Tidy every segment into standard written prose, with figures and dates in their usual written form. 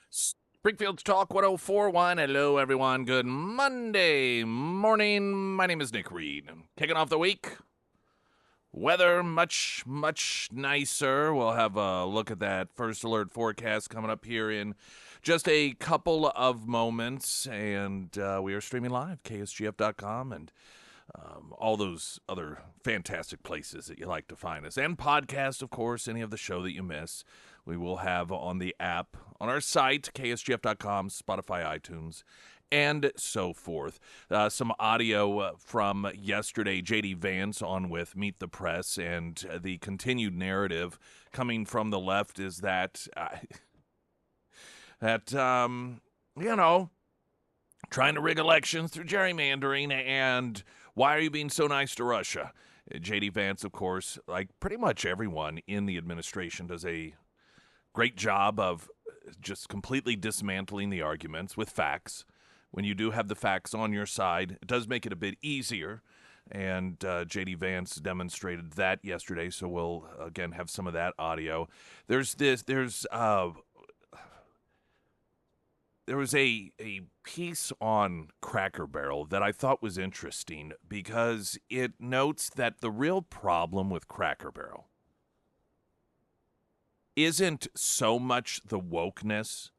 Springfield's Talk 1041. Hello, everyone. Good Monday morning. My name is Nick Reed. Kicking off the week. Weather much nicer. We'll have a look at that first alert forecast coming up here in just a couple of moments. And we are streaming live, KSGF.com, and all those other fantastic places that you like to find us. And podcast, of course, any of the show that you miss. We will have on the app, on our site, ksgf.com, Spotify, iTunes, and so forth. Some audio from yesterday, J.D. Vance on with Meet the Press, and the continued narrative coming from the left is that, trying to rig elections through gerrymandering, and why are you being so nice to Russia? J.D. Vance, of course, like pretty much everyone in the administration, does a great job of just completely dismantling the arguments with facts. When you do have the facts on your side, it does make it a bit easier. And J.D. Vance demonstrated that yesterday, so we'll, again, have some of that audio. There was a piece on Cracker Barrel that I thought was interesting because it notes that the real problem with Cracker Barrel isn't so much the wokeness,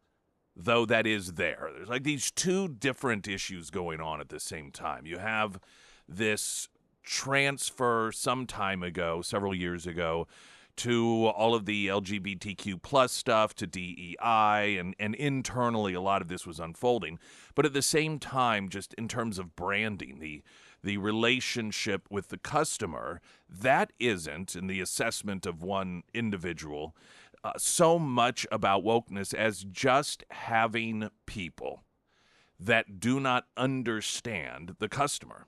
though that is there. There's like these two different issues going on at the same time. You have this transfer some time ago, several years ago, to all of the LGBTQ plus stuff, to DEI, and internally a lot of this was unfolding. But at the same time, just in terms of branding, the relationship with the customer, that isn't, in the assessment of one individual, so much about wokeness as just having people that do not understand the customer.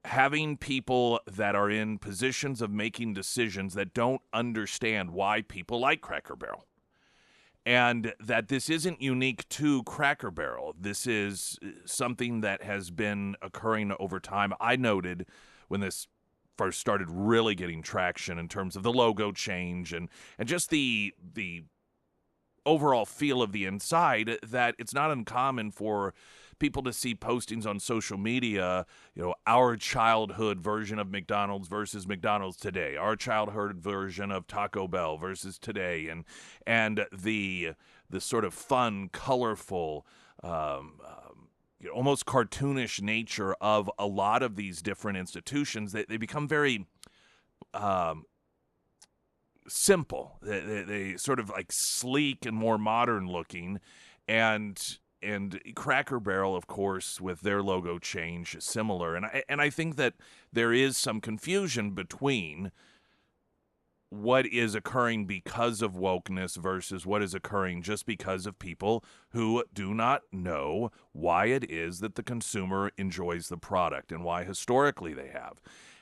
Having people that are in positions of making decisions that don't understand why people like Cracker Barrel. And that this isn't unique to Cracker Barrel. This is something that has been occurring over time. I noted when this first started really getting traction in terms of the logo change and just the overall feel of the inside, that it's not uncommon for people to see postings on social media, our childhood version of McDonald's versus McDonald's today, our childhood version of Taco Bell versus today, and the sort of fun, colorful, almost cartoonish nature of a lot of these different institutions. They become very simple. They sort of like sleek and more modern looking, and Cracker Barrel, of course, with their logo change, similar. And I think that there is some confusion between what is occurring because of wokeness versus what is occurring just because of people who do not know why it is that the consumer enjoys the product and why historically they have.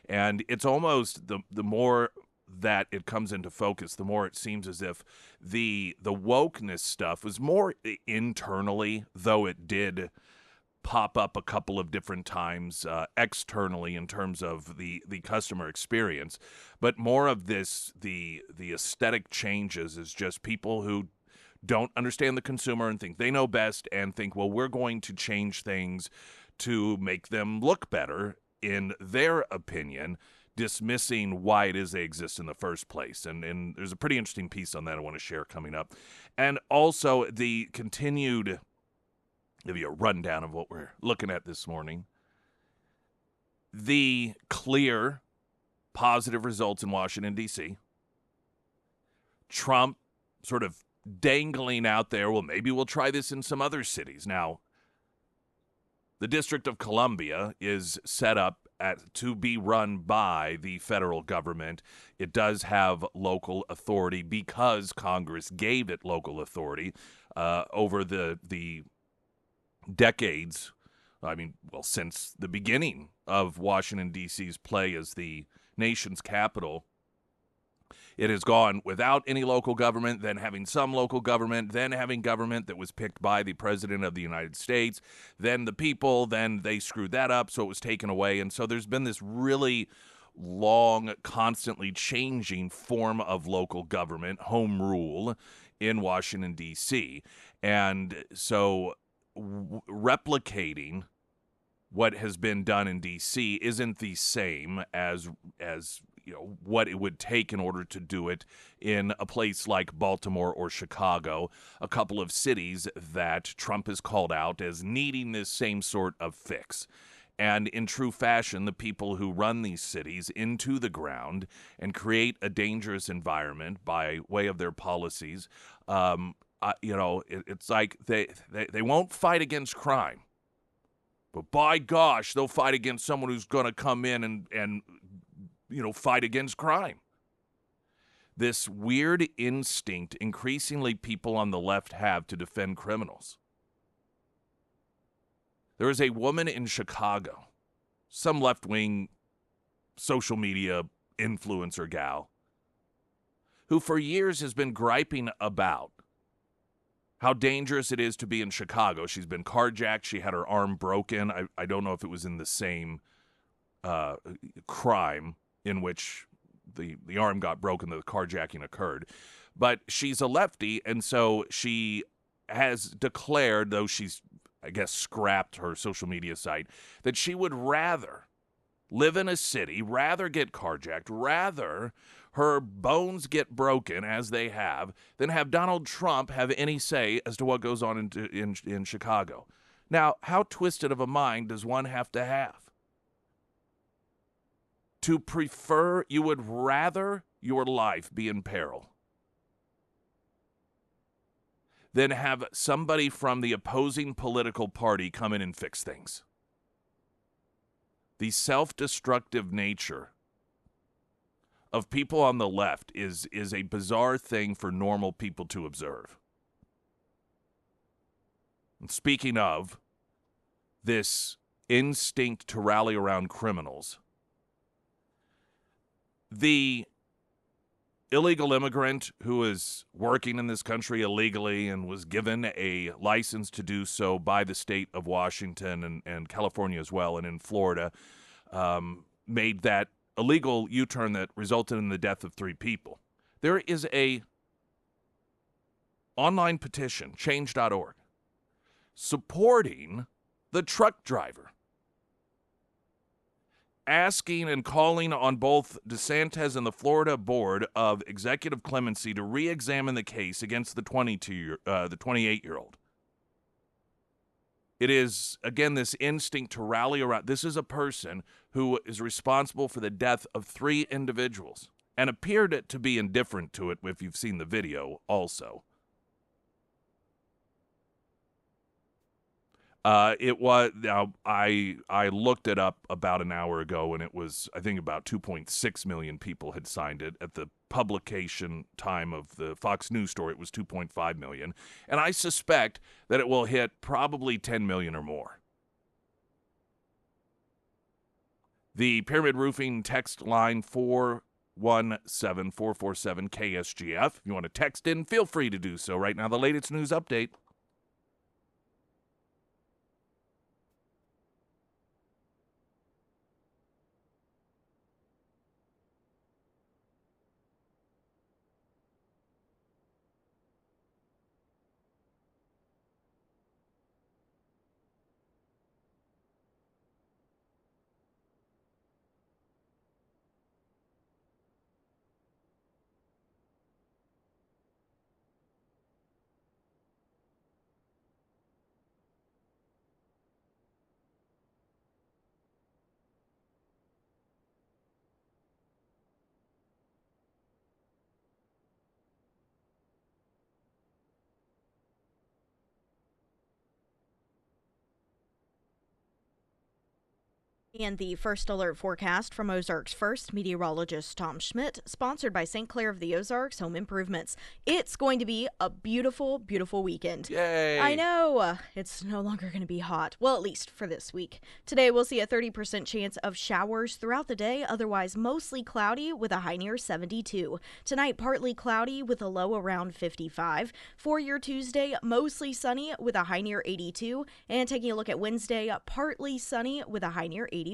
And it's almost the more that it comes into focus, the more it seems as if the wokeness stuff was more internally, though it did pop up a couple of different times externally in terms of the customer experience. But more of this, the aesthetic changes, is just people who don't understand the consumer and think they know best and think, well, we're going to change things to make them look better in their opinion, dismissing why it is they exist in the first place. And there's a pretty interesting piece on that I want to share coming up. And also the continued, give you a rundown of what we're looking at this morning. The clear positive results in Washington, D.C. Trump sort of dangling out there, well, maybe we'll try this in some other cities. Now, the District of Columbia is set up to be run by the federal government. It does have local authority because Congress gave it local authority over the decades. Since the beginning of Washington, D.C.'s play as the nation's capital. It has gone without any local government, then having some local government, then having government that was picked by the President of the United States, then the people, then they screwed that up, so it was taken away. And so there's been this really long, constantly changing form of local government, home rule in Washington, D.C. And so replicating what has been done in D.C. isn't the same as what it would take in order to do it in a place like Baltimore or Chicago, a couple of cities that Trump has called out as needing this same sort of fix. And in true fashion, the people who run these cities into the ground and create a dangerous environment by way of their policies, it's like they won't fight against crime. But by gosh, they'll fight against someone who's going to come in and fight against crime. This weird instinct increasingly people on the left have to defend criminals. There is a woman in Chicago, some left-wing social media influencer gal, who for years has been griping about how dangerous it is to be in Chicago. She's been carjacked. She had her arm broken. I don't know if it was in the same crime in which the arm got broken, the carjacking occurred. But she's a lefty, and so she has declared, though she's, I guess, scrapped her social media site, that she would rather live in a city, rather get carjacked, rather her bones get broken, as they have, than have Donald Trump have any say as to what goes on in Chicago. Now, how twisted of a mind does one have to have? To prefer, you would rather your life be in peril than have somebody from the opposing political party come in and fix things. The self-destructive nature of people on the left is a bizarre thing for normal people to observe. And speaking of this instinct to rally around criminals, the illegal immigrant who is working in this country illegally and was given a license to do so by the state of Washington and California as well, and in Florida, made that illegal U-turn that resulted in the death of 3 people. There is a online petition, change.org, supporting the truck driver, asking and calling on both DeSantis and the Florida Board of Executive Clemency to re-examine the case against the 28-year-old. It is, again, this instinct to rally around. This is a person who is responsible for the death of 3 individuals and appeared to be indifferent to it if you've seen the video also. It was, now, I looked it up about an hour ago, and it was, I think, about 2.6 million people had signed it. At the publication time of the Fox News story, it was 2.5 million. And I suspect that it will hit probably 10 million or more. The Pyramid Roofing text line 417-447-KSGF. If you want to text in, feel free to do so. Right now, the latest news update. And the first alert forecast from Ozarks First meteorologist Tom Schmidt, sponsored by St. Clair of the Ozarks Home Improvements. It's going to be a beautiful, beautiful weekend. Yay! I know. It's no longer going to be hot. Well, at least for this week. Today, we'll see a 30% chance of showers throughout the day, otherwise mostly cloudy with a high near 72. Tonight, partly cloudy with a low around 55. For your Tuesday, mostly sunny with a high near 82. And taking a look at Wednesday, partly sunny with a high near 81.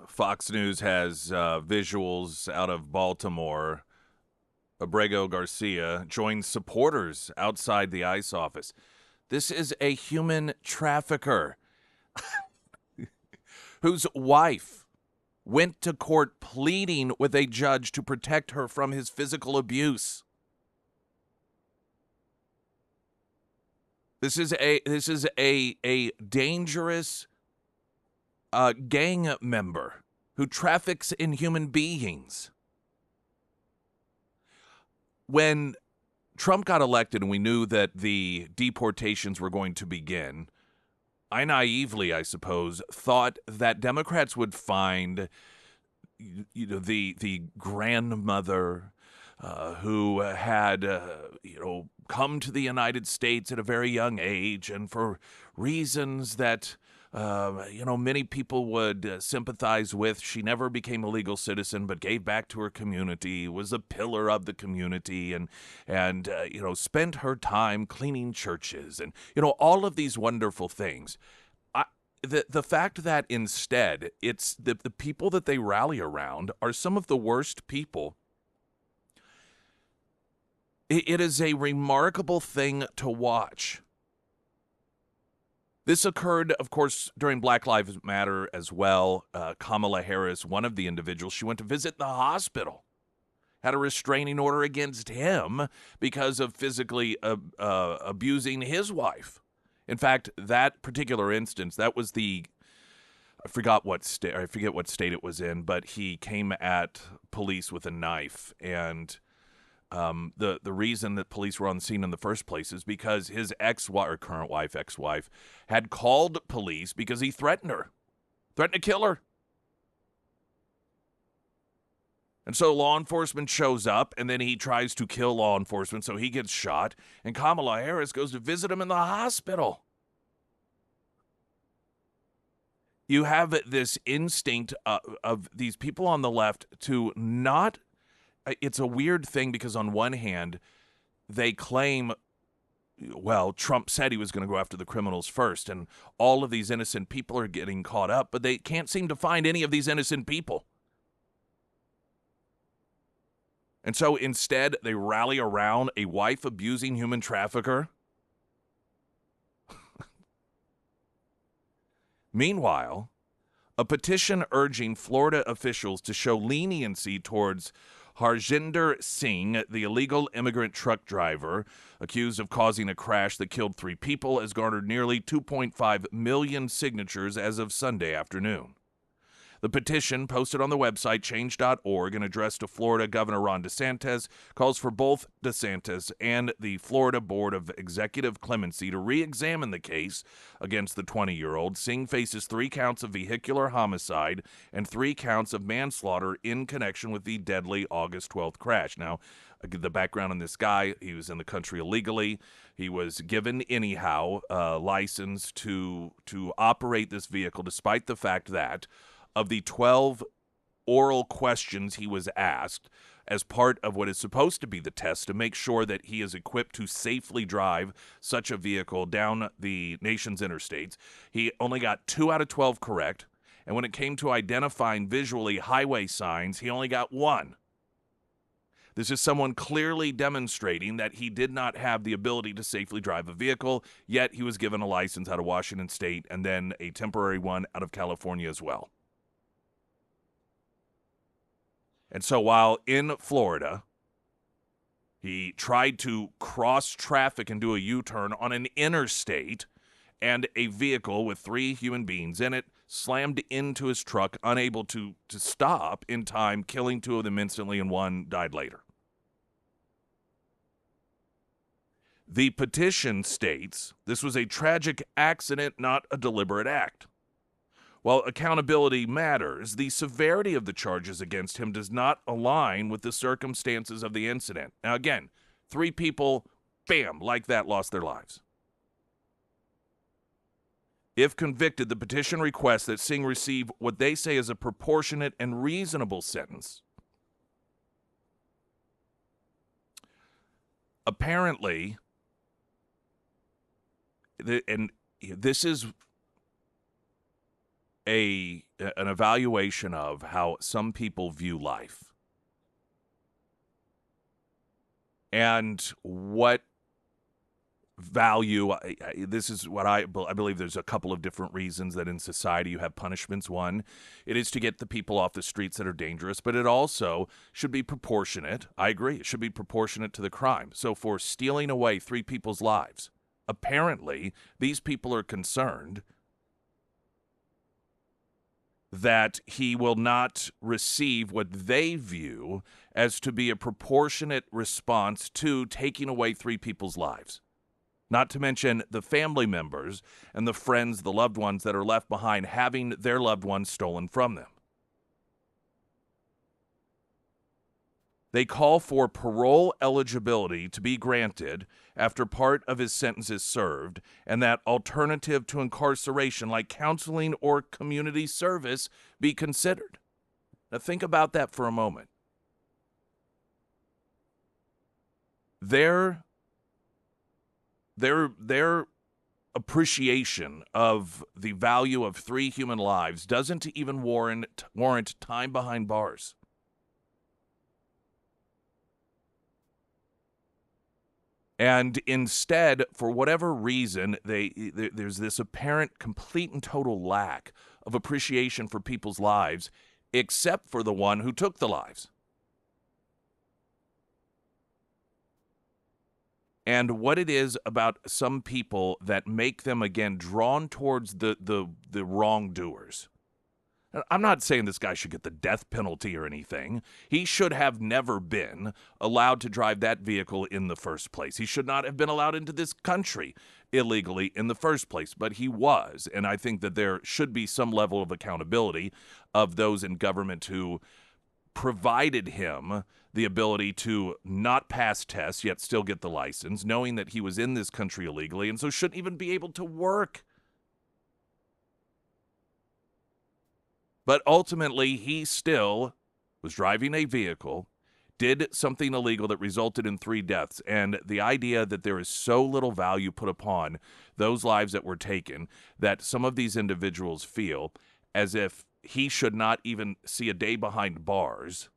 Fox News has visuals out of Baltimore. Abrego Garcia joins supporters outside the ICE office. This is a human trafficker whose wife went to court pleading with a judge to protect her from his physical abuse. This is a dangerous gang member who traffics in human beings. When Trump got elected and we knew that the deportations were going to begin, I naively, I suppose, thought that Democrats would find the grandmother who had come to the United States at a very young age, and for reasons that many people would sympathize with. She never became a legal citizen, but gave back to her community, was a pillar of the community, and spent her time cleaning churches, and all of these wonderful things. The fact that instead it's the people that they rally around are some of the worst people. It is a remarkable thing to watch. This occurred, of course, during Black Lives Matter as well. Kamala Harris, one of the individuals, she went to visit the hospital, had a restraining order against him because of physically abusing his wife. In fact, that particular instance, that was I forget what state it was in, but he came at police with a knife, and the reason that police were on the scene in the first place is because his ex-wife, had called police because he threatened to kill her. And so law enforcement shows up, and then he tries to kill law enforcement, so he gets shot, and Kamala Harris goes to visit him in the hospital. You have this instinct of these people on the left to not. It's a weird thing because on one hand, they claim, well, Trump said he was going to go after the criminals first, and all of these innocent people are getting caught up, but they can't seem to find any of these innocent people. And so instead, they rally around a wife-abusing human trafficker. Meanwhile, a petition urging Florida officials to show leniency towards Harjinder Singh, the illegal immigrant truck driver accused of causing a crash that killed 3 people, has garnered nearly 2.5 million signatures as of Sunday afternoon. The petition, posted on the website change.org and addressed to Florida Governor Ron DeSantis, calls for both DeSantis and the Florida Board of Executive Clemency to re-examine the case against the 20-year-old. Singh faces 3 counts of vehicular homicide and 3 counts of manslaughter in connection with the deadly August 12th crash. Now, the background on this guy, he was in the country illegally. He was given anyhow a license to operate this vehicle, despite the fact that of the 12 oral questions he was asked as part of what is supposed to be the test to make sure that he is equipped to safely drive such a vehicle down the nation's interstates, he only got 2 out of 12 correct. And when it came to identifying visually highway signs, he only got 1. This is someone clearly demonstrating that he did not have the ability to safely drive a vehicle, yet he was given a license out of Washington State and then a temporary one out of California as well. And so while in Florida, he tried to cross traffic and do a U-turn on an interstate, and a vehicle with 3 human beings in it slammed into his truck, unable to stop in time, killing 2 of them instantly and 1 died later. The petition states this was a tragic accident, not a deliberate act. While accountability matters, the severity of the charges against him does not align with the circumstances of the incident. Now, again, 3 people, bam, like that, lost their lives. If convicted, the petition requests that Singh receive what they say is a proportionate and reasonable sentence. Apparently, and this is an evaluation of how some people view life and what value. This is what I believe. There's a couple of different reasons that in society you have punishments. One, it is to get the people off the streets that are dangerous, but it also should be proportionate. I agree. It should be proportionate to the crime. So for stealing away 3 people's lives, apparently these people are concerned that he will not receive what they view as to be a proportionate response to taking away 3 people's lives. Not to mention the family members and the friends, the loved ones that are left behind having their loved ones stolen from them. They call for parole eligibility to be granted after part of his sentence is served, and that alternative to incarceration like counseling or community service be considered. Now think about that for a moment. Their appreciation of the value of 3 human lives doesn't even warrant time behind bars. And instead, for whatever reason, there's this apparent complete and total lack of appreciation for people's lives, except for the one who took the lives. And what it is about some people that make them, again, drawn towards the wrongdoers. I'm not saying this guy should get the death penalty or anything. He should have never been allowed to drive that vehicle in the first place. He should not have been allowed into this country illegally in the first place, but he was. And I think that there should be some level of accountability of those in government who provided him the ability to not pass tests yet still get the license, knowing that he was in this country illegally and so shouldn't even be able to work. But ultimately, he still was driving a vehicle, did something illegal that resulted in 3 deaths. And the idea that there is so little value put upon those lives that were taken that some of these individuals feel as if he should not even see a day behind bars,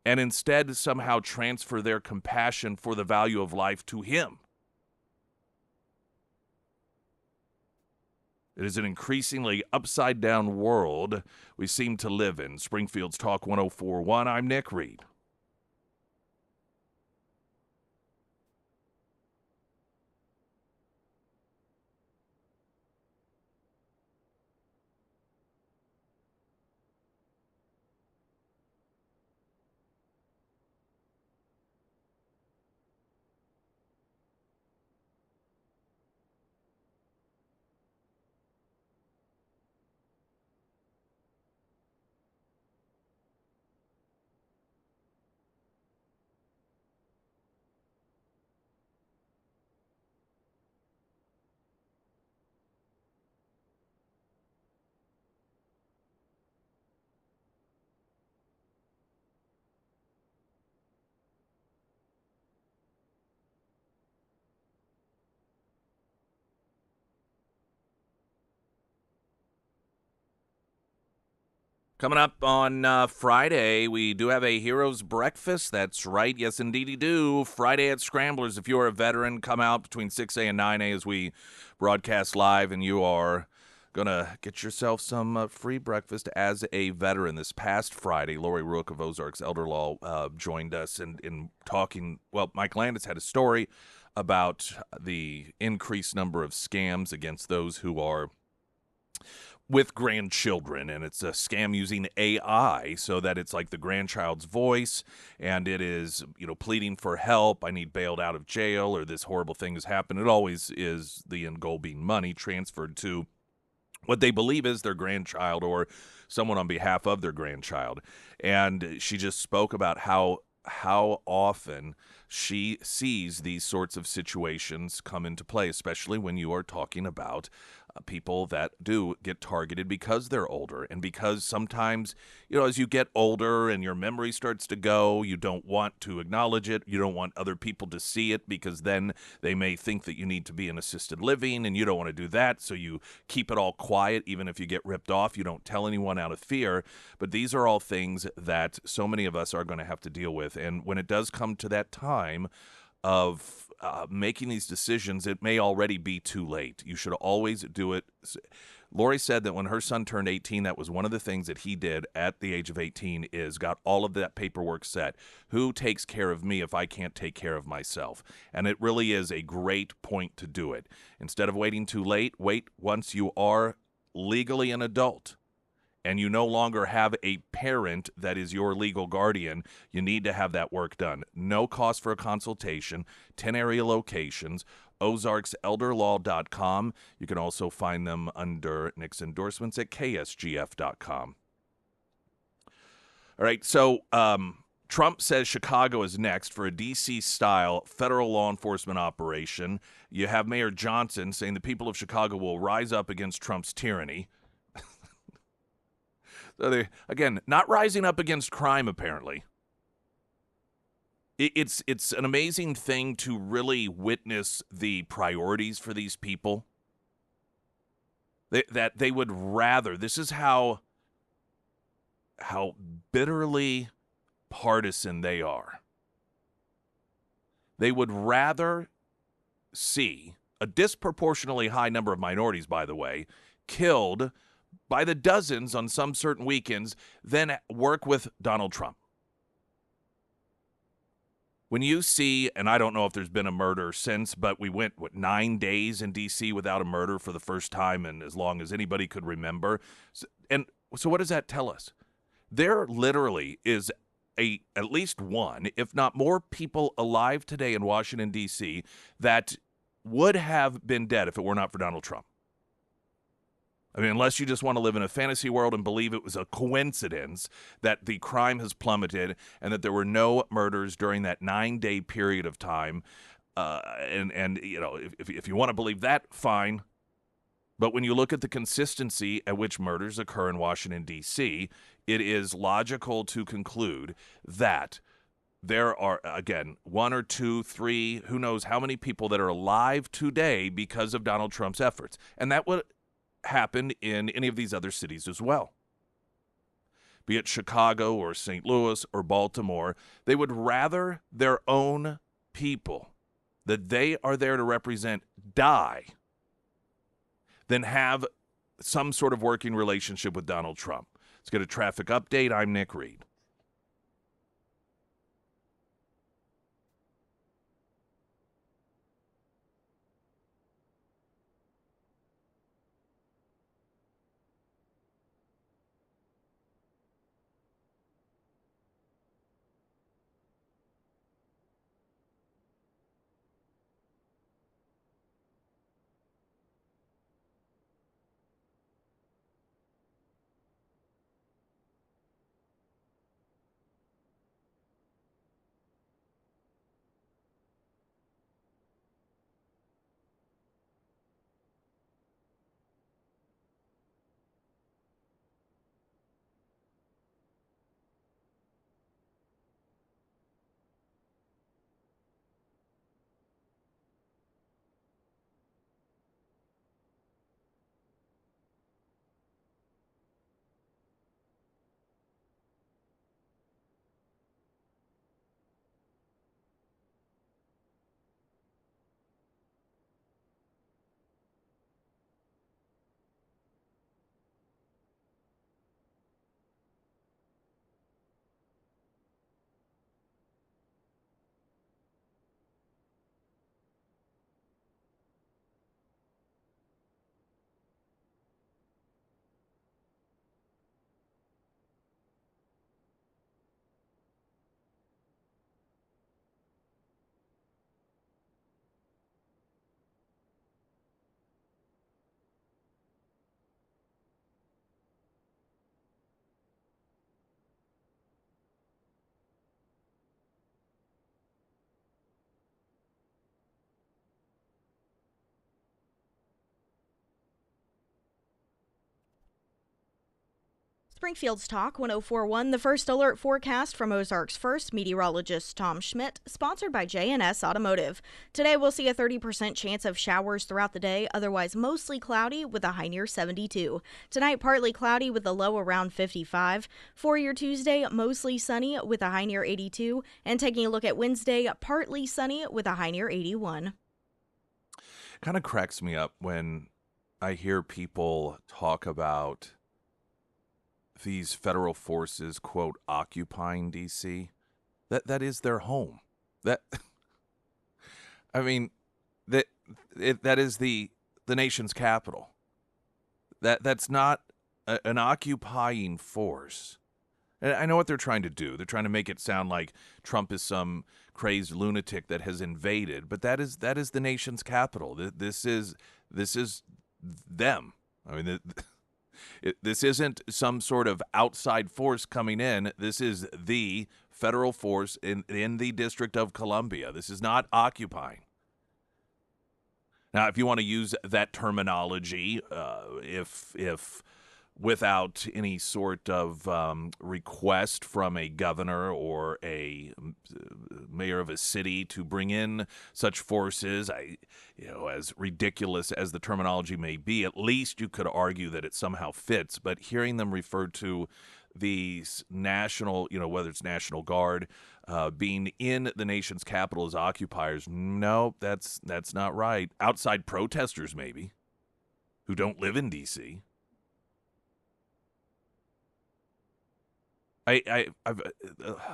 and instead somehow transfer their compassion for the value of life to him. It is an increasingly upside-down world we seem to live in. Springfield's Talk 104.1, I'm Nick Reed. Coming up on Friday, we do have a Heroes Breakfast. That's right. Yes, indeedy do. Friday at Scramblers. If you are a veteran, come out between 6A and 9A as we broadcast live, and you are going to get yourself some free breakfast as a veteran. This past Friday, Lori Rook of Ozarks Elder Law joined us in talking. Well, Mike Landis had a story about the increased number of scams against those who are with grandchildren, and it's a scam using AI so that it's like the grandchild's voice, and it is, pleading for help. I need bailed out of jail, or this horrible thing has happened. It always is the end goal being money transferred to what they believe is their grandchild or someone on behalf of their grandchild. And she just spoke about how often she sees these sorts of situations come into play, especially when you are talking about people that do get targeted because they're older, and because sometimes, as you get older and your memory starts to go, you don't want to acknowledge it. You don't want other people to see it because then they may think that you need to be in assisted living, and you don't want to do that. So you keep it all quiet. Even if you get ripped off, you don't tell anyone out of fear. But these are all things that so many of us are going to have to deal with. And when it does come to that time of making these decisions, it may already be too late. You should always do it. Lori said that when her son turned 18, that was one of the things that he did at the age of 18 is got all of that paperwork set. Who takes care of me if I can't take care of myself? And it really is a great point to do it. Instead of waiting too late, wait once you are legally an adult and you no longer have a parent that is your legal guardian. You need to have that work done. No cost for a consultation, 10 area locations, ozarkselderlaw.com. You can also find them under Nick's endorsements at ksgf.com. All right, so Trump says Chicago is next for a D.C.-style federal law enforcement operation. You have Mayor Johnson saying the people of Chicago will rise up against Trump's tyranny. So they, again, not rising up against crime, apparently. It's an amazing thing to really witness the priorities for these people. That they would rather, this is how bitterly partisan they are. They would rather see a disproportionately high number of minorities, by the way, killed by the dozens on some certain weekends than work with Donald Trump. When you see, and I don't know if there's been a murder since, but we went, 9 days in D.C. without a murder for the first time in as long as anybody could remember. And so what does that tell us? There literally is at least one, if not more, people alive today in Washington, D.C. that would have been dead if it were not for Donald Trump. I mean, unless you just want to live in a fantasy world and believe it was a coincidence that the crime has plummeted and that there were no murders during that 9-day period of time. And if you want to believe that, fine. But when you look at the consistency at which murders occur in Washington, D.C., it is logical to conclude that there are, again, 1 or 2, 3, who knows how many people that are alive today because of Donald Trump's efforts. And that would happen in any of these other cities as well. Be it Chicago or St. Louis or Baltimore, they would rather their own people that they are there to represent die than have some sort of working relationship with Donald Trump. Let's get a traffic update. I'm Nick Reed. Springfield's Talk 1041, the first alert forecast from Ozarks First meteorologist Tom Schmidt, sponsored by J&S Automotive. Today we'll see a 30% chance of showers throughout the day, otherwise mostly cloudy with a high near 72. Tonight partly cloudy with a low around 55. For your Tuesday, mostly sunny with a high near 82. And taking a look at Wednesday, partly sunny with a high near 81. Kind of cracks me up when I hear people talk about these federal forces, quote, occupying D.C. That is their home. That I mean, that is the nation's capital. That's not an occupying force. And I know what they're trying to do. They're trying to make it sound like Trump is some crazed lunatic that has invaded, but that is the nation's capital. This is them. I mean, this isn't some sort of outside force coming in. This is the federal force in the District of Columbia. This is not occupying. Now, if you want to use that terminology, if without any sort of request from a governor or a mayor of a city to bring in such forces, as ridiculous as the terminology may be, at least you could argue that it somehow fits. But hearing them refer to the national, whether it's National Guard, being in the nation's capital as occupiers, no, that's not right. Outside protesters, maybe, who don't live in D.C. I've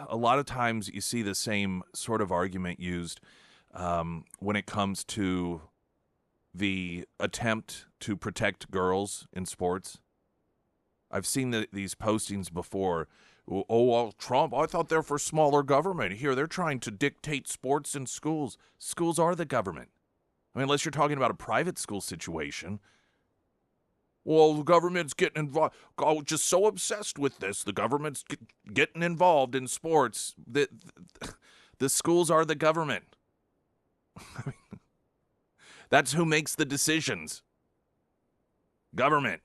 a lot of times you see the same sort of argument used when it comes to the attempt to protect girls in sports. I've seen these postings before. Oh, well, Trump, I thought they're for smaller government. Here, they're trying to dictate sports in schools. Schools are the government. I mean, unless you're talking about a private school situation. Well, the government's getting involved. I'm just so obsessed with this. The government's getting involved in sports. The schools are the government. I mean, that's who makes the decisions. Government.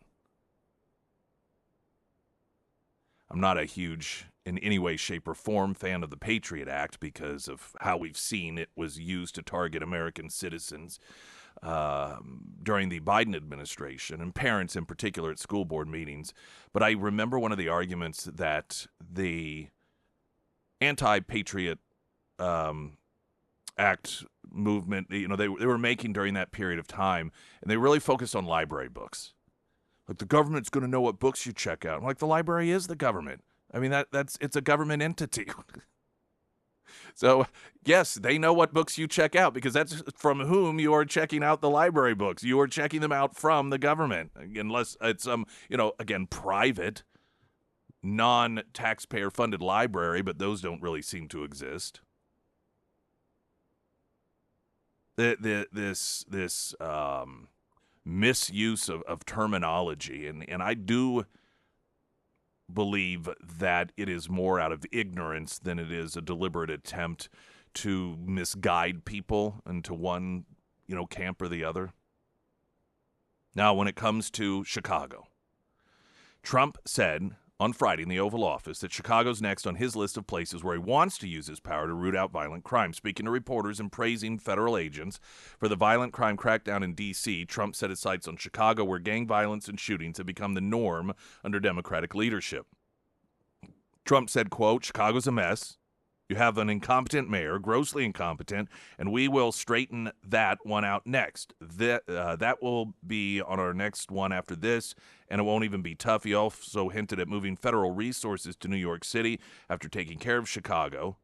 I'm not a huge, in any way, shape, or form, fan of the Patriot Act because of how we've seen it was used to target American citizens during the Biden administration, and parents in particular at school board meetings. But I remember one of the arguments that the anti-Patriot Act movement, they were making during that period of time, and they really focused on library books. Like, the government's going to know what books you check out. I'm like, the library is the government. I mean, it's a government entity. So, yes, they know what books you check out because that's from whom you are checking out the library books. You are checking them out from the government, unless it's again, private, non-taxpayer funded library, but those don't really seem to exist. This misuse of terminology, and I do believe that it is more out of ignorance than it is a deliberate attempt to misguide people into one, camp or the other. Now, when it comes to Chicago, Trump said on Friday in the Oval Office that Chicago's next on his list of places where he wants to use his power to root out violent crime. Speaking to reporters and praising federal agents for the violent crime crackdown in D.C., Trump set his sights on Chicago, where gang violence and shootings have become the norm under Democratic leadership. Trump said, quote, "Chicago's a mess. You have an incompetent mayor, grossly incompetent, and we will straighten that one out next. That will be on our next one after this, and it won't even be tough." He also hinted at moving federal resources to New York City after taking care of Chicago,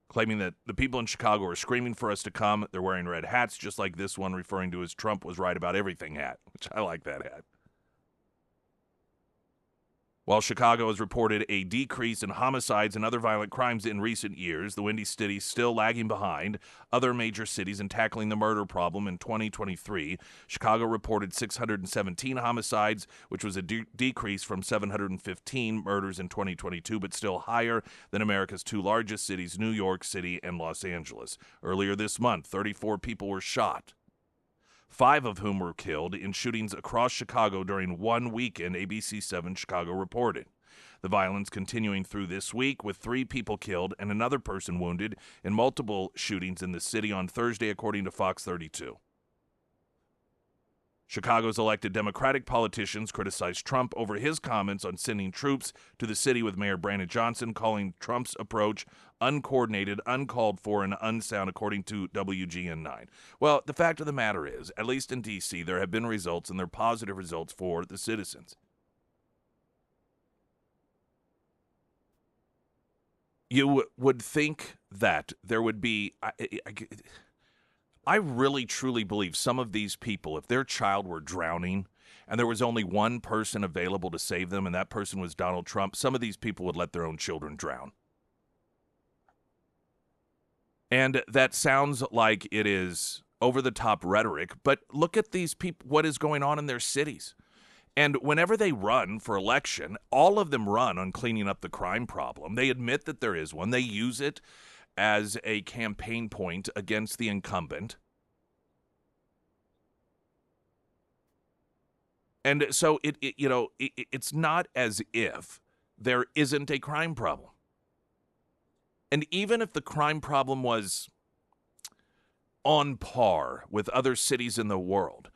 claiming that the people in Chicago are screaming for us to come. They're wearing red hats, just like this one, referring to his Trump was right about everything hat, which I like that hat. While Chicago has reported a decrease in homicides and other violent crimes in recent years, the Windy City is still lagging behind other major cities in tackling the murder problem. In 2023, Chicago reported 617 homicides, which was a decrease from 715 murders in 2022, but still higher than America's two largest cities, New York City and Los Angeles. Earlier this month, 34 people were shot. 5 of whom were killed in shootings across Chicago during one weekend, ABC 7 Chicago reported. The violence continuing through this week with 3 people killed and another person wounded in multiple shootings in the city on Thursday, according to Fox 32. Chicago's elected Democratic politicians criticized Trump over his comments on sending troops to the city, with Mayor Brandon Johnson calling Trump's approach uncoordinated, uncalled for, and unsound, according to WGN9. Well, the fact of the matter is, at least in D.C., there have been results, and they're positive results for the citizens. You would think that there would be... I really, truly believe some of these people, if their child were drowning and there was only one person available to save them, and that person was Donald Trump, some of these people would let their own children drown. And that sounds like it is over-the-top rhetoric, but look at these people, what is going on in their cities. And whenever they run for election, all of them run on cleaning up the crime problem. They admit that there is one. They use it as a campaign point against the incumbent. And so it's not as if there isn't a crime problem. And even if the crime problem was on par with other cities in the world,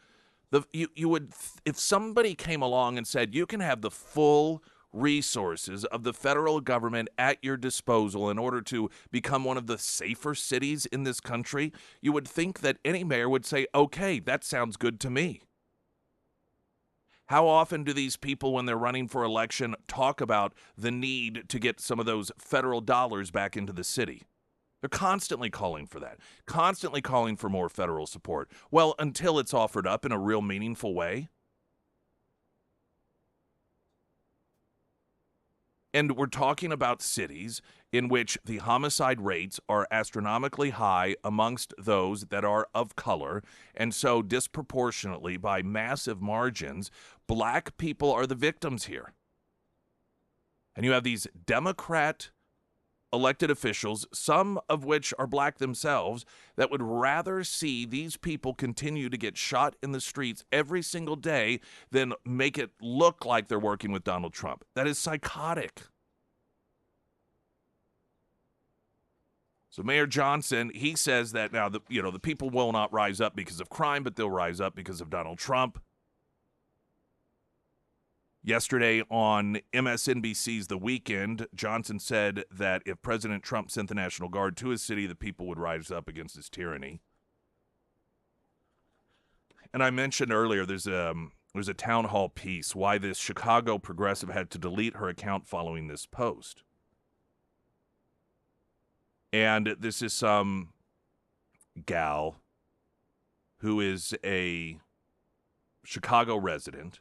you would, if somebody came along and said, you can have the full resources of the federal government at your disposal in order to become one of the safer cities in this country, you would think that any mayor would say, okay, that sounds good to me. How often do these people, when they're running for election, talk about the need to get some of those federal dollars back into the city? They're constantly calling for that, constantly calling for more federal support. Well, until it's offered up in a real meaningful way. And we're talking about cities in which the homicide rates are astronomically high amongst those that are of color. And so disproportionately, by massive margins, black people are the victims here. And you have these Democrat elected officials, some of which are black themselves, that would rather see these people continue to get shot in the streets every single day than make it look like they're working with Donald Trump. That is psychotic. So Mayor Johnson, he says that now the people will not rise up because of crime, but they'll rise up because of Donald Trump. Yesterday on MSNBC's The Weekend, Johnson said that if President Trump sent the National Guard to his city, the people would rise up against his tyranny. And I mentioned earlier there's a town hall piece why this Chicago progressive had to delete her account following this post. And this is some gal who is a Chicago resident,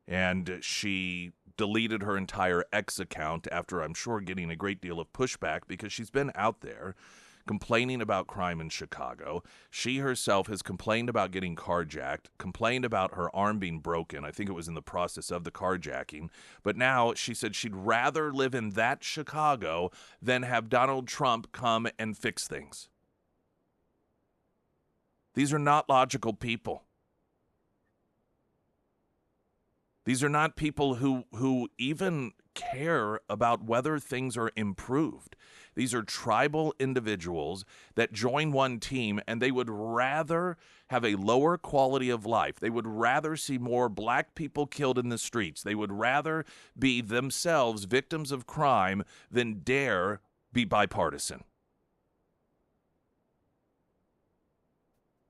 and she deleted her entire X account after, I'm sure, getting a great deal of pushback because she's been out there complaining about crime in Chicago. She herself has complained about getting carjacked, complained about her arm being broken. I think it was in the process of the carjacking. But now she said she'd rather live in that Chicago than have Donald Trump come and fix things. These are not logical people. These are not people who even care about whether things are improved. These are tribal individuals that join one team, and they would rather have a lower quality of life. They would rather see more black people killed in the streets. They would rather be themselves victims of crime than dare be bipartisan.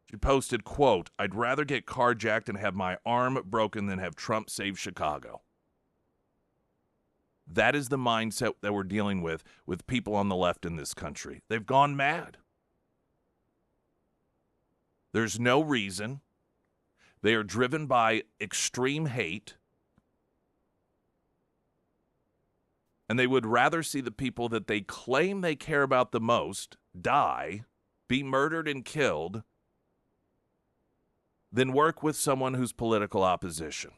She posted, quote, "I'd rather get carjacked and have my arm broken than have Trump save Chicago." That is the mindset that we're dealing with people on the left in this country. They've gone mad. There's no reason. They are driven by extreme hate. And they would rather see the people that they claim they care about the most die, be murdered and killed, than work with someone who's political opposition.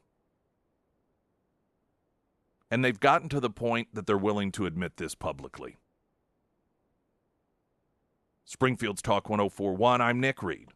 And they've gotten to the point that they're willing to admit this publicly. Springfield's Talk 104.1, I'm Nick Reed.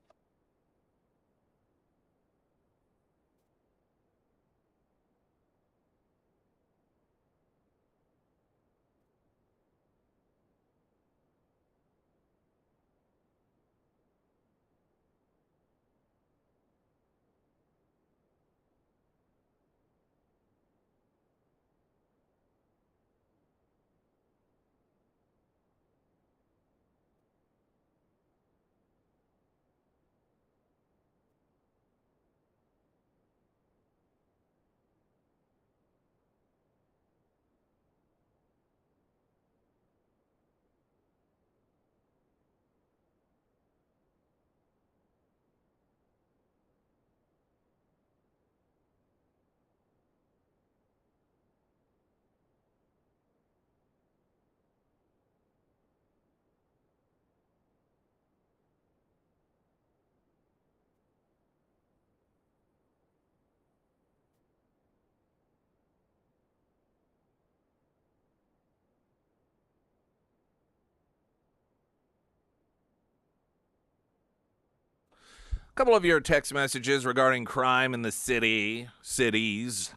A couple of your text messages regarding crime in the cities.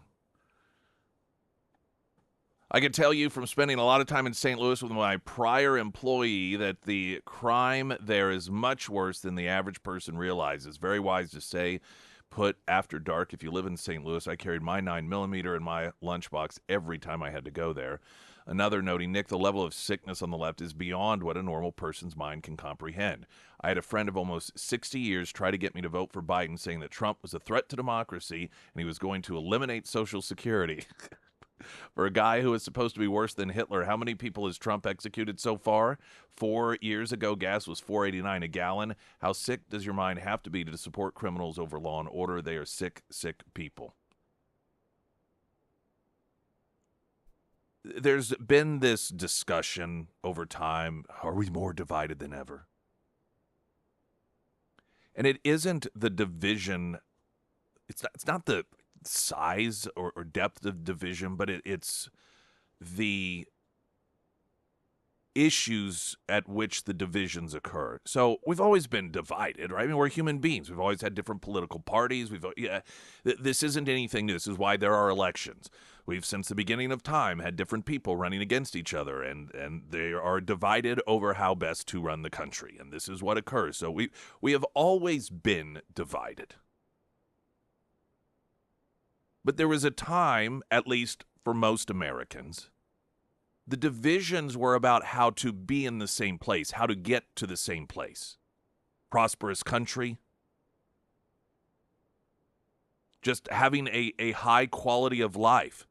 I can tell you from spending a lot of time in St. Louis with my prior employee that the crime there is much worse than the average person realizes. Very wise to say, put after dark. If you live in St. Louis, I carried my 9mm in my lunchbox every time I had to go there. Another noting, Nick, the level of sickness on the left is beyond what a normal person's mind can comprehend. I had a friend of almost 60 years try to get me to vote for Biden, saying that Trump was a threat to democracy and he was going to eliminate Social Security. For a guy who is supposed to be worse than Hitler, how many people has Trump executed so far? 4 years ago, gas was $4.89 a gallon. How sick does your mind have to be to support criminals over law and order? They are sick, sick people. There's been this discussion over time, are we more divided than ever? And it isn't the division, it's not the size or depth of division, but it's the issues at which the divisions occur. So we've always been divided, right? I mean, we're human beings. We've always had different political parties. This isn't anything new. This is why there are elections. We've, since the beginning of time, had different people running against each other, and they are divided over how best to run the country. And this is what occurs. So we have always been divided. But there was a time, at least for most Americans, the divisions were about how to be in the same place, how to get to the same place. Prosperous country, just having a high quality of life,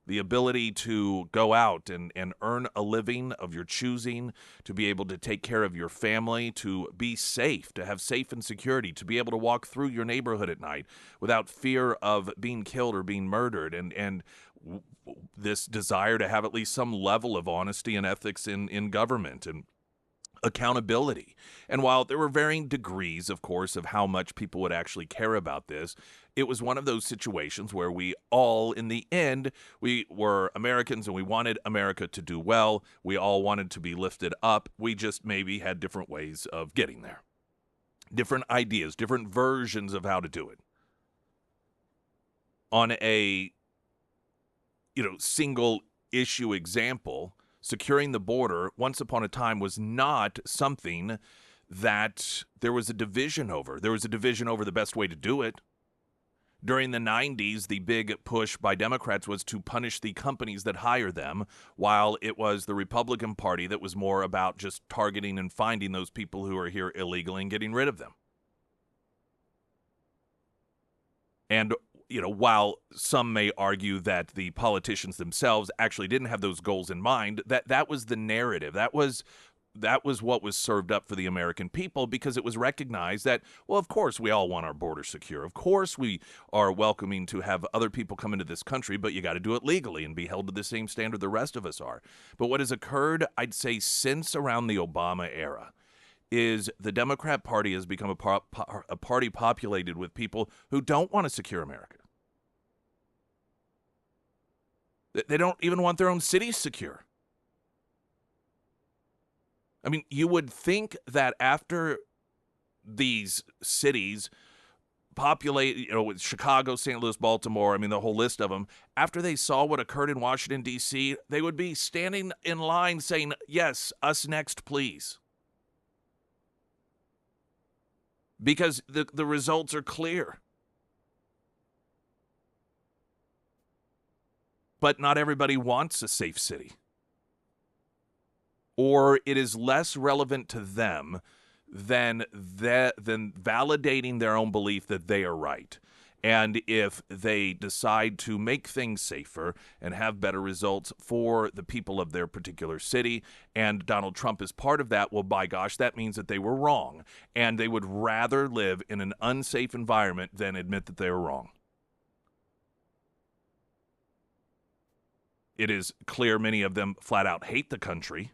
the ability to go out and earn a living of your choosing, to be able to take care of your family, to be safe, to have safe and security, to be able to walk through your neighborhood at night without fear of being killed or being murdered, and this desire to have at least some level of honesty and ethics in government and accountability. And while there were varying degrees, of course, of how much people would actually care about this, it was one of those situations where we all, in the end, we were Americans and we wanted America to do well. We all wanted to be lifted up. We just maybe had different ways of getting there. Different ideas, different versions of how to do it. On a single issue example, securing the border once upon a time was not something that there was a division over. There was a division over the best way to do it. During the 90s, the big push by Democrats was to punish the companies that hire them, while it was the Republican Party that was more about just targeting and finding those people who are here illegally and getting rid of them. And while some may argue that the politicians themselves actually didn't have those goals in mind, that was the narrative. That was what was served up for the American people, because it was recognized that, well, of course we all want our border secure. Of course we are welcoming to have other people come into this country, but you got to do it legally and be held to the same standard the rest of us are. But what has occurred, I'd say, since around the Obama era, is the Democrat Party has become a party populated with people who don't want to secure America. They don't even want their own cities secure. I mean, you would think that after these cities populate, with Chicago, St. Louis, Baltimore, I mean, the whole list of them, after they saw what occurred in Washington, D.C., they would be standing in line saying, yes, us next, please. Because the results are clear. But not everybody wants a safe city. Or it is less relevant to them than validating their own belief that they are right. And if they decide to make things safer and have better results for the people of their particular city, and Donald Trump is part of that, well, by gosh, that means that they were wrong. And they would rather live in an unsafe environment than admit that they were wrong. It is clear many of them flat out hate the country,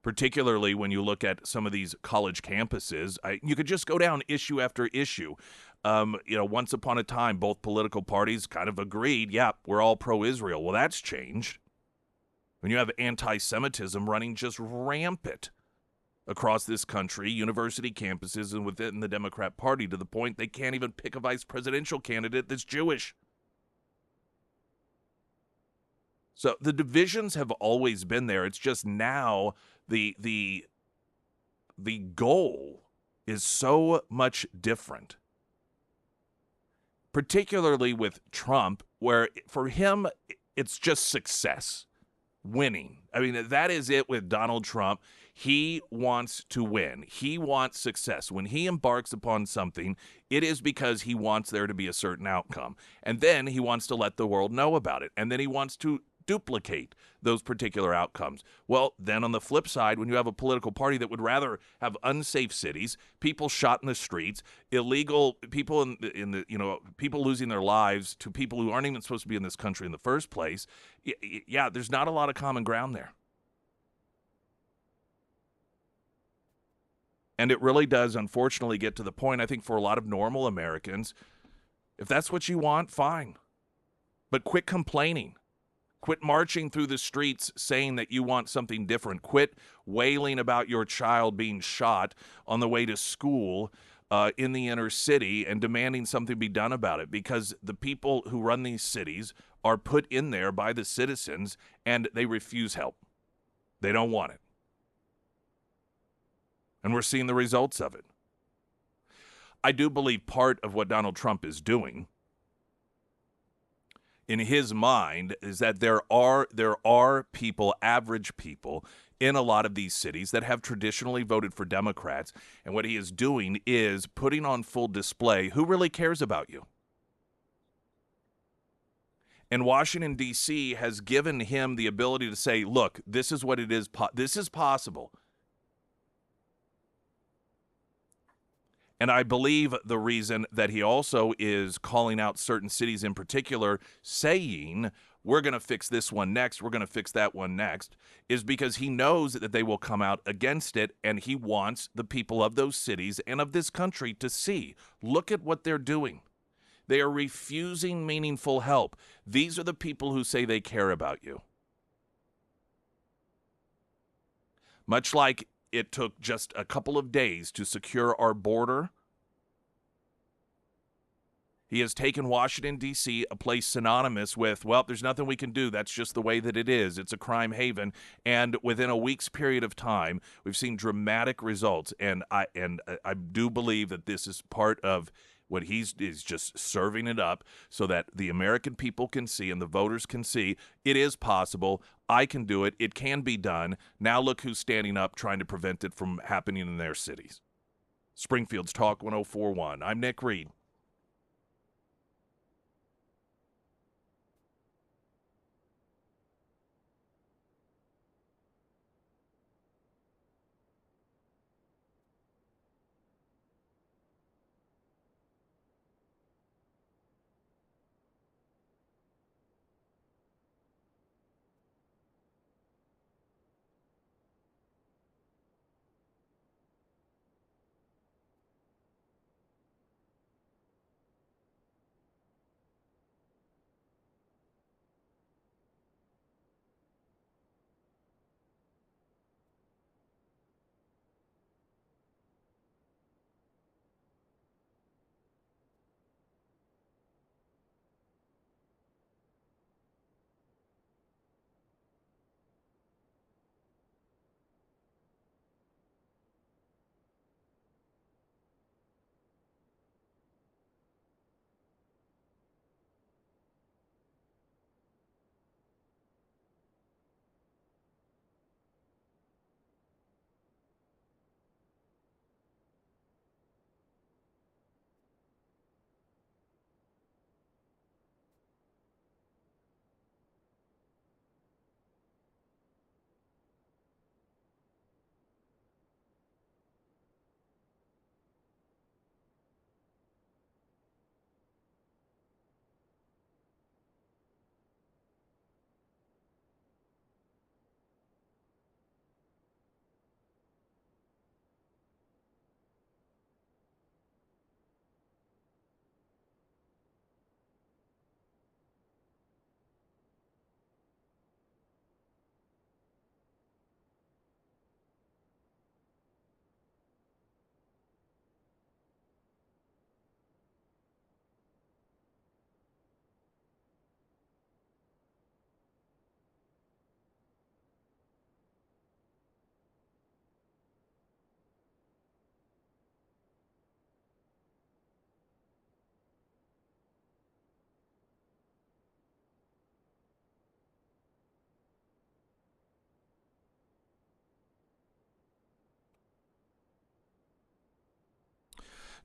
particularly when you look at some of these college campuses. You could just go down issue after issue. Once upon a time, both political parties kind of agreed, yeah, we're all pro-Israel. Well, that's changed. When you have anti-Semitism running just rampant across this country, university campuses, and within the Democrat Party, to the point they can't even pick a vice presidential candidate that's Jewish. So the divisions have always been there. It's just now the goal is so much different, particularly with Trump, where for him, it's just success, winning. I mean, that is it with Donald Trump. He wants to win. He wants success. When he embarks upon something, it is because he wants there to be a certain outcome. And then he wants to let the world know about it. And then he wants to duplicate those particular outcomes. Well, then on the flip side, when you have a political party that would rather have unsafe cities, people shot in the streets, illegal people in the people losing their lives to people who aren't even supposed to be in this country in the first place, yeah, there's not a lot of common ground there. And it really does, unfortunately, get to the point, I think, for a lot of normal Americans, if that's what you want, fine. But quit complaining. Quit marching through the streets saying that you want something different. Quit wailing about your child being shot on the way to school in the inner city and demanding something be done about it, because the people who run these cities are put in there by the citizens and they refuse help. They don't want it. And we're seeing the results of it. I do believe part of what Donald Trump is doing in his mind is that there are people, average people, in a lot of these cities that have traditionally voted for Democrats, and what he is doing is putting on full display who really cares about you. And Washington, D.C. has given him the ability to say, look, this is what it is. This is possible. And I believe the reason that he also is calling out certain cities in particular, saying, we're going to fix this one next, we're going to fix that one next, is because he knows that they will come out against it, and he wants the people of those cities and of this country to see, look at what they're doing. They are refusing meaningful help. These are the people who say they care about you. Much like it took just a couple of days to secure our border, he has taken Washington, D.C., a place synonymous with, well, there's nothing we can do. That's just the way that it is. It's a crime haven. And within a week's period of time, we've seen dramatic results. And I do believe that this is part of what he's is just serving it up so that the American people can see and the voters can see it is possible. I can do it. It can be done. Now look who's standing up trying to prevent it from happening in their cities. Springfield's Talk 104.1. I'm Nick Reed.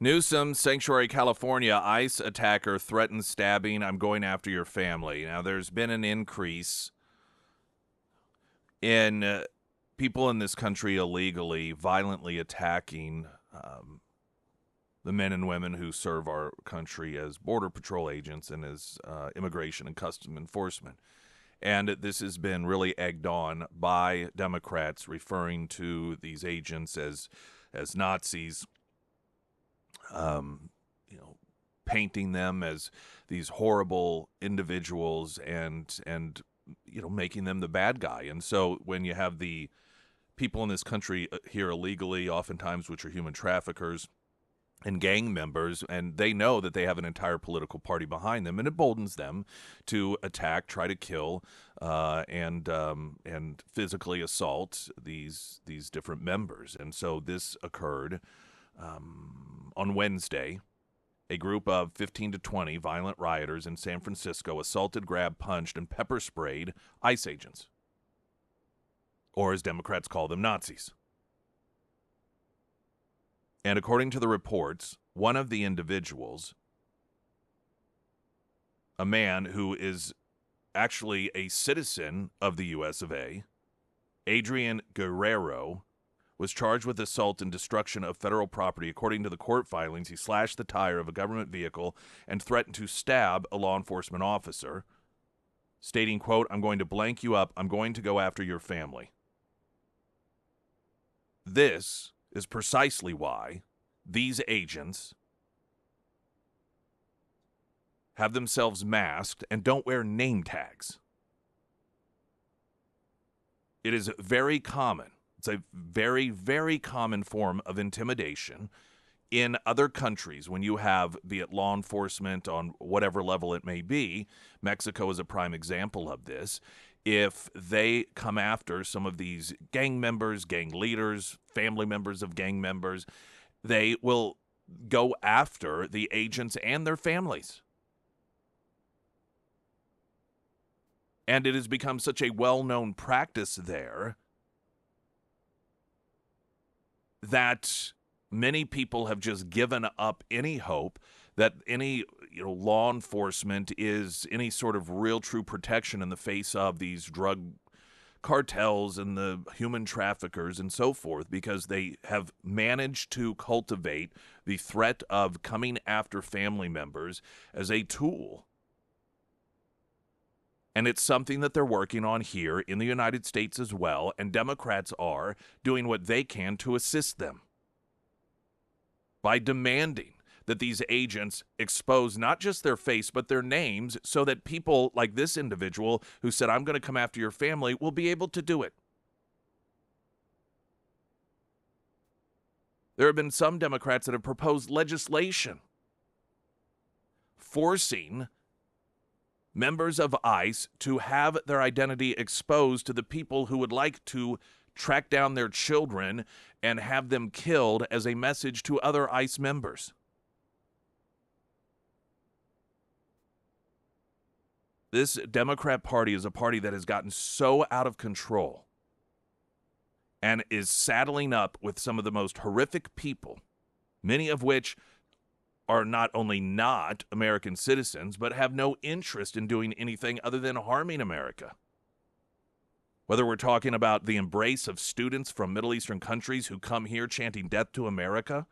Newsom, Sanctuary, California, ICE attacker threatens stabbing. I'm going after your family. Now, there's been an increase in people in this country illegally, violently attacking the men and women who serve our country as Border Patrol agents and as immigration and custom enforcement. And this has been really egged on by Democrats referring to these agents as Nazis, painting them as these horrible individuals and making them the bad guy. And so when you have the people in this country here illegally, oftentimes which are human traffickers and gang members, and they know that they have an entire political party behind them, and it emboldens them to attack, try to kill, and physically assault these different members. And so this occurred on Wednesday. A group of 15 to 20 violent rioters in San Francisco assaulted, grabbed, punched, and pepper sprayed ICE agents, or as Democrats call them, Nazis. And according to the reports, one of the individuals, a man who is actually a citizen of the U.S. of A., Adrian Guerrero, was charged with assault and destruction of federal property. According to the court filings, he slashed the tire of a government vehicle and threatened to stab a law enforcement officer, stating, quote, "I'm going to blank you up. I'm going to go after your family." This is precisely why these agents have themselves masked and don't wear name tags. It is very common. It's a very, very common form of intimidation in other countries when you have, be it law enforcement on whatever level it may be. Mexico is a prime example of this. If they come after some of these gang members, gang leaders, family members of gang members, they will go after the agents and their families. And it has become such a well-known practice there that many people have just given up any hope that any law enforcement is any sort of real true protection in the face of these drug cartels and the human traffickers and so forth, because they have managed to cultivate the threat of coming after family members as a tool. And it's something that they're working on here in the United States as well, and Democrats are doing what they can to assist them by demanding that these agents expose not just their face, but their names, so that people like this individual who said, "I'm going to come after your family," will be able to do it. There have been some Democrats that have proposed legislation forcing members of ICE to have their identity exposed to the people who would like to track down their children and have them killed as a message to other ICE members. This Democrat Party is a party that has gotten so out of control and is saddling up with some of the most horrific people, many of which are not only not American citizens, but have no interest in doing anything other than harming America. Whether we're talking about the embrace of students from Middle Eastern countries who come here chanting "death to America,"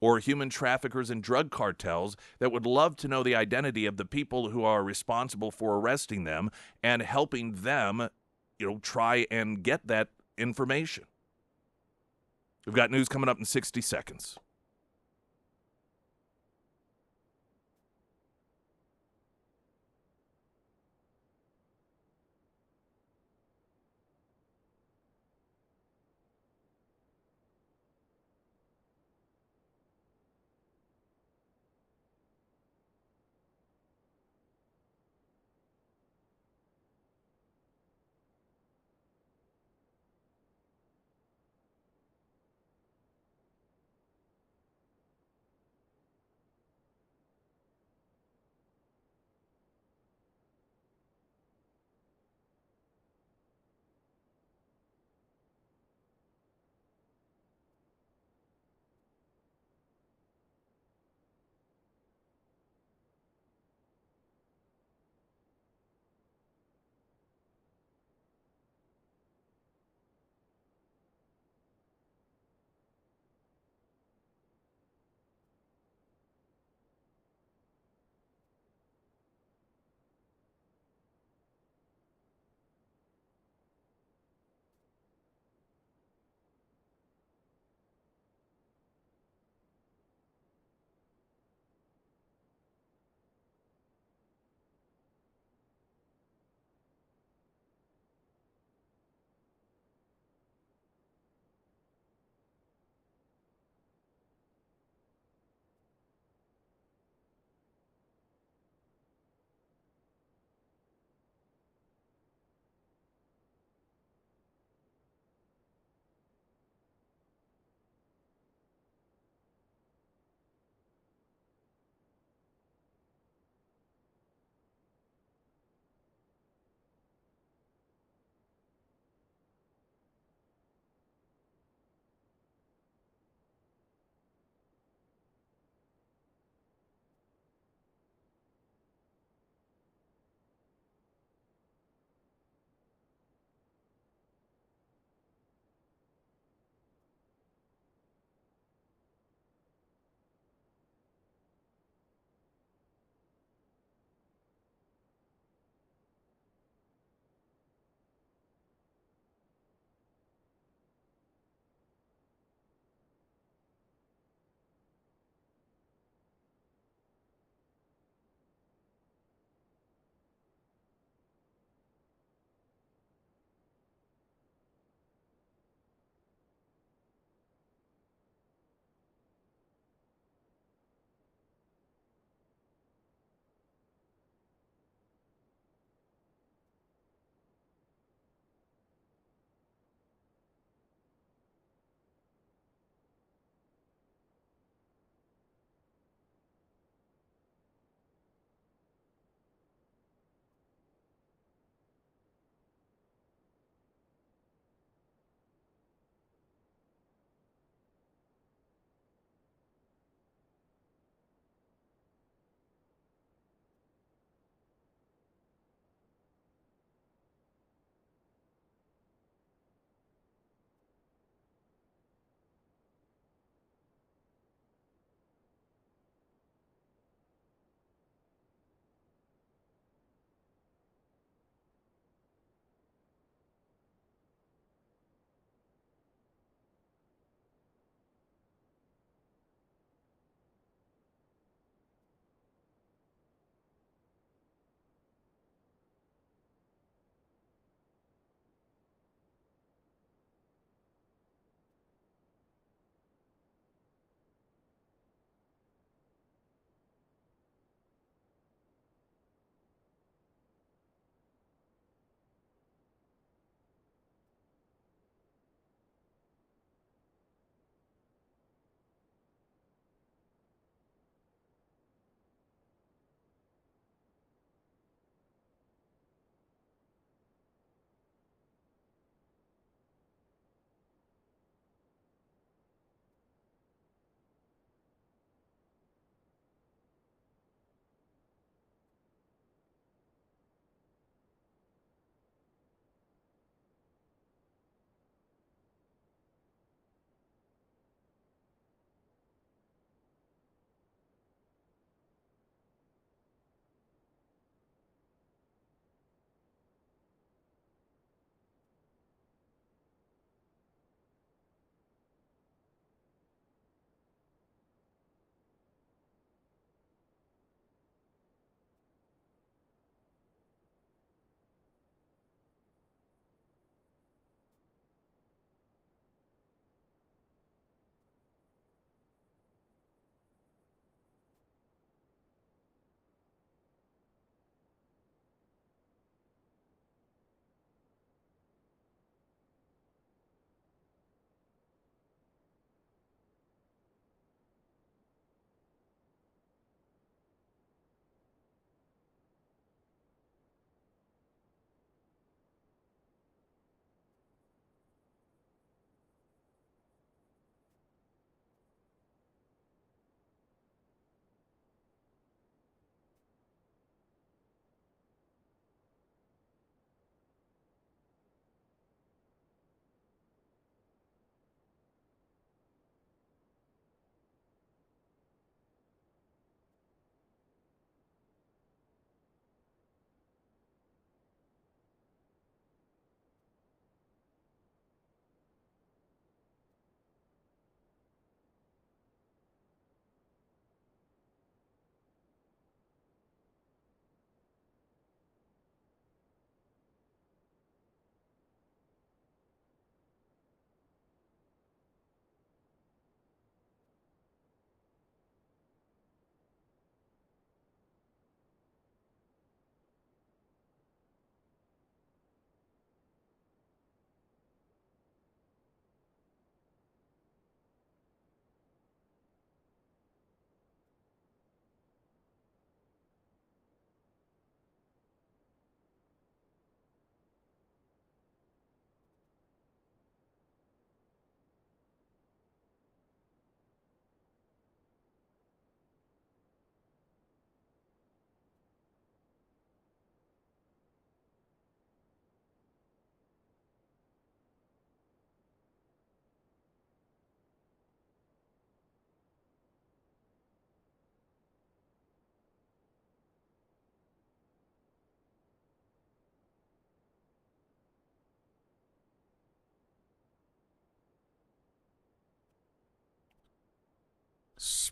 or human traffickers and drug cartels that would love to know the identity of the people who are responsible for arresting them and helping them, try and get that information. We've got news coming up in 60 seconds.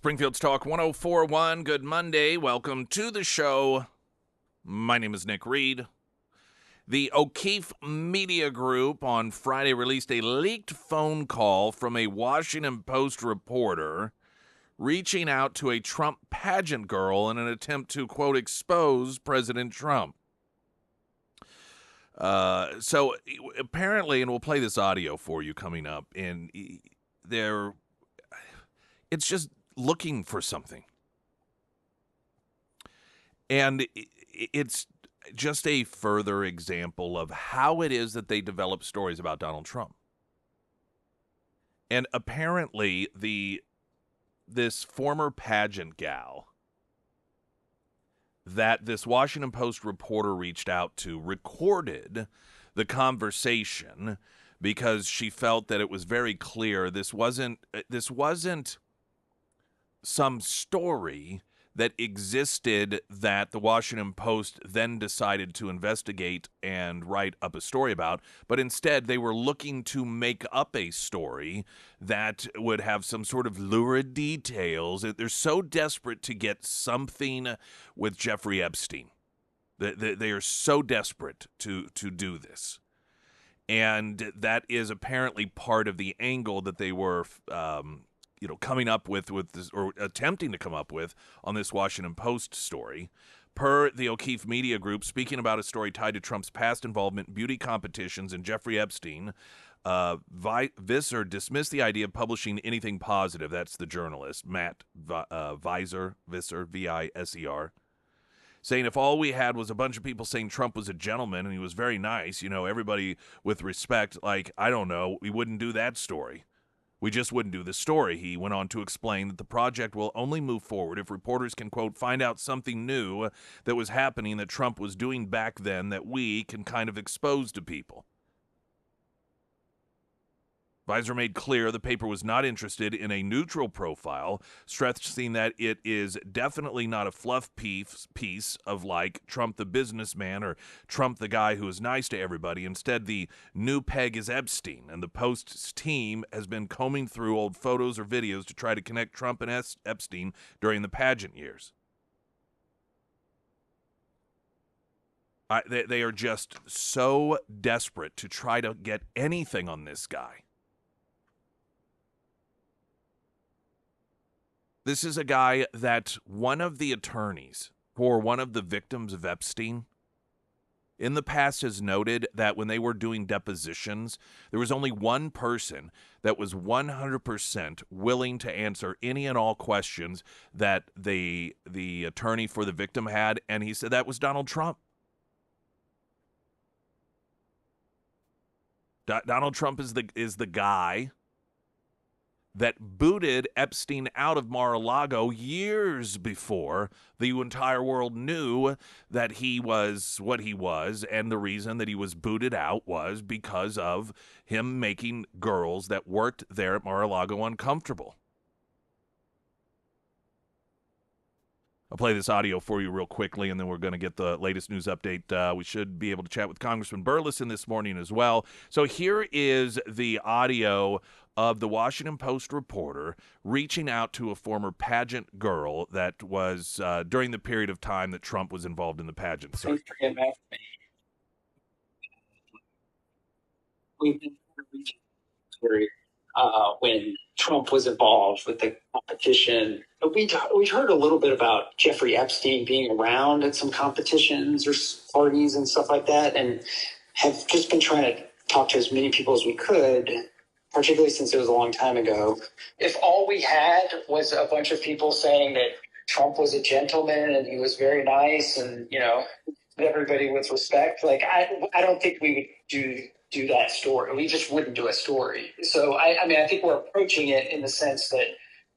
Springfield's Talk 1041. Good Monday. Welcome to the show. My name is Nick Reed. The O'Keefe Media Group on Friday released a leaked phone call from a Washington Post reporter reaching out to a Trump pageant girl in an attempt to, quote, expose President Trump. So apparently, and we'll play this audio for you coming up, and it's just looking for something. And it's just a further example of how it is that they develop stories about Donald Trump. And apparently, this former pageant gal that this Washington Post reporter reached out to recorded the conversation because she felt that it was very clear this wasn't some story that existed that the Washington Post then decided to investigate and write up a story about, but instead they were looking to make up a story that would have some sort of lurid details. They're so desperate to get something with Jeffrey Epstein. They are so desperate to do this. And that is apparently part of the angle that they were coming up with this, or attempting to come up with on this Washington Post story. Per the O'Keefe Media Group, speaking about a story tied to Trump's past involvement in beauty competitions and Jeffrey Epstein, Visser dismissed the idea of publishing anything positive. That's the journalist, Matt Visser, V-I-S-E-R, saying if all we had was a bunch of people saying Trump was a gentleman and he was very nice, everybody with respect, I don't know, we wouldn't do that story. We just wouldn't do the story. He went on to explain that the project will only move forward if reporters can, quote, find out something new that was happening that Trump was doing back then that we can kind of expose to people. Visser made clear the paper was not interested in a neutral profile, stressing that it is definitely not a fluff piece of Trump the businessman or Trump the guy who is nice to everybody. Instead, the new peg is Epstein, and the Post's team has been combing through old photos or videos to try to connect Trump and Epstein during the pageant years. They are just so desperate to try to get anything on this guy. This is a guy that one of the attorneys for one of the victims of Epstein in the past has noted that when they were doing depositions, there was only one person that was 100% willing to answer any and all questions that the attorney for the victim had, and he said that was Donald Trump. Donald Trump is the guy that booted Epstein out of Mar-a-Lago years before the entire world knew that he was what he was, and the reason that he was booted out was because of him making girls that worked there at Mar-a-Lago uncomfortable. I'll play this audio for you real quickly, and then we're going to get the latest news update. We should be able to chat with Congressman Burleson this morning as well. So here is the audio of the Washington Post reporter reaching out to a former pageant girl that was during the period of time that Trump was involved in the pageant. So, we've been when Trump was involved with the competition. We'd heard a little bit about Jeffrey Epstein being around at some competitions or parties and stuff like that, and have just been trying to talk to as many people as we could, particularly since it was a long time ago. If all we had was a bunch of people saying that Trump was a gentleman and he was very nice and, everybody with respect, I don't think we would do that story. We just wouldn't do a story. So, I think we're approaching it in the sense that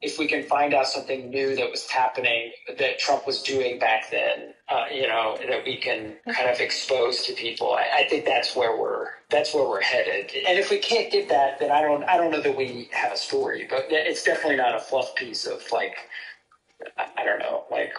if we can find out something new that was happening that Trump was doing back then, that we can kind of expose to people, I think that's where we're headed. And if we can't get that, then I don't know that we have a story. But it's definitely not a fluff piece of I don't know, like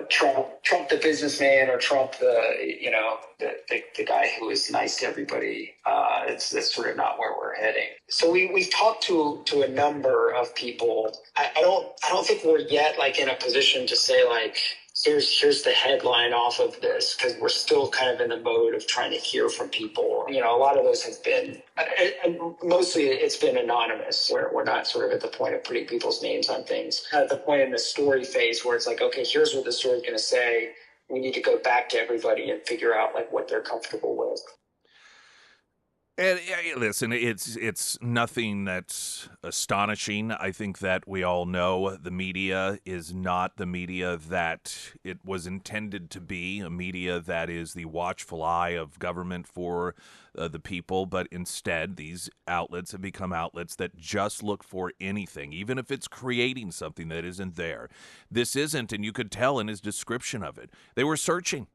Trump the businessman or Trump the guy who is nice to everybody. That's sort of not where we're heading. So we've talked to a number of people. I don't think we're yet like in a position to say like here's the headline off of this, because we're still kind of in the mode of trying to hear from people. A lot of those have been, and mostly it's been anonymous, where we're not sort of at the point of putting people's names on things. At the point in the story phase where it's like, okay, here's what the story's going to say. We need to go back to everybody and figure out like what they're comfortable with. And listen, it's nothing that's astonishing. I think that we all know the media is not the media that it was intended to be, a media that is the watchful eye of government for the people, but instead these outlets have become outlets that just look for anything, even if it's creating something that isn't there. This isn't, and you could tell in his description of it. They were searching.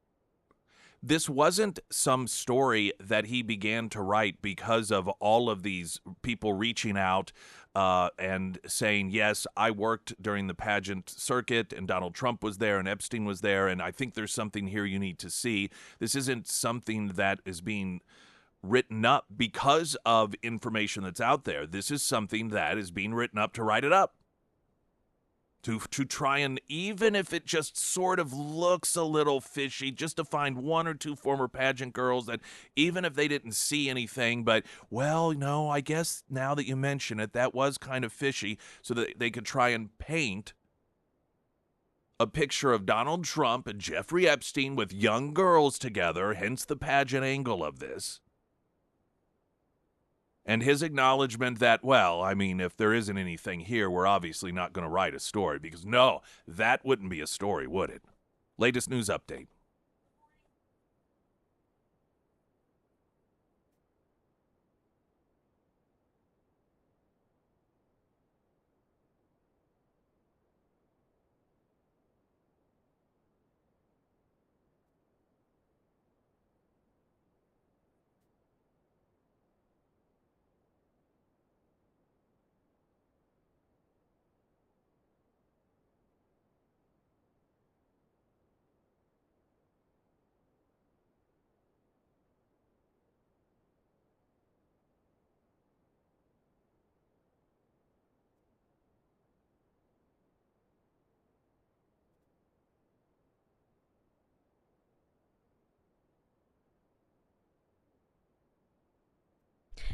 This wasn't some story that he began to write because of all of these people reaching out and saying, yes, I worked during the pageant circuit and Donald Trump was there and Epstein was there, and I think there's something here you need to see. This isn't something that is being written up because of information that's out there. This is something that is being written up to write it up. To try and, even if it just sort of looks a little fishy, just to find one or two former pageant girls that, even if they didn't see anything, but, well, no, I guess now that you mention it, that was kind of fishy, so that they could try and paint a picture of Donald Trump and Jeffrey Epstein with young girls together, hence the pageant angle of this. And his acknowledgement that, well, I mean, if there isn't anything here, we're obviously not going to write a story, because no, that wouldn't be a story, would it? Latest news update.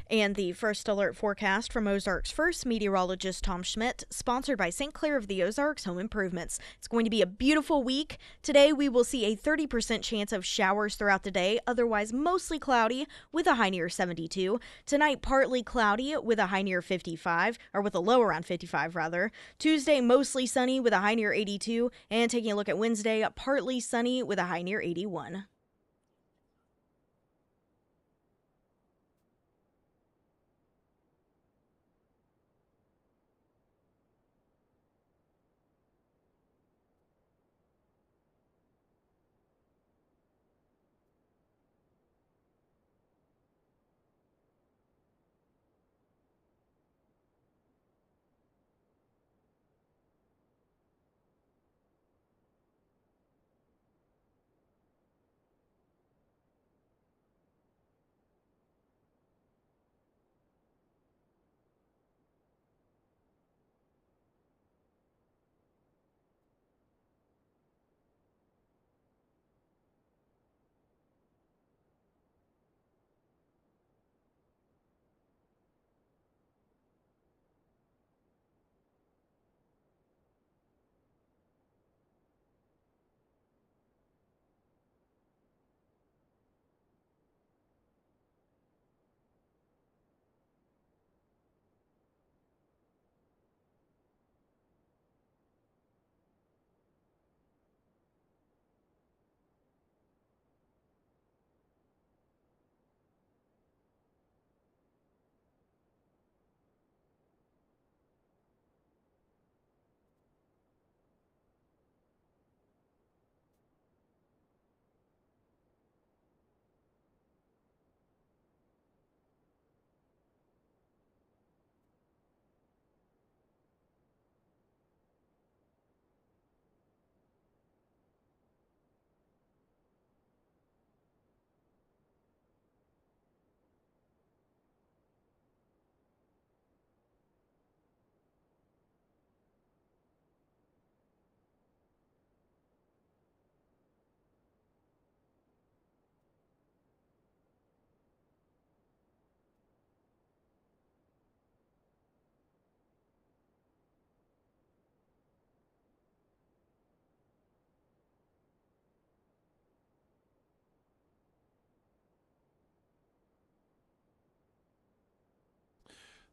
And the first alert forecast from Ozarks First meteorologist Tom Schmidt, sponsored by St. Clair of the Ozarks Home Improvements. It's going to be a beautiful week. Today we will see a 30% chance of showers throughout the day, otherwise mostly cloudy with a high near 72. Tonight partly cloudy with a high near 55, or with a low around 55 rather. Tuesday mostly sunny with a high near 82, and taking a look at Wednesday, partly sunny with a high near 81.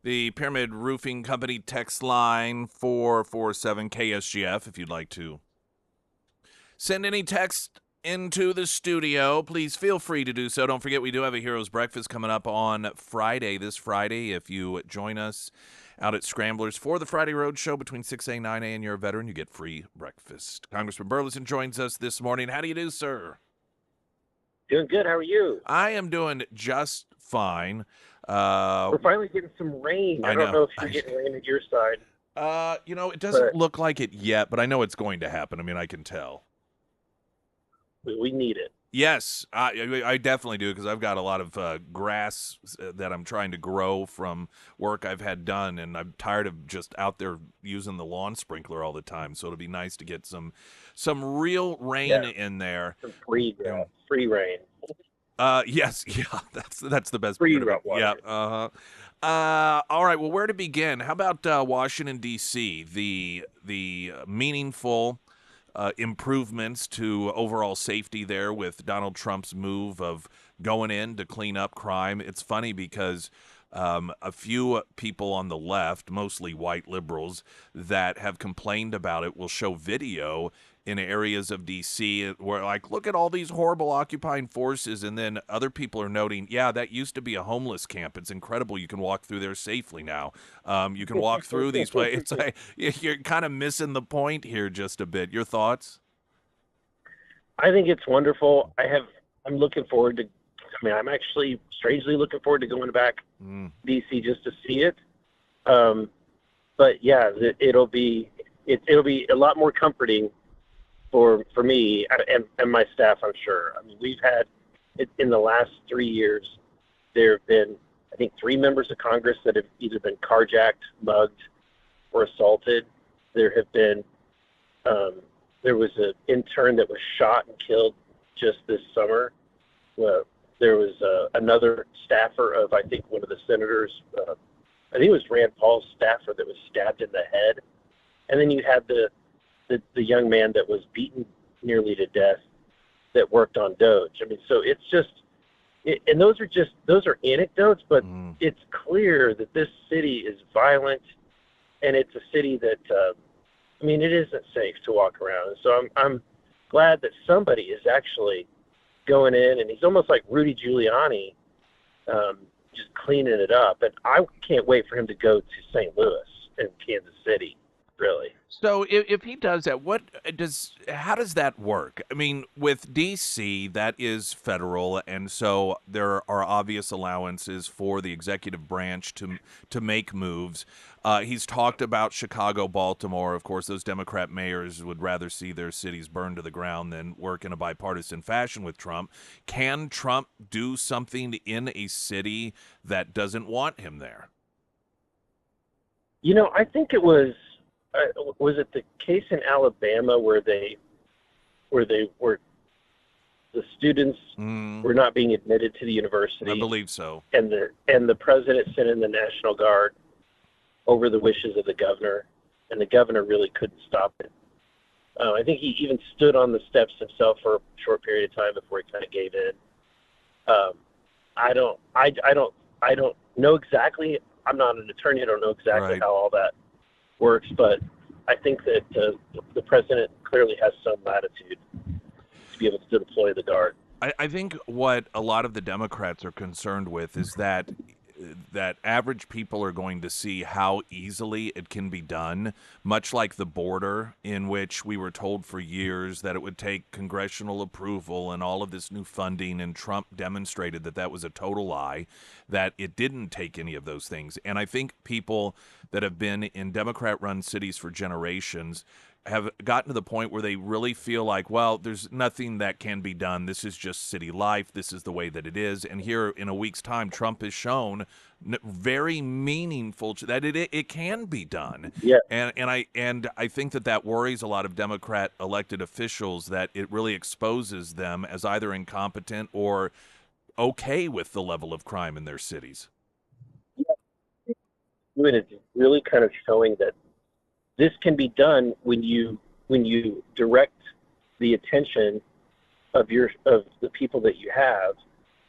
The Pyramid Roofing Company text line 447 KSGF if you'd like to send any text into the studio. Please feel free to do so. Don't forget, we do have a Heroes Breakfast coming up on Friday, this Friday. If you join us out at Scramblers for the Friday Road Show between 6 a and 9 a and you're a veteran, you get free breakfast. Congressman Burleson joins us this morning. How do you do, sir? Doing good. How are you? I am doing just fine. We're finally getting some rain. I don't know if you're getting rain at your side. It doesn't look like it yet, but I know it's going to happen. I mean, I can tell. We need it. Yes, I definitely do, because I've got a lot of grass that I'm trying to grow from work I've had done, and I'm tired of just out there using the lawn sprinkler all the time. So it'll be nice to get some real rain in there. Some free rain. Yes, yeah, that's the best free part of it. water. Yeah. All right. Well, where to begin? How about Washington D.C. The meaningful improvements to overall safety there with Donald Trump's move of going in to clean up crime. It's funny because a few people on the left, mostly white liberals, that have complained about it will show video in areas of D.C. where, like, look at all these horrible occupying forces, and then other people are noting, yeah, that used to be a homeless camp. It's incredible you can walk through there safely now. You can walk through these places. It's like you're kind of missing the point here just a bit. Your thoughts? I think it's wonderful. I'm looking forward to. I mean, I'm actually strangely looking forward to going back D.C. just to see it. But yeah, it'll be a lot more comforting for me and my staff, I'm sure. I mean, we've had in the last 3 years, there have been, I think, 3 members of Congress that have either been carjacked, mugged, or assaulted. There have been, there was an intern that was shot and killed just this summer. There was another staffer of, I think, one of the senators, I think it was Rand Paul's staffer, that was stabbed in the head. And then you had the young man that was beaten nearly to death that worked on Doge. I mean, so it's just, and those are anecdotes, but it's clear that this city is violent, and it's a city that, I mean, it isn't safe to walk around. And so I'm glad that somebody is actually going in, and he's almost like Rudy Giuliani, just cleaning it up. And I can't wait for him to go to St. Louis and Kansas City, really. So if he does that, how does that work? I mean, with D.C., that is federal, and so there are obvious allowances for the executive branch to make moves. He's talked about Chicago, Baltimore. Of course, those Democrat mayors would rather see their cities burned to the ground than work in a bipartisan fashion with Trump. Can Trump do something in a city that doesn't want him there? You know, I think it was it the case in Alabama where the students were not being admitted to the university? I believe so. And the president sent in the National Guard over the wishes of the governor, and the governor really couldn't stop it. I think he even stood on the steps himself for a short period of time before he kind of gave in. I don't know exactly. I'm not an attorney. I don't know exactly how all that works, but I think that the president clearly has some latitude to be able to deploy the Guard. I think what a lot of the Democrats are concerned with is that average people are going to see how easily it can be done, much like the border, in which we were told for years that it would take congressional approval and all of this new funding, and Trump demonstrated that was a total lie, that it didn't take any of those things. And I think people that have been in Democrat-run cities for generations have gotten to the point where they really feel like, well, there's nothing that can be done. This is just city life. This is the way that it is. And here in a week's time, Trump has shown very meaningful that it can be done. Yeah. And I think that worries a lot of Democrat elected officials, that it really exposes them as either incompetent or okay with the level of crime in their cities. Yeah. It's really kind of showing that this can be done when you direct the attention of the people that you have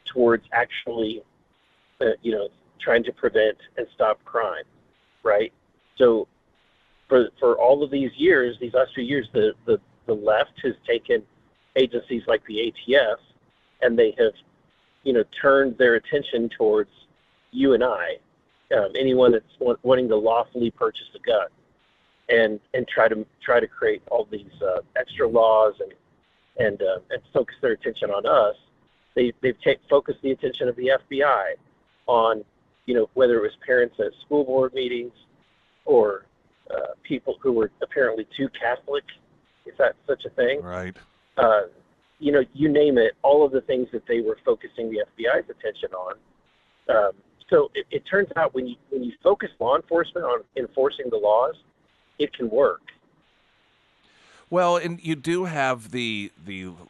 towards actually, trying to prevent and stop crime, right? So for all of these years, these last few years, the left has taken agencies like the ATF, and they have, turned their attention towards you and I, anyone that's wanting to lawfully purchase a gun, and try to create all these extra laws and focus their attention on us. They've focused the attention of the FBI on, whether it was parents at school board meetings or people who were apparently too Catholic, if that's such a thing. Right. You name it, all of the things that they were focusing the FBI's attention on. So it turns out when you focus law enforcement on enforcing the laws, it can work. Well, and you do have the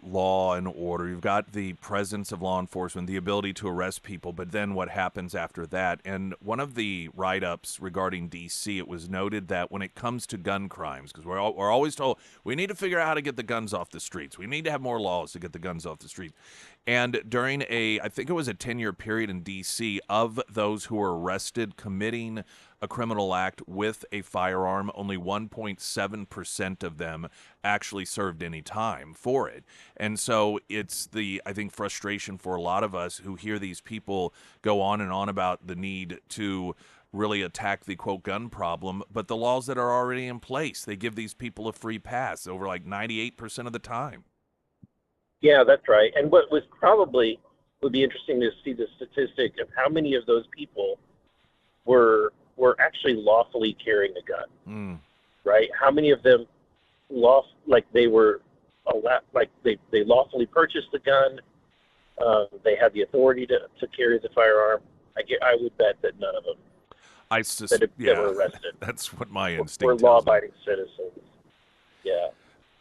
law and order. You've got the presence of law enforcement, the ability to arrest people, but then what happens after that? And one of the write-ups regarding D.C., it was noted that when it comes to gun crimes, because we're always told we need to figure out how to get the guns off the streets. We need to have more laws to get the guns off the street. And during I think it was a 10-year period in D.C., of those who were arrested committing a criminal act with a firearm, only 1.7% of them actually served any time for it. And so it's I think, frustration for a lot of us who hear these people go on and on about the need to really attack the, quote, gun problem, but the laws that are already in place, they give these people a free pass over like 98% of the time. Yeah, that's right. And what would be interesting to see the statistic of how many of those people were actually lawfully carrying a gun, right? How many of them they lawfully purchased the gun, they had the authority to carry the firearm. I would bet that none of them that were arrested. That's what my instinct were law-abiding citizens. Yeah.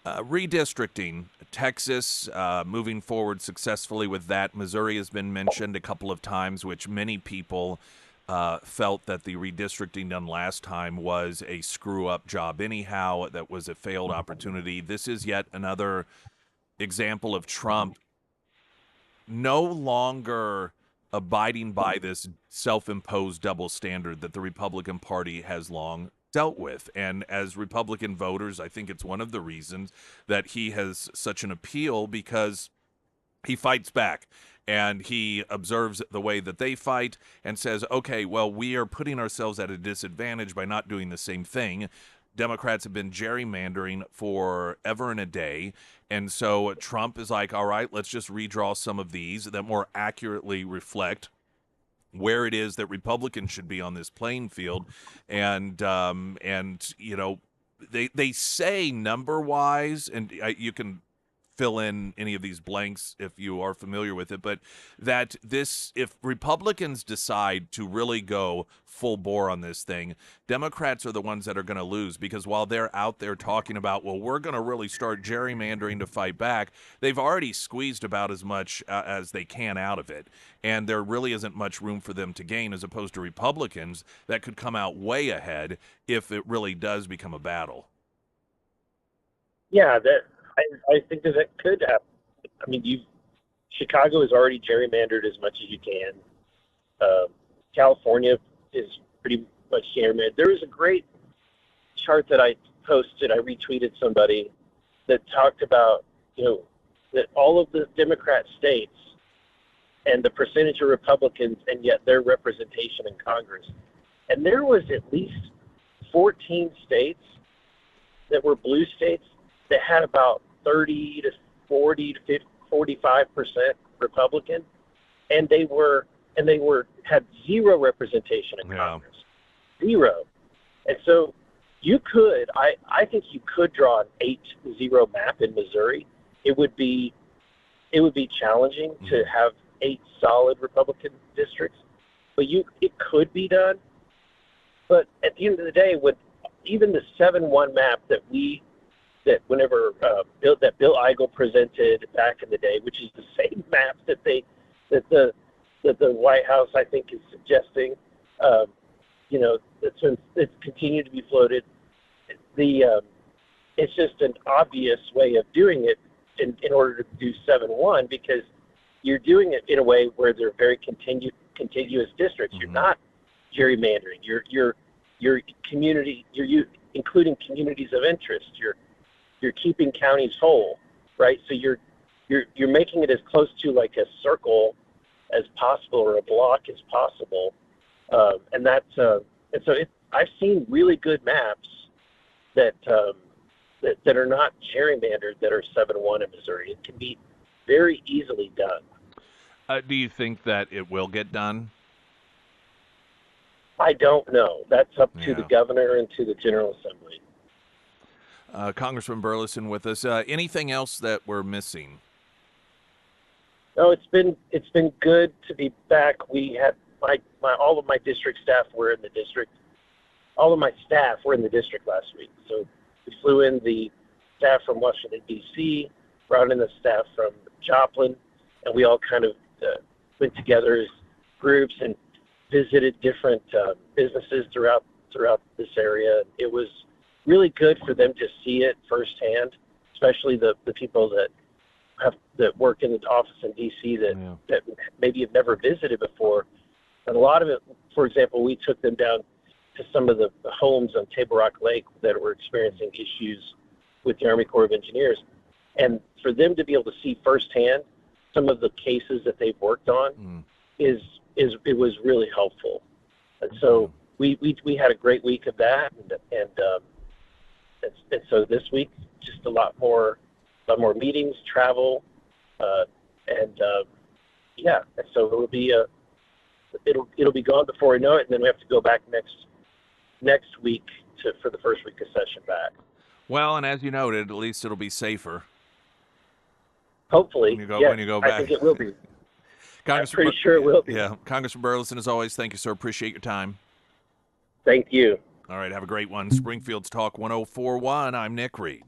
Redistricting, Texas moving forward successfully with that. Missouri has been mentioned a couple of times, which many people felt that the redistricting done last time was a screw-up job anyhow, that was a failed opportunity. This is yet another example of Trump no longer abiding by this self-imposed double standard that the Republican Party has long dealt with. And as Republican voters, I think it's one of the reasons that he has such an appeal, because he fights back and he observes the way that they fight and says, okay, well, we are putting ourselves at a disadvantage by not doing the same thing. Democrats have been gerrymandering for ever and a day. And so Trump is like, all right, let's just redraw some of these that more accurately reflect where it is that Republicans should be on this playing field. And they say number-wise, and you can fill in any of these blanks if you are familiar with it, but that if Republicans decide to really go full bore on this thing, Democrats are the ones that are going to lose, because while they're out there talking about, well, we're going to really start gerrymandering to fight back, they've already squeezed about as much as they can out of it, and there really isn't much room for them to gain, as opposed to Republicans that could come out way ahead if it really does become a battle. Yeah, I think that could happen. I mean, Chicago is already gerrymandered as much as you can. California is pretty much gerrymandered. There was a great chart that I posted. I retweeted somebody that talked about, that all of the Democrat states and the percentage of Republicans, and yet their representation in Congress. And there was at least 14 states that were blue states that had about 30 to 40 to 45% Republican, and they had zero representation in Congress, zero. And so I think you could draw an 8-0 map in Missouri. It would be challenging to have 8 solid Republican districts, but it could be done. But at the end of the day, with even the 7-1 map that whenever Bill Eigel presented back in the day, which is the same map that the White House, I think, is suggesting, it's continued to be floated. It's just an obvious way of doing it in order to do 7-1, because you're doing it in a way where they're very contiguous districts. You're not gerrymandering. You're community. You're including communities of interest. You're keeping counties whole, right? So you're making it as close to like a circle as possible or a block as possible, and that's and so I've seen really good maps that that are not gerrymandered that are 7-1 in Missouri. It can be very easily done. Do you think that it will get done? I don't know. That's up to the governor and to the General Assembly. Congressman Burleson with us. Anything else that we're missing? No, it's been good to be back. We had all of my district staff were in the district. All of my staff were in the district last week. So we flew in the staff from Washington, D.C., brought in the staff from Joplin, and we all kind of went together as groups and visited different businesses throughout this area. It was really good for them to see it firsthand, especially the people that work in the office in D.C. that maybe have never visited before. And a lot of it, for example, we took them down to some of the homes on Table Rock Lake that were experiencing issues with the Army Corps of Engineers. And for them to be able to see firsthand some of the cases that they've worked on it was really helpful. And so we had a great week of that, and so this week just a lot more meetings, travel, and so it'll be gone before we know it, and then we have to go back next week for the first week of session back. Well, and as you noted, at least it'll be safer. Hopefully, when you go back. I think it will be. I'm pretty sure it will be. Yeah, Congressman Burleson, as always, thank you, sir. Appreciate your time. Thank you. All right, have a great one. Springfield's Talk 104.1. I'm Nick Reed.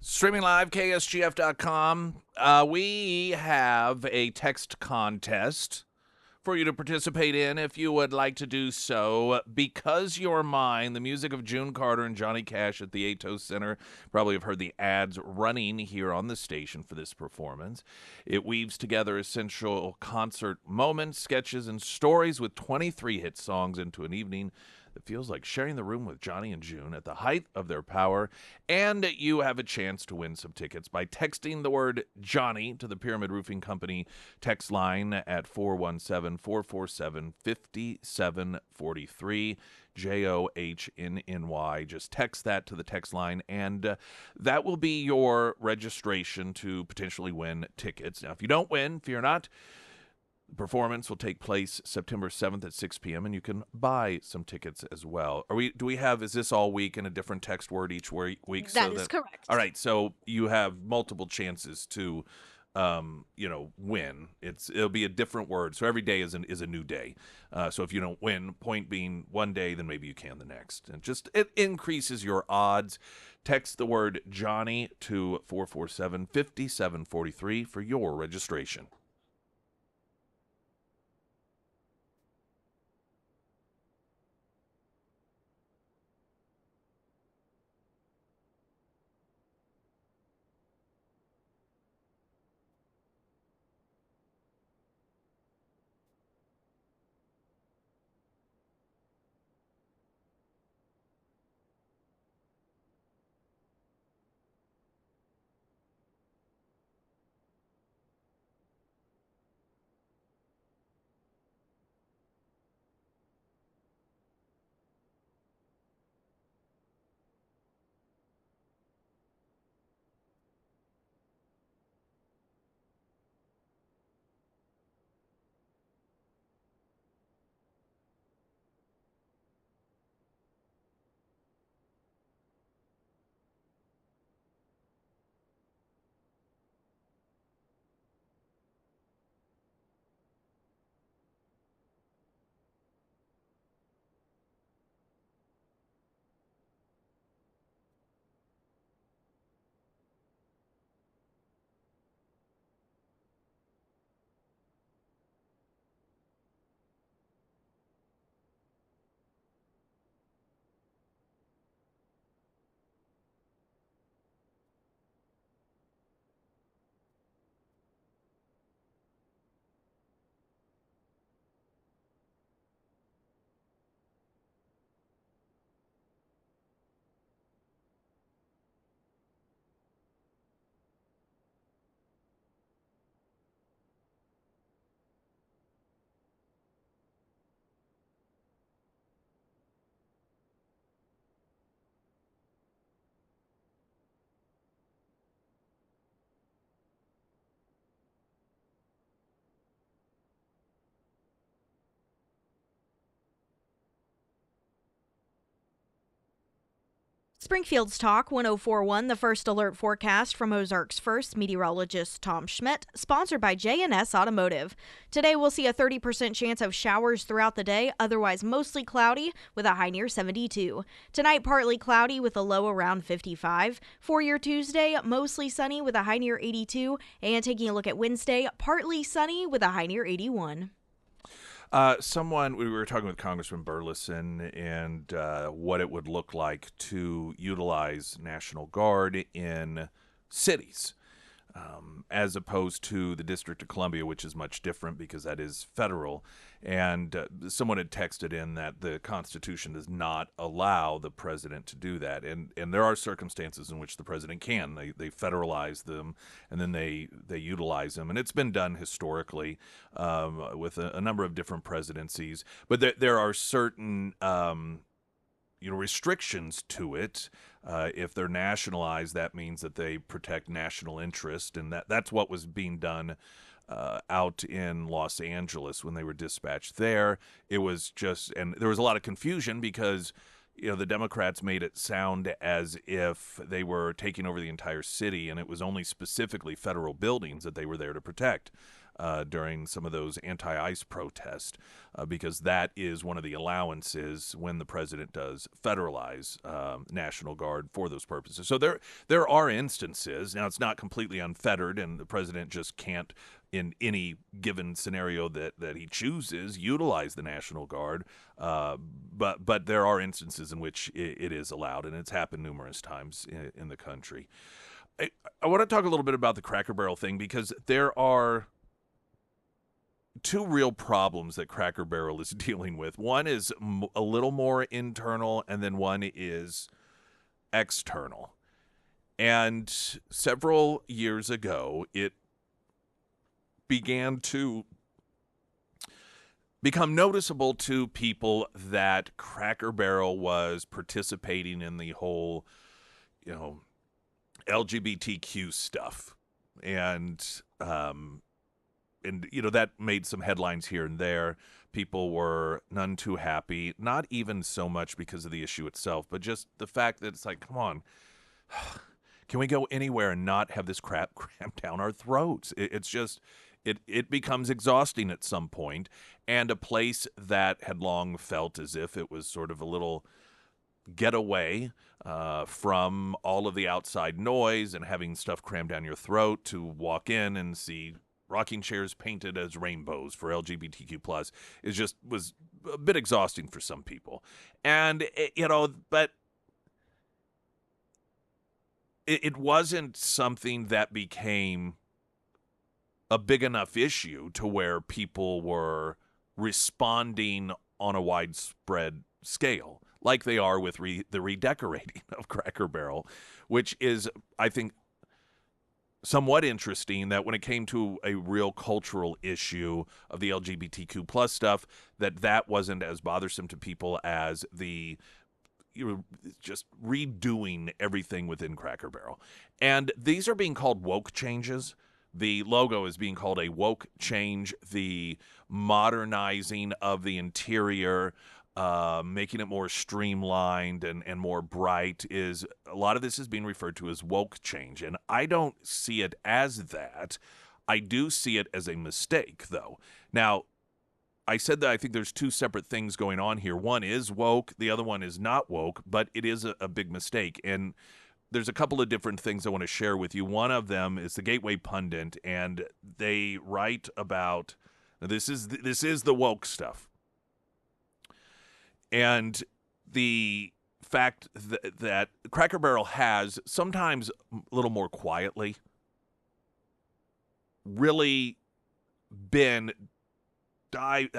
Streaming live, KSGF.com. We have a text contest for you to participate in if you would like to do so. Because You're Mine, the music of June Carter and Johnny Cash at the Atos Center. Probably have heard the ads running here on the station for this performance. It weaves together essential concert moments, sketches, and stories with 23 hit songs into an evening that feels like sharing the room with Johnny and June at the height of their power. And you have a chance to win some tickets by texting the word Johnny to the Pyramid Roofing Company text line at 417-447-5743. JOHNNY. Just text that to the text line, and that will be your registration to potentially win tickets. Now, if you don't win, fear not. The performance will take place September 7th at 6 p.m., and you can buy some tickets as well. Is this all week in a different text word each week? That is correct. All right, so you have multiple chances to win. It'll be a different word. So every day is a new day. So if you don't win, point being one day, then maybe you can the next. And it increases your odds. Text the word Johnny to 447-5743 for your registration. Springfield's Talk 1041, the first alert forecast from Ozark's first meteorologist Tom Schmidt, sponsored by J&S Automotive. Today we'll see a 30% chance of showers throughout the day, otherwise mostly cloudy with a high near 72. Tonight partly cloudy with a low around 55. For your Tuesday, mostly sunny with a high near 82. And taking a look at Wednesday, partly sunny with a high near 81. We were talking with Congressman Burleson and what it would look like to utilize National Guard in cities as opposed to the District of Columbia, which is much different because that is federal. And someone had texted in that the Constitution does not allow the president to do that. And there are circumstances in which the president can. They federalize them, and then they utilize them. And it's been done historically with a number of different presidencies. But there are certain restrictions to it. If they're nationalized, that means that they protect national interest, and that's what was being done out in Los Angeles when they were dispatched there. It was and there was a lot of confusion because the Democrats made it sound as if they were taking over the entire city, and it was only specifically federal buildings that they were there to protect during some of those anti-ICE protests, because that is one of the allowances when the president does federalize National Guard for those purposes. So there are instances. Now, it's not completely unfettered, and the president just can't, in any given scenario that he chooses, utilize the National Guard. But there are instances in which it is allowed, and it's happened numerous times in the country. I want to talk a little bit about the Cracker Barrel thing, because there are two real problems that Cracker Barrel is dealing with. One is a little more internal, and then one is external. And several years ago, it began to become noticeable to people that Cracker Barrel was participating in the whole, LGBTQ stuff. And that made some headlines here and there. People were none too happy, not even so much because of the issue itself, but just the fact that it's like, come on, can we go anywhere and not have this crap crammed down our throats? It becomes exhausting at some point, and a place that had long felt as if it was sort of a little getaway from all of the outside noise and having stuff crammed down your throat, to walk in and see rocking chairs painted as rainbows for LGBTQ plus was a bit exhausting for some people. And, but it wasn't something that became a big enough issue to where people were responding on a widespread scale, like they are with the redecorating of Cracker Barrel, which is, I think, somewhat interesting that when it came to a real cultural issue of the LGBTQ plus stuff, that wasn't as bothersome to people as the just redoing everything within Cracker Barrel. And these are being called woke changes. The logo is being called a woke change. The modernizing of the interior, making it more streamlined and more bright, is a lot of this is being referred to as woke change. And I don't see it as that. I do see it as a mistake, though. Now, I said that I think there's two separate things going on here. One is woke, the other one is not woke, but it is a big mistake. And there's a couple of different things I want to share with you. One of them is the Gateway Pundit, and they write about this is the woke stuff. And the fact that Cracker Barrel has, sometimes a little more quietly, really been dived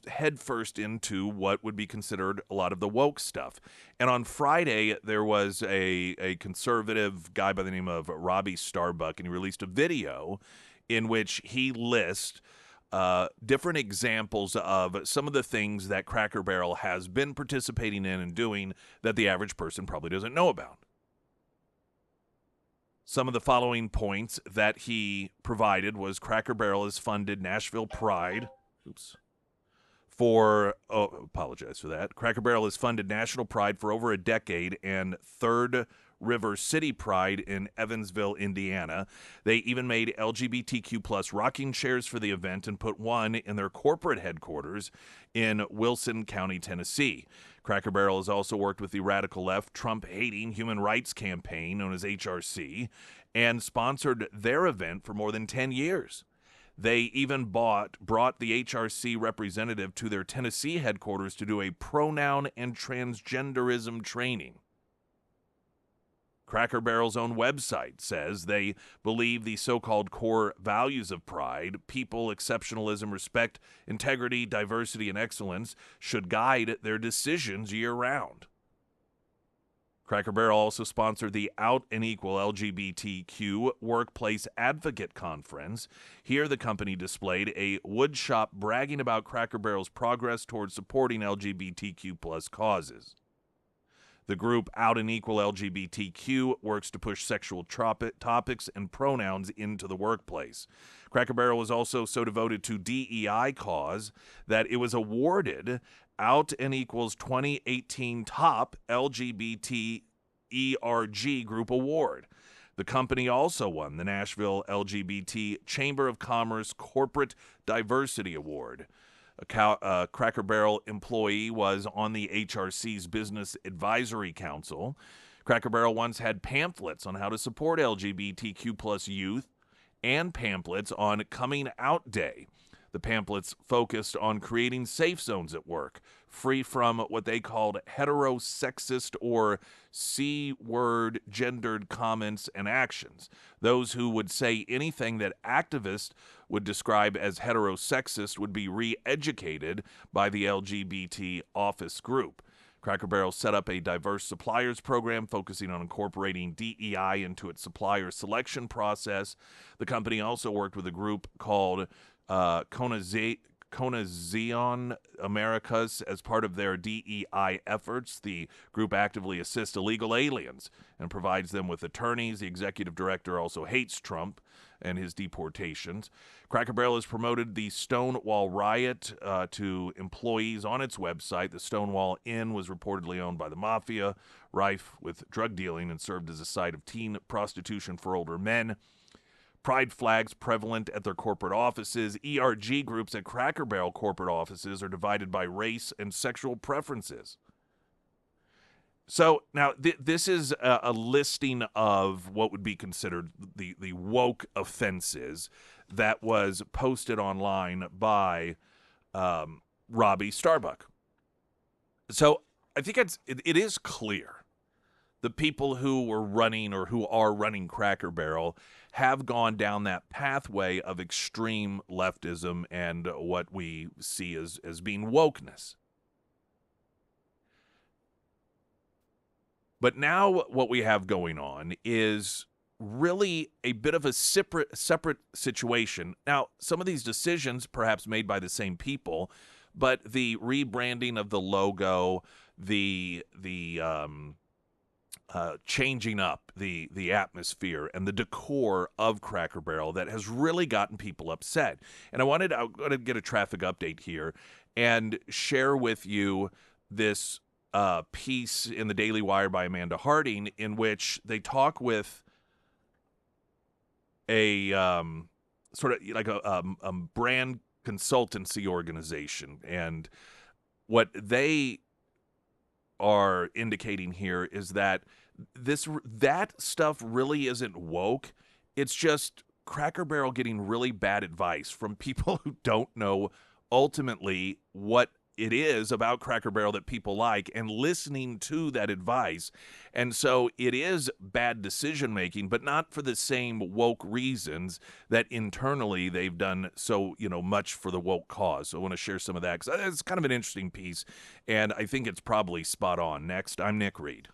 headfirst into what would be considered a lot of the woke stuff. And on Friday, there was a conservative guy by the name of Robbie Starbuck, and he released a video in which he lists different examples of some of the things that Cracker Barrel has been participating in and doing that the average person probably doesn't know about. Some of the following points that he provided was Cracker Barrel has funded Nashville Pride. Apologize for that. Cracker Barrel has funded National Pride for over a decade and Third River City Pride in Evansville, Indiana. They even made LGBTQ plus rocking chairs for the event and put one in their corporate headquarters in Wilson County, Tennessee. Cracker Barrel has also worked with the radical left Trump-hating human rights campaign known as HRC and sponsored their event for more than 10 years. They even brought the HRC representative to their Tennessee headquarters to do a pronoun and transgenderism training. Cracker Barrel's own website says they believe the so-called core values of Pride, people, exceptionalism, respect, integrity, diversity, and excellence, should guide their decisions year-round. Cracker Barrel also sponsored the Out and Equal LGBTQ Workplace Advocate Conference. Here, the company displayed a wood shop bragging about Cracker Barrel's progress towards supporting LGBTQ plus causes. The group Out and Equal LGBTQ works to push sexual topics and pronouns into the workplace. Cracker Barrel was also so devoted to DEI cause that it was awarded Out and Equal's 2018 Top LGBT ERG Group Award. The company also won the Nashville LGBT Chamber of Commerce Corporate Diversity Award. A Cracker Barrel employee was on the HRC's Business Advisory Council. Cracker Barrel once had pamphlets on how to support LGBTQ plus youth and pamphlets on Coming Out Day. The pamphlets focused on creating safe zones at work, free from what they called heterosexist or C-word gendered comments and actions. Those who would say anything that activists would describe as heterosexist would be re-educated by the LGBT office group. Cracker Barrel set up a diverse suppliers program focusing on incorporating DEI into its supplier selection process. The company also worked with a group called Conazion Americas as part of their DEI efforts. The group actively assists illegal aliens and provides them with attorneys. The executive director also hates Trump and his deportations. Cracker Barrel has promoted the Stonewall riot to employees on its website. The Stonewall Inn was reportedly owned by the mafia, rife with drug dealing, and served as a site of teen prostitution for older men. Pride flags prevalent at their corporate offices. ERG groups at Cracker Barrel corporate offices are divided by race and sexual preferences. So now this is a listing of what would be considered the woke offenses that was posted online by Robbie Starbuck. So I think it is clear the people who were running or who are running Cracker Barrel have gone down that pathway of extreme leftism and what we see as being wokeness. But now what we have going on is really a bit of a separate situation. Now, some of these decisions perhaps made by the same people, but the rebranding of the logo, the changing up the atmosphere and the decor of Cracker Barrel that has really gotten people upset. And I'm going to get a traffic update here and share with you this piece in the Daily Wire by Amanda Harding in which they talk with a sort of like a brand consultancy organization. And what they are indicating here is that that stuff really isn't woke. It's just Cracker Barrel getting really bad advice from people who don't know ultimately what it is about Cracker Barrel that people like and listening to that advice. And so it is bad decision making, but not for the same woke reasons that internally they've done so, much for the woke cause. So I want to share some of that because it's kind of an interesting piece, and I think it's probably spot on. Next, I'm Nick Reed.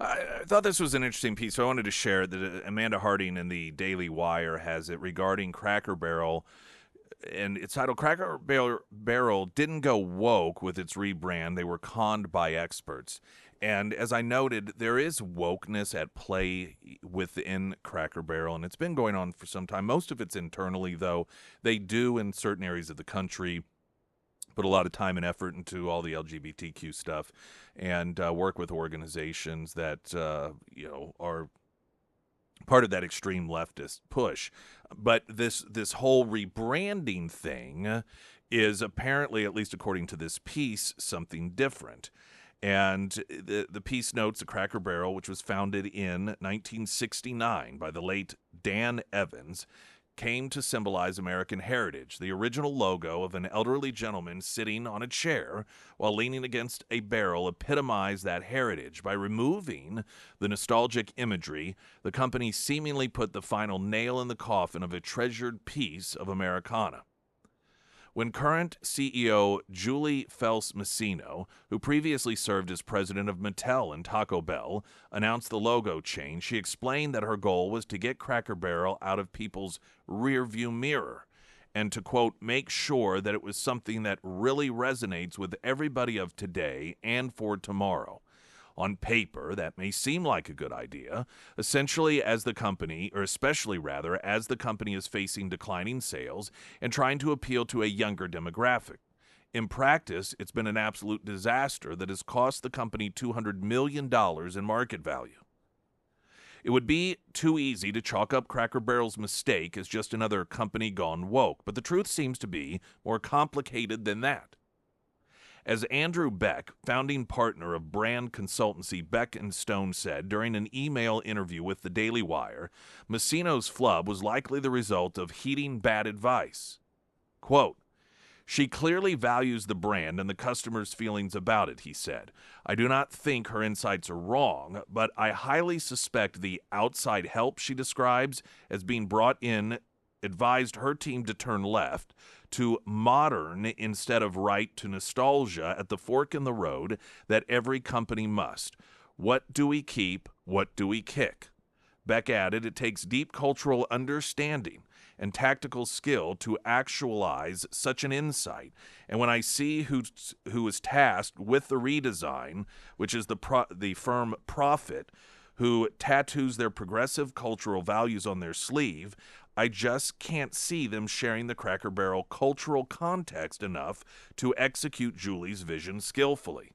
I thought this was an interesting piece, so I wanted to share that Amanda Harding in the Daily Wire has it regarding Cracker Barrel and its title, Cracker Barrel didn't go woke with its rebrand. They were conned by experts. And as I noted, there is wokeness at play within Cracker Barrel, and it's been going on for some time. Most of it's internally, though. They do, in certain areas of the country, put a lot of time and effort into all the LGBTQ stuff and work with organizations that, are part of that extreme leftist push. But this whole rebranding thing is apparently, at least according to this piece, something different. And the piece notes the Cracker Barrel, which was founded in 1969 by the late Dan Evans, came to symbolize American heritage. The original logo of an elderly gentleman sitting on a chair while leaning against a barrel epitomized that heritage. By removing the nostalgic imagery, the company seemingly put the final nail in the coffin of a treasured piece of Americana. When current CEO Julie Fels-Messino, who previously served as president of Mattel and Taco Bell, announced the logo change, she explained that her goal was to get Cracker Barrel out of people's rearview mirror and to, quote, make sure that it was something that really resonates with everybody of today and for tomorrow. On paper, that may seem like a good idea, especially as the company is facing declining sales and trying to appeal to a younger demographic. In practice, it's been an absolute disaster that has cost the company $200 million in market value. It would be too easy to chalk up Cracker Barrel's mistake as just another company gone woke, but the truth seems to be more complicated than that. As Andrew Beck, founding partner of brand consultancy Beck & Stone, said during an email interview with the Daily Wire, Messino's flub was likely the result of heeding bad advice. Quote, "She clearly values the brand and the customer's feelings about it," he said. "I do not think her insights are wrong, but I highly suspect the outside help she describes as being brought in advised her team to turn left, to modern instead of right, to nostalgia at the fork in the road that every company must. What do we keep? What do we kick?" Beck added, "It takes deep cultural understanding and tactical skill to actualize such an insight. And when I see who is tasked with the redesign, which is the firm Profit, who tattoos their progressive cultural values on their sleeve, I just can't see them sharing the Cracker Barrel cultural context enough to execute Julie's vision skillfully."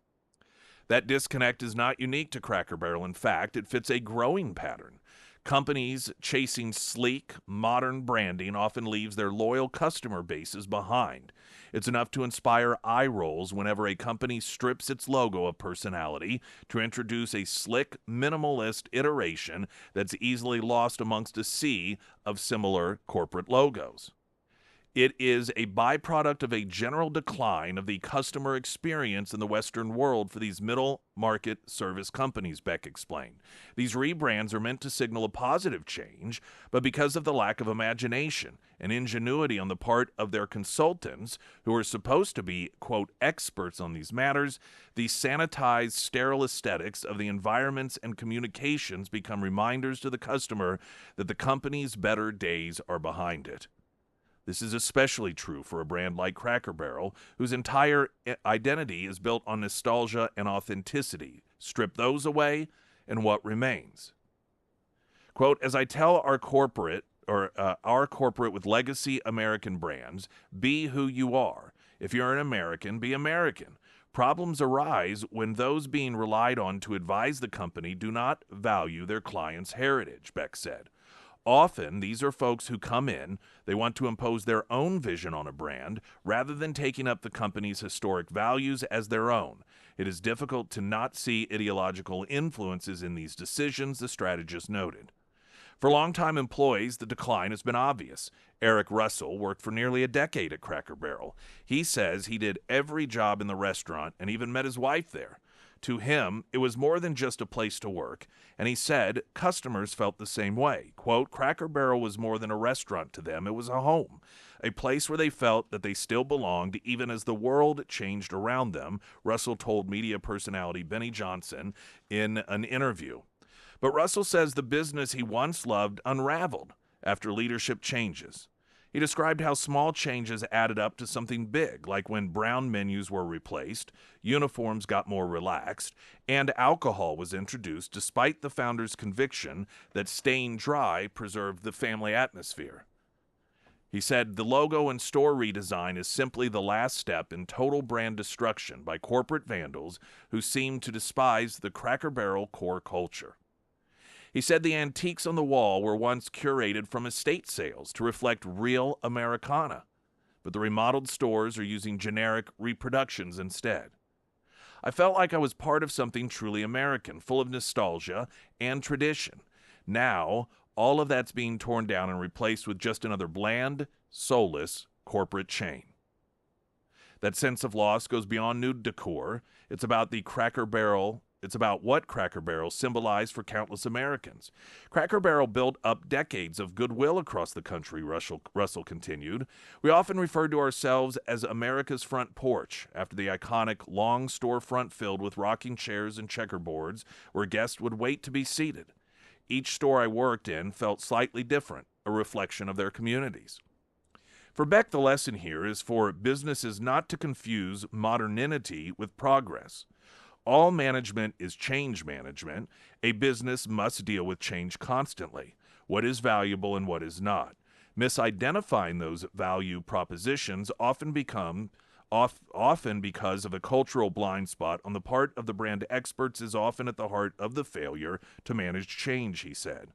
That disconnect is not unique to Cracker Barrel. In fact, it fits a growing pattern. Companies chasing sleek, modern branding often leaves their loyal customer bases behind. It's enough to inspire eye rolls whenever a company strips its logo of personality to introduce a slick, minimalist iteration that's easily lost amongst a sea of similar corporate logos. It is a byproduct of a general decline of the customer experience in the Western world for these middle-market service companies, Beck explained. These rebrands are meant to signal a positive change, but because of the lack of imagination and ingenuity on the part of their consultants, who are supposed to be, quote, experts on these matters, the sanitized, sterile aesthetics of the environments and communications become reminders to the customer that the company's better days are behind it. This is especially true for a brand like Cracker Barrel, whose entire identity is built on nostalgia and authenticity. Strip those away, and what remains? Quote, "As I tell our corporate with legacy American brands, be who you are. If you're an American, be American. Problems arise when those being relied on to advise the company do not value their client's heritage," Beck said. Often, these are folks who come in, they want to impose their own vision on a brand rather than taking up the company's historic values as their own. It is difficult to not see ideological influences in these decisions, the strategist noted. For longtime employees, the decline has been obvious. Eric Russell worked for nearly a decade at Cracker Barrel. He says he did every job in the restaurant and even met his wife there. To him, it was more than just a place to work, and he said customers felt the same way. Quote, "Cracker Barrel was more than a restaurant to them. It was a home, a place where they felt that they still belonged even as the world changed around them," Russell told media personality Benny Johnson in an interview. But Russell says the business he once loved unraveled after leadership changes. He described how small changes added up to something big, like when brown menus were replaced, uniforms got more relaxed, and alcohol was introduced despite the founder's conviction that staying dry preserved the family atmosphere. He said the logo and store redesign is simply the last step in total brand destruction by corporate vandals who seem to despise the Cracker Barrel core culture. He said the antiques on the wall were once curated from estate sales to reflect real Americana, but the remodeled stores are using generic reproductions instead. I felt like I was part of something truly American, full of nostalgia and tradition. Now, all of that's being torn down and replaced with just another bland, soulless corporate chain. That sense of loss goes beyond new decor. It's about what Cracker Barrel symbolized for countless Americans. Cracker Barrel built up decades of goodwill across the country, Russell continued. We often referred to ourselves as America's front porch, after the iconic long storefront filled with rocking chairs and checkerboards where guests would wait to be seated. Each store I worked in felt slightly different, a reflection of their communities. For Beck, the lesson here is for businesses not to confuse modernity with progress. All management is change management. A business must deal with change constantly. What is valuable and what is not. Misidentifying those value propositions often because of a cultural blind spot on the part of the brand experts is often at the heart of the failure to manage change, he said.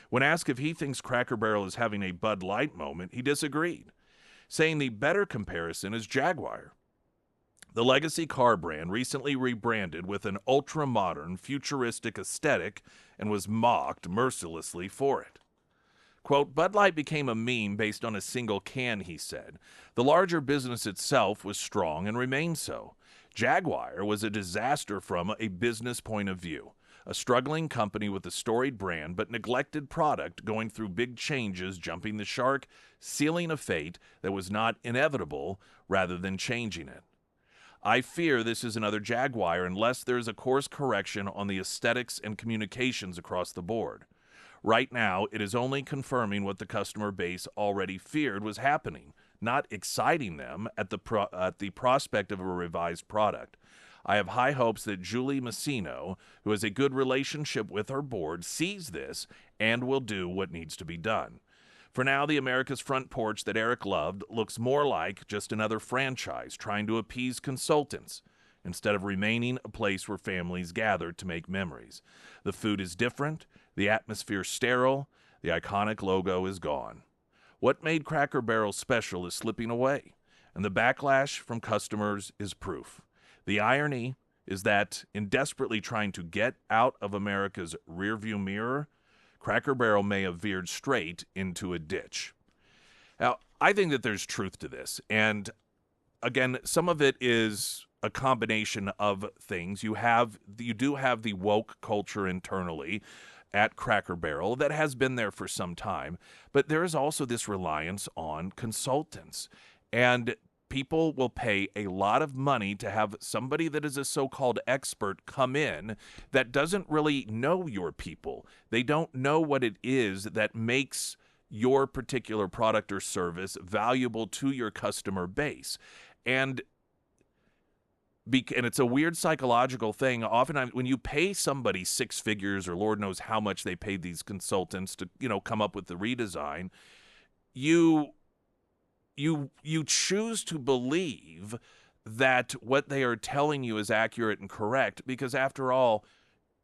When asked if he thinks Cracker Barrel is having a Bud Light moment, he disagreed, saying the better comparison is Jaguar. The legacy car brand recently rebranded with an ultra-modern, futuristic aesthetic and was mocked mercilessly for it. Quote, Bud Light became a meme based on a single can, he said. The larger business itself was strong and remained so. Jaguar was a disaster from a business point of view. A struggling company with a storied brand but neglected product going through big changes, jumping the shark, sealing a fate that was not inevitable rather than changing it. I fear this is another Jaguar unless there is a course correction on the aesthetics and communications across the board. Right now, it is only confirming what the customer base already feared was happening, not exciting them at the prospect of a revised product. I have high hopes that Julie Massino, who has a good relationship with her board, sees this and will do what needs to be done. For now, the America's Front Porch that Eric loved looks more like just another franchise trying to appease consultants instead of remaining a place where families gather to make memories. The food is different, the atmosphere sterile, the iconic logo is gone. What made Cracker Barrel special is slipping away, and the backlash from customers is proof. The irony is that in desperately trying to get out of America's rearview mirror, Cracker Barrel may have veered straight into a ditch. Now, I think that there's truth to this, and again, some of it is a combination of things. You do have the woke culture internally at Cracker Barrel that has been there for some time, but there is also this reliance on consultants, and people will pay a lot of money to have somebody that is a so-called expert come in that doesn't really know your people. They don't know what it is that makes your particular product or service valuable to your customer base. And it's a weird psychological thing. Oftentimes, when you pay somebody six figures, or Lord knows how much they paid these consultants to, come up with the redesign, you choose to believe that what they are telling you is accurate and correct, because after all,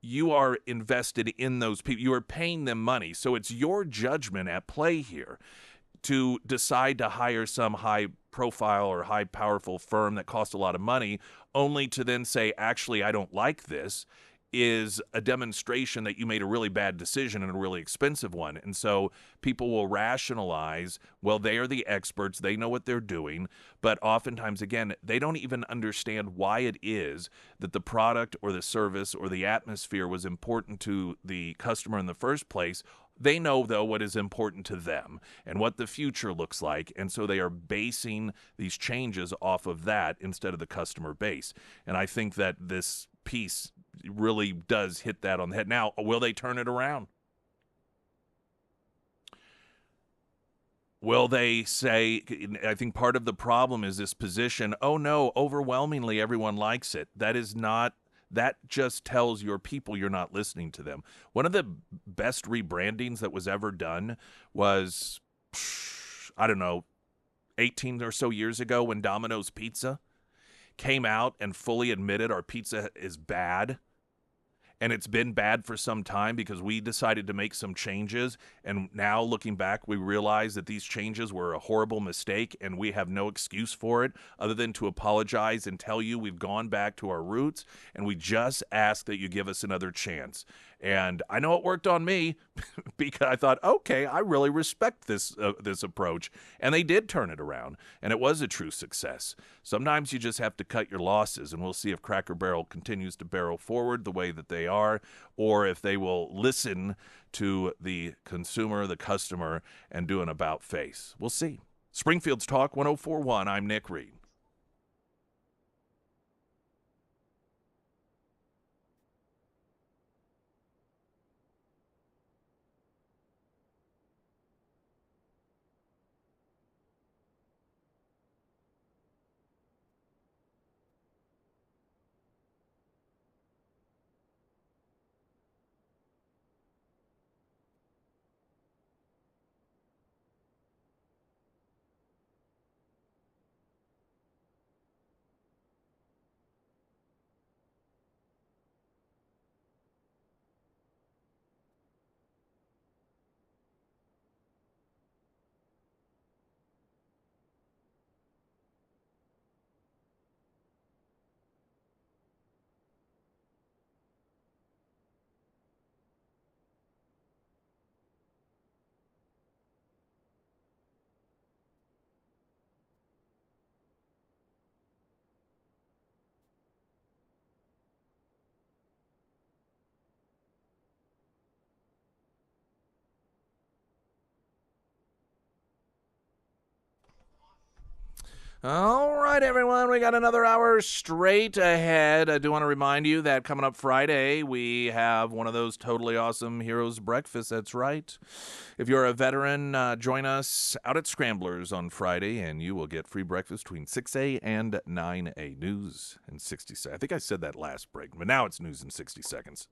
you are invested in those people. You are paying them money, so it's your judgment at play here to decide to hire some high-profile or high-powerful firm that costs a lot of money, only to then say, actually, I don't like this, is a demonstration that you made a really bad decision and a really expensive one. And so people will rationalize, well, they are the experts, they know what they're doing, but oftentimes, again, they don't even understand why it is that the product or the service or the atmosphere was important to the customer in the first place. They know, though, what is important to them and what the future looks like, and so they are basing these changes off of that instead of the customer base. And I think that this piece really does hit that on the head. Now, will they turn it around? Will they say, I think part of the problem is this position, oh no, overwhelmingly everyone likes it. That is not, that just tells your people you're not listening to them. One of the best rebrandings that was ever done was, I don't know, 18 or so years ago when Domino's Pizza came out and fully admitted our pizza is bad. And it's been bad for some time because we decided to make some changes. And now looking back, we realize that these changes were a horrible mistake and we have no excuse for it other than to apologize and tell you we've gone back to our roots and we just ask that you give us another chance. And I know it worked on me because I thought, okay, I really respect this approach. And they did turn it around, and it was a true success. Sometimes you just have to cut your losses, and we'll see if Cracker Barrel continues to barrel forward the way that they are, or if they will listen to the consumer, the customer, and do an about face. We'll see. Springfield's Talk 1041. I'm Nick Reed. All right, everyone, we got another hour straight ahead. I do want to remind you that coming up Friday, we have one of those totally awesome Heroes Breakfasts. That's right. If you're a veteran, join us out at Scramblers on Friday, and you will get free breakfast between 6A and 9A. News in 60 seconds. I think I said that last break, but now it's news in 60 seconds.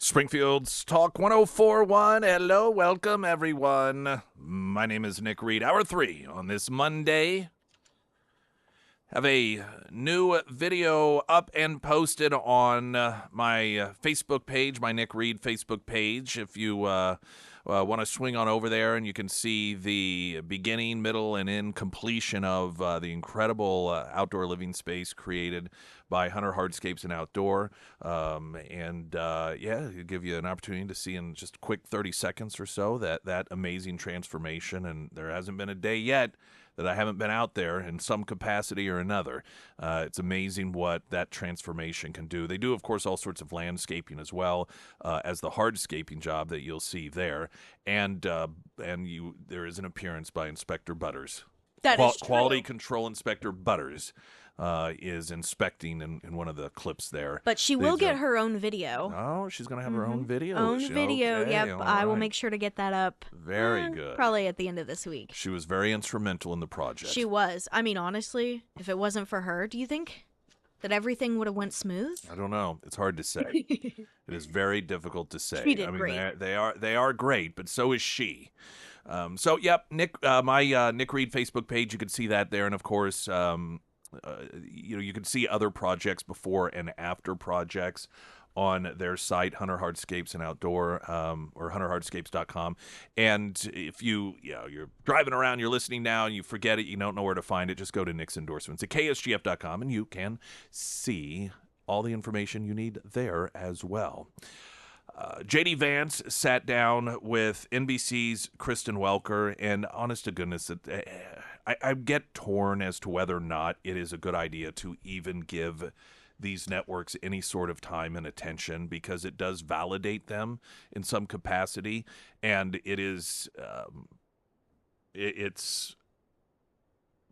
Springfield's Talk 104.1. Hello, welcome everyone. My name is Nick Reed. Hour 3 on this Monday. Have a new video up and posted on my Facebook page, my Nick Reed Facebook page. If you want to swing on over there, and you can see the beginning, middle, and end completion of the incredible outdoor living space created by Hunter Hardscapes and Outdoor. It'll give you an opportunity to see in just a quick 30 seconds or so that amazing transformation. And there hasn't been a day yet that I haven't been out there in some capacity or another. It's amazing what that transformation can do. They do, of course, all sorts of landscaping as well as the hardscaping job that you'll see there. And there is an appearance by Inspector Butters. That is true. Quality Control Inspector Butters is inspecting in one of the clips there. But she will get her own video. Oh, she's going to have her own video. Own video, okay, yep. I will make sure to get that up. Very good. Probably at the end of this week. She was very instrumental in the project. She was. I mean, honestly, if it wasn't for her, do you think that everything would have went smooth? I don't know. It's hard to say. It is very difficult to say. She did great. They are great, but so is she. Nick, my Nick Reed Facebook page, you can see that there, and of course, you can see other projects before and after projects on their site, Hunter Hardscapes and Outdoor, or hunterhardscapes.com. And if you're driving around, you're listening now, and you forget it, you don't know where to find it, just go to Nick's Endorsements at KSGF.com, and you can see all the information you need there as well. J.D. Vance sat down with NBC's Kristen Welker, and honest to goodness, I get torn as to whether or not it is a good idea to even give these networks any sort of time and attention, because it does validate them in some capacity, and it's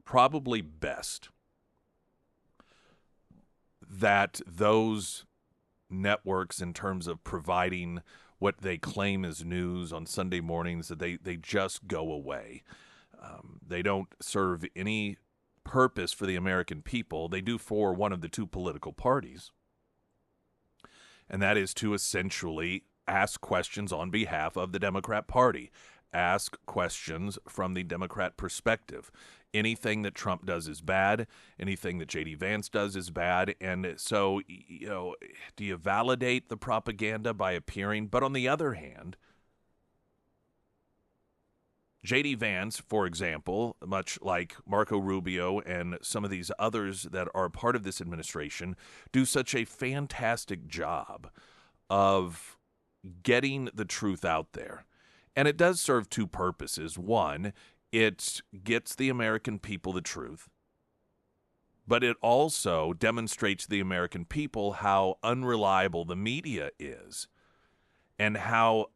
probably best that those networks, in terms of providing what they claim is news on Sunday mornings, that they just go away. They don't serve any purpose for the American people. They do for one of the two political parties, and that is to essentially ask questions on behalf of the Democrat Party, ask questions from the Democrat perspective. Anything that Trump does is bad. Anything that J.D. Vance does is bad. And so, do you validate the propaganda by appearing? But on the other hand, J.D. Vance, for example, much like Marco Rubio and some of these others that are part of this administration, do such a fantastic job of getting the truth out there. And it does serve two purposes. One, it gets the American people the truth, but it also demonstrates to the American people how unreliable the media is and how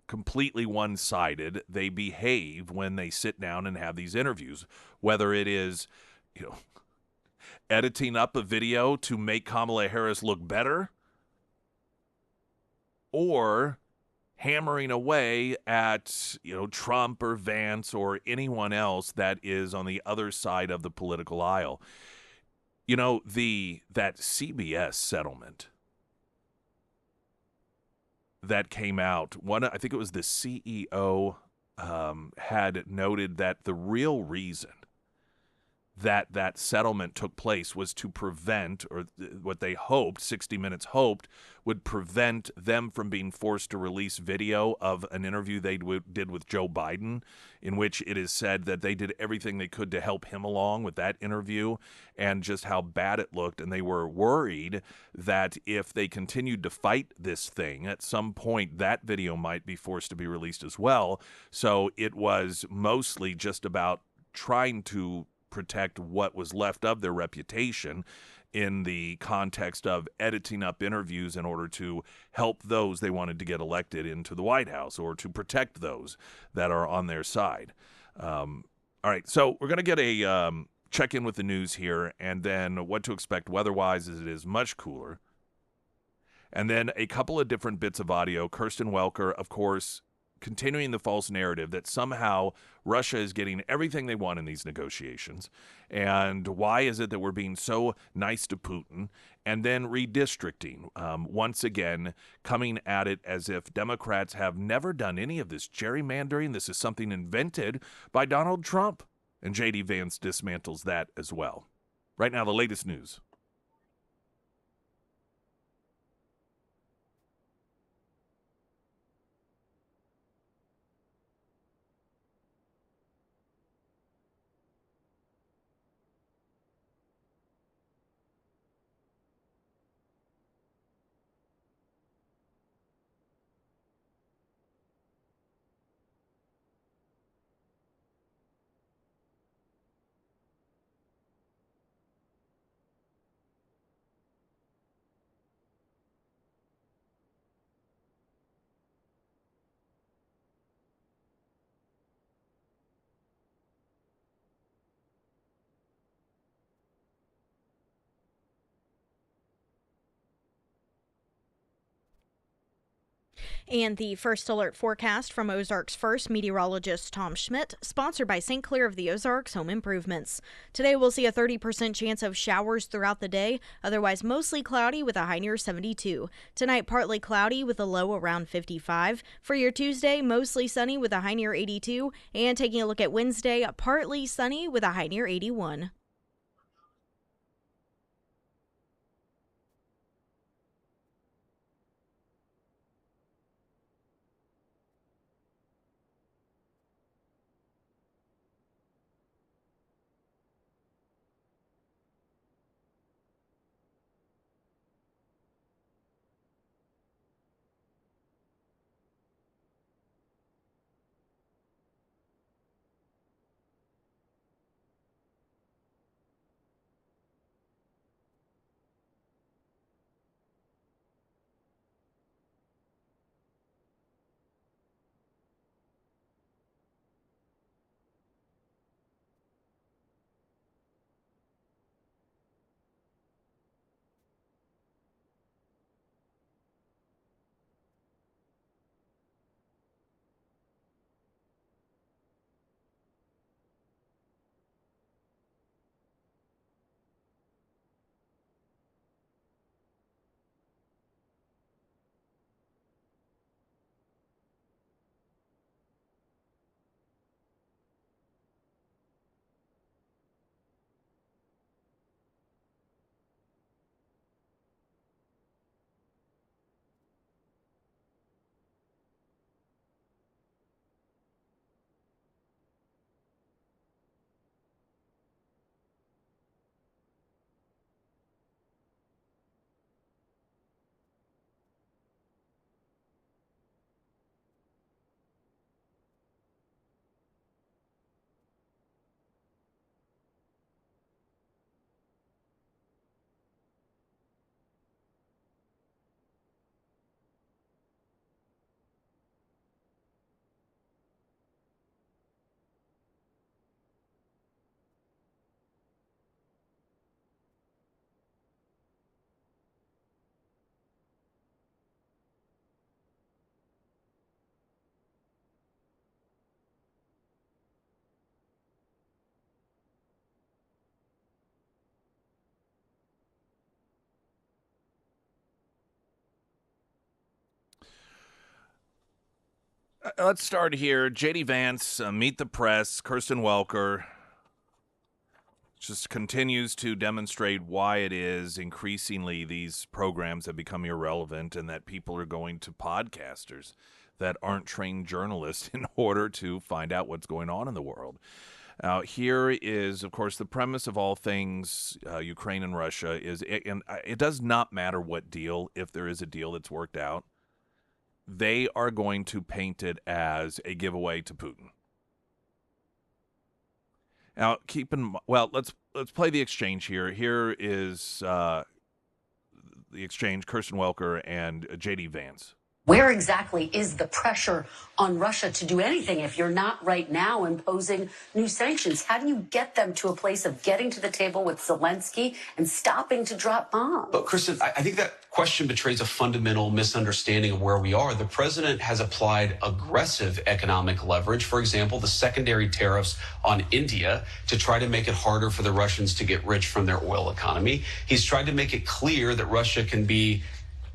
completely one-sided they behave when they sit down and have these interviews, whether it is, editing up a video to make Kamala Harris look better, or hammering away at, Trump or Vance or anyone else that is on the other side of the political aisle. That CBS settlement that came out, I think it was the CEO had noted that the real reason that settlement took place was to prevent, or what they hoped, 60 Minutes hoped, would prevent them from being forced to release video of an interview they did with Joe Biden, in which it is said that they did everything they could to help him along with that interview and just how bad it looked. And they were worried that if they continued to fight this thing, at some point that video might be forced to be released as well. So it was mostly just about trying to protect what was left of their reputation in the context of editing up interviews in order to help those they wanted to get elected into the White House, or to protect those that are on their side. All right, so we're going to get a check-in with the news here, and then what to expect weather-wise as it is much cooler. And then a couple of different bits of audio. Kristen Welker, of course, continuing the false narrative that somehow Russia is getting everything they want in these negotiations. And why is it that we're being so nice to Putin? And then redistricting, once again, coming at it as if Democrats have never done any of this gerrymandering. This is something invented by Donald Trump. And J.D. Vance dismantles that as well. Right now, the latest news. And the first alert forecast from Ozarks First meteorologist Tom Schmidt, sponsored by St. Clair of the Ozarks Home Improvements. Today we'll see a 30% chance of showers throughout the day, otherwise mostly cloudy with a high near 72. Tonight partly cloudy with a low around 55. For your Tuesday, mostly sunny with a high near 82. And taking a look at Wednesday, partly sunny with a high near 81. Let's start here. J.D. Vance, Meet the Press, Kirsten Welker just continues to demonstrate why it is increasingly these programs have become irrelevant and that people are going to podcasters that aren't trained journalists in order to find out what's going on in the world. Now, here is, of course, the premise of all things Ukraine and Russia is, and it does not matter what deal, if there is a deal that's worked out, they are going to paint it as a giveaway to Putin. Now, let's play the exchange here. Here is the exchange, Kirsten Welker and J.D. Vance. Where exactly is the pressure on Russia to do anything if you're not right now imposing new sanctions? How do you get them to a place of getting to the table with Zelensky and stopping to drop bombs? But Kristen, I think that question betrays a fundamental misunderstanding of where we are. The president has applied aggressive economic leverage, for example, the secondary tariffs on India, to try to make it harder for the Russians to get rich from their oil economy. He's tried to make it clear that Russia can be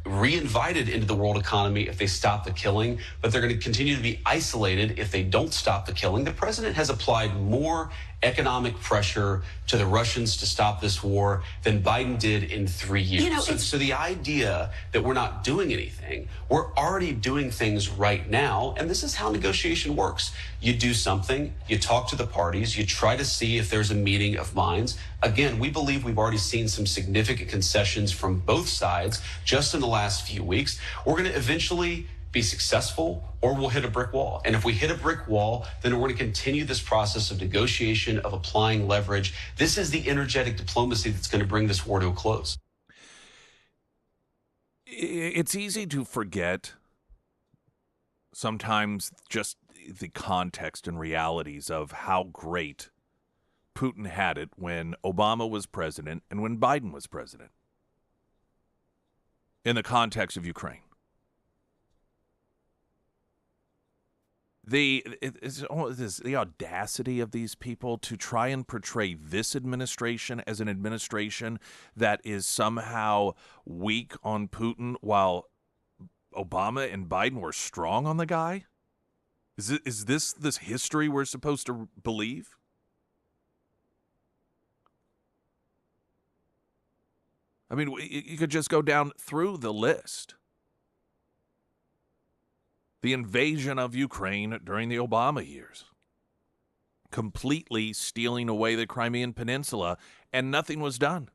reinvited into the world economy if they stop the killing, but they're going to continue to be isolated if they don't stop the killing. The president has applied more economic pressure to the Russians to stop this war than Biden did in 3 years. So the idea that we're not doing anything, we're already doing things right now, and this is how negotiation works. You do something, you talk to the parties, you try to see if there's a meeting of minds. Again, we believe we've already seen some significant concessions from both sides just in the last few weeks. We're going to eventually be successful, or we'll hit a brick wall. And if we hit a brick wall, then we're going to continue this process of negotiation, of applying leverage. This is the energetic diplomacy that's going to bring this war to a close. It's easy to forget sometimes just the context and realities of how great Putin had it when Obama was president and when Biden was president in the context of Ukraine. The audacity of these people to try and portray this administration as an administration that is somehow weak on Putin while Obama and Biden were strong on the guy? Is this history we're supposed to believe? I mean, you could just go down through the list. The invasion of Ukraine during the Obama years, completely stealing away the Crimean Peninsula, and nothing was done.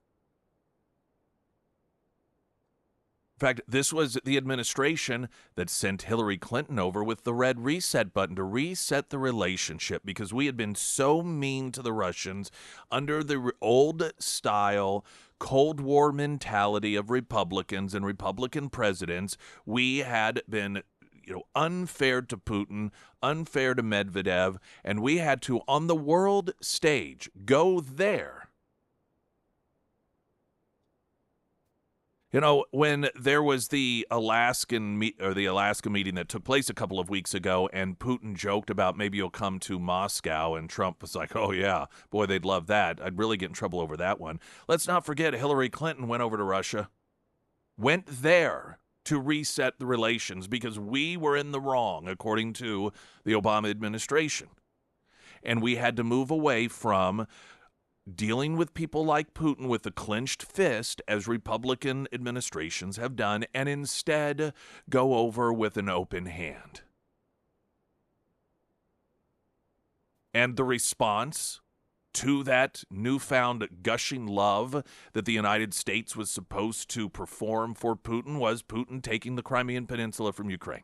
In fact, this was the administration that sent Hillary Clinton over with the red reset button to reset the relationship because we had been so mean to the Russians under the old style Cold War mentality of Republicans and Republican presidents. We had been unfair to Putin, unfair to Medvedev, and we had to, on the world stage, go there. When there was the Alaska meeting that took place a couple of weeks ago, and Putin joked about maybe you'll come to Moscow, and Trump was like, oh yeah, boy, they'd love that. I'd really get in trouble over that one. Let's not forget Hillary Clinton went over to Russia, went there to reset the relations because we were in the wrong, according to the Obama administration. And we had to move away from dealing with people like Putin with a clenched fist, as Republican administrations have done, and instead go over with an open hand. And the response to that newfound gushing love that the United States was supposed to perform for Putin was Putin taking the Crimean Peninsula from Ukraine.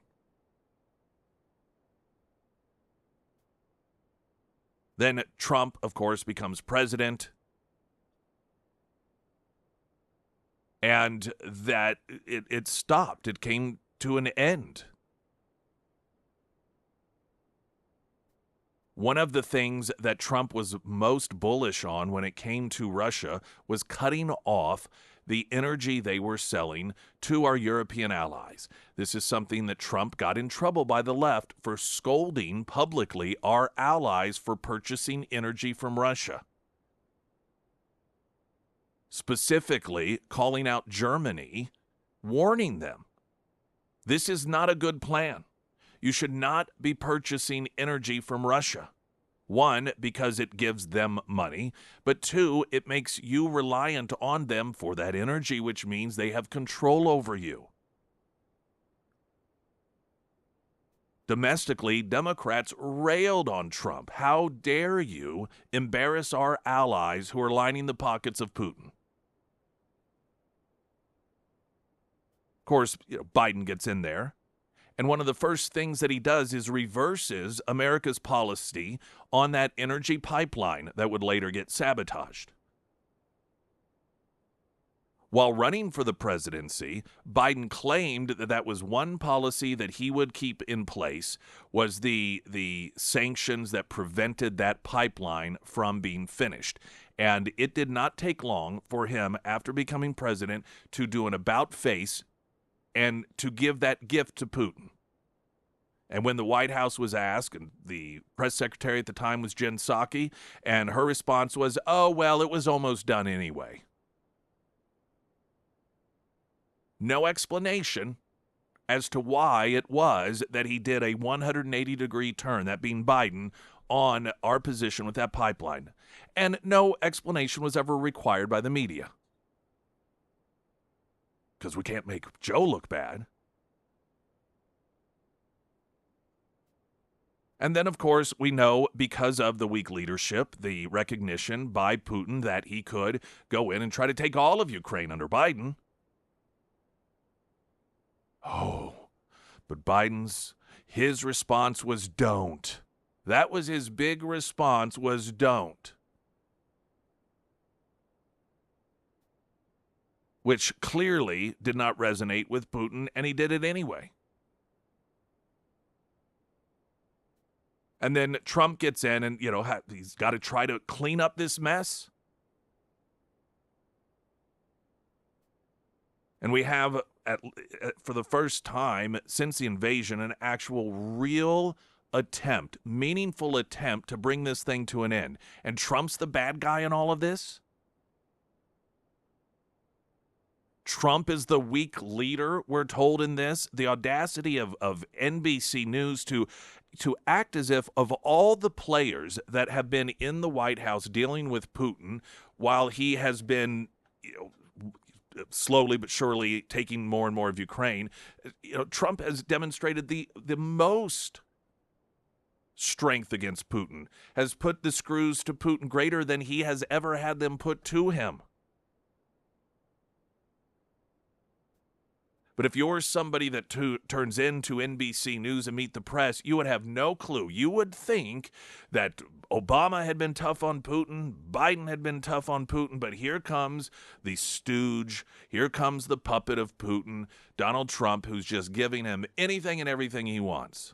Then Trump, of course, becomes president. And that it stopped. It came to an end. One of the things that Trump was most bullish on when it came to Russia was cutting off the energy they were selling to our European allies. This is something that Trump got in trouble by the left for scolding publicly our allies for purchasing energy from Russia. Specifically, calling out Germany, warning them, this is not a good plan. You should not be purchasing energy from Russia. One, because it gives them money, but two, it makes you reliant on them for that energy, which means they have control over you. Domestically, Democrats railed on Trump. How dare you embarrass our allies who are lining the pockets of Putin? Of course, Biden gets in there. And one of the first things that he does is reverses America's policy on that energy pipeline that would later get sabotaged. While running for the presidency, Biden claimed that that was one policy that he would keep in place, was the sanctions that prevented that pipeline from being finished. And it did not take long for him, after becoming president, to do an about-face and to give that gift to Putin. And when the White House was asked, and the press secretary at the time was Jen Psaki, and her response was, oh, well, it was almost done anyway. No explanation as to why it was that he did a 180-degree turn, that being Biden, on our position with that pipeline. And no explanation was ever required by the media. Because we can't make Joe look bad. And then, of course, we know, because of the weak leadership, the recognition by Putin that he could go in and try to take all of Ukraine under Biden. Oh, but his response was don't. That was his big response, was don't. Which clearly did not resonate with Putin, and he did it anyway. And then Trump gets in and, he's got to try to clean up this mess. And we have, for the first time since the invasion, an actual real attempt, meaningful attempt to bring this thing to an end. And Trump's the bad guy in all of this? Trump is the weak leader, we're told in this. The audacity of NBC News to act as if, of all the players that have been in the White House dealing with Putin, while he has been, slowly but surely taking more and more of Ukraine, Trump has demonstrated the most strength against Putin, has put the screws to Putin greater than he has ever had them put to him. But if you're somebody that turns into NBC News and Meet the Press, you would have no clue. You would think that Obama had been tough on Putin, Biden had been tough on Putin, but here comes the stooge, here comes the puppet of Putin, Donald Trump, who's just giving him anything and everything he wants.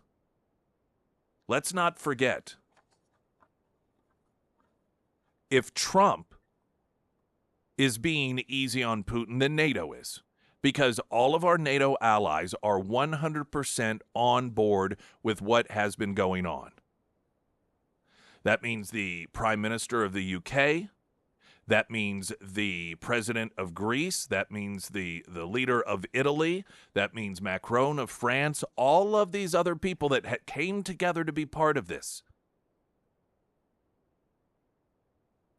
Let's not forget, if Trump is being easy on Putin, then NATO is. Because all of our NATO allies are 100% on board with what has been going on. That means the Prime Minister of the UK, that means the President of Greece, that means the leader of Italy, that means Macron of France, all of these other people that came together to be part of this.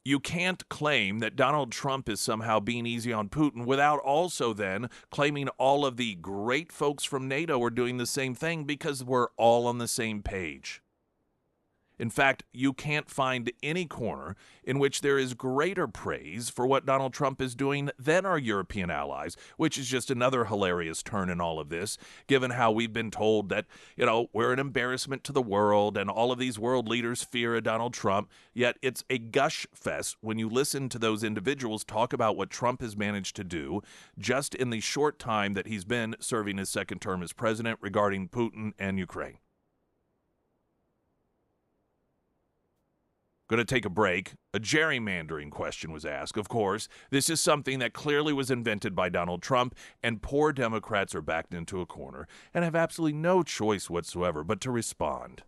You can't claim that Donald Trump is somehow being easy on Putin without also then claiming all of the great folks from NATO are doing the same thing, because we're all on the same page. In fact, you can't find any corner in which there is greater praise for what Donald Trump is doing than our European allies, which is just another hilarious turn in all of this, given how we've been told that, we're an embarrassment to the world and all of these world leaders fear a Donald Trump. Yet it's a gush fest when you listen to those individuals talk about what Trump has managed to do just in the short time that he's been serving his second term as president regarding Putin and Ukraine. Going to take a break. A gerrymandering question was asked. Of course, this is something that clearly was invented by Donald Trump, and poor Democrats are backed into a corner and have absolutely no choice whatsoever but to respond.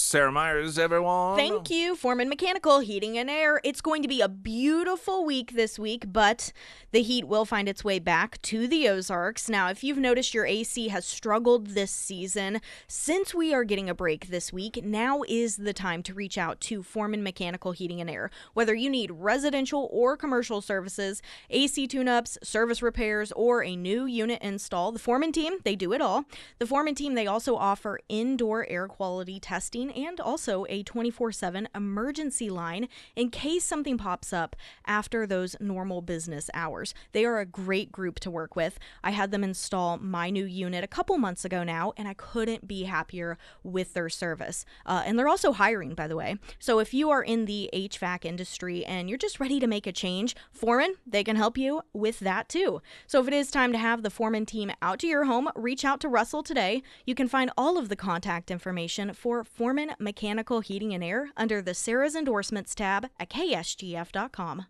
Sarah Myers, everyone. Thank you, Foreman Mechanical Heating and Air. It's going to be a beautiful week this week, but the heat will find its way back to the Ozarks. Now, if you've noticed your AC has struggled this season, since we are getting a break this week, now is the time to reach out to Foreman Mechanical Heating and Air. Whether you need residential or commercial services, AC tune-ups, service repairs, or a new unit install, the Foreman team, they do it all. The Foreman team, they also offer indoor air quality testing and also a 24/7 emergency line in case something pops up after those normal business hours. They are a great group to work with. I had them install my new unit a couple months ago now, and I couldn't be happier with their service. And they're also hiring, by the way. So if you are in the HVAC industry and you're just ready to make a change, Foreman, they can help you with that too. So if it is time to have the Foreman team out to your home, reach out to Russell today. You can find all of the contact information for Foreman Mechanical Heating and Air under the Sarah's Endorsements tab at ksgf.com.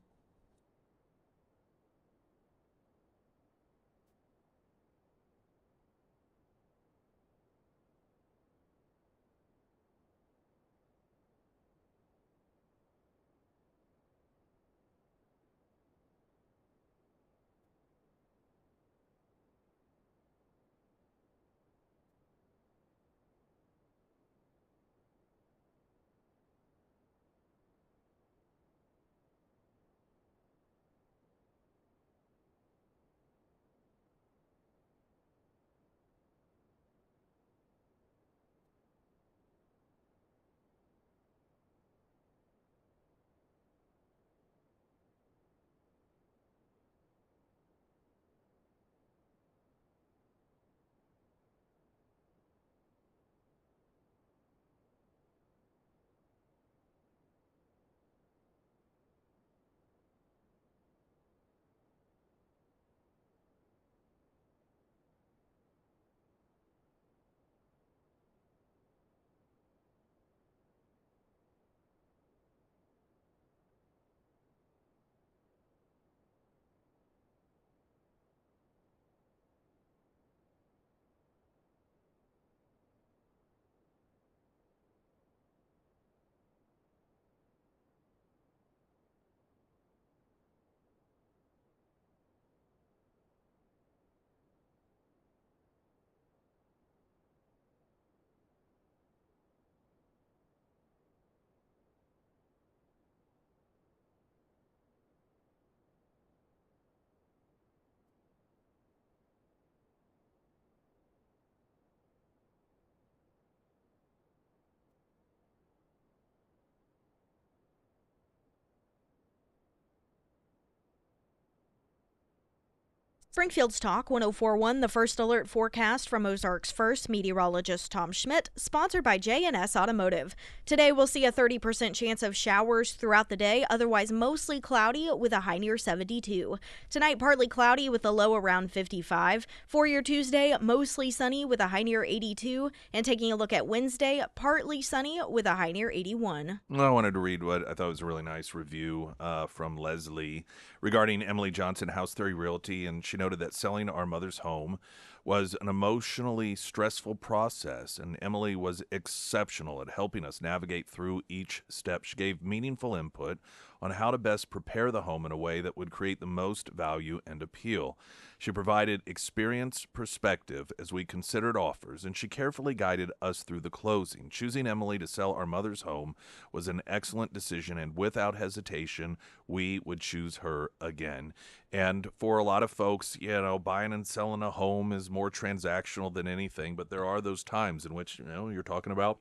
Springfield's Talk 1041, the first alert forecast from Ozark's first meteorologist Tom Schmidt, sponsored by J&S Automotive. Today we'll see a 30% chance of showers throughout the day, otherwise mostly cloudy with a high near 72. Tonight partly cloudy with a low around 55. For your Tuesday, mostly sunny with a high near 82. And taking a look at Wednesday, partly sunny with a high near 81. I wanted to read what I thought was a really nice review from Leslie regarding Emily Johnson, House Theory Realty, and she noted that selling our mother's home was an emotionally stressful process, and Emily was exceptional at helping us navigate through each step. She gave meaningful input on how to best prepare the home in a way that would create the most value and appeal. She provided experienced perspective as we considered offers, and she carefully guided us through the closing. Choosing Emily to sell our mother's home was an excellent decision, and without hesitation, we would choose her again. And for a lot of folks, buying and selling a home is more transactional than anything, but there are those times in which, you're talking about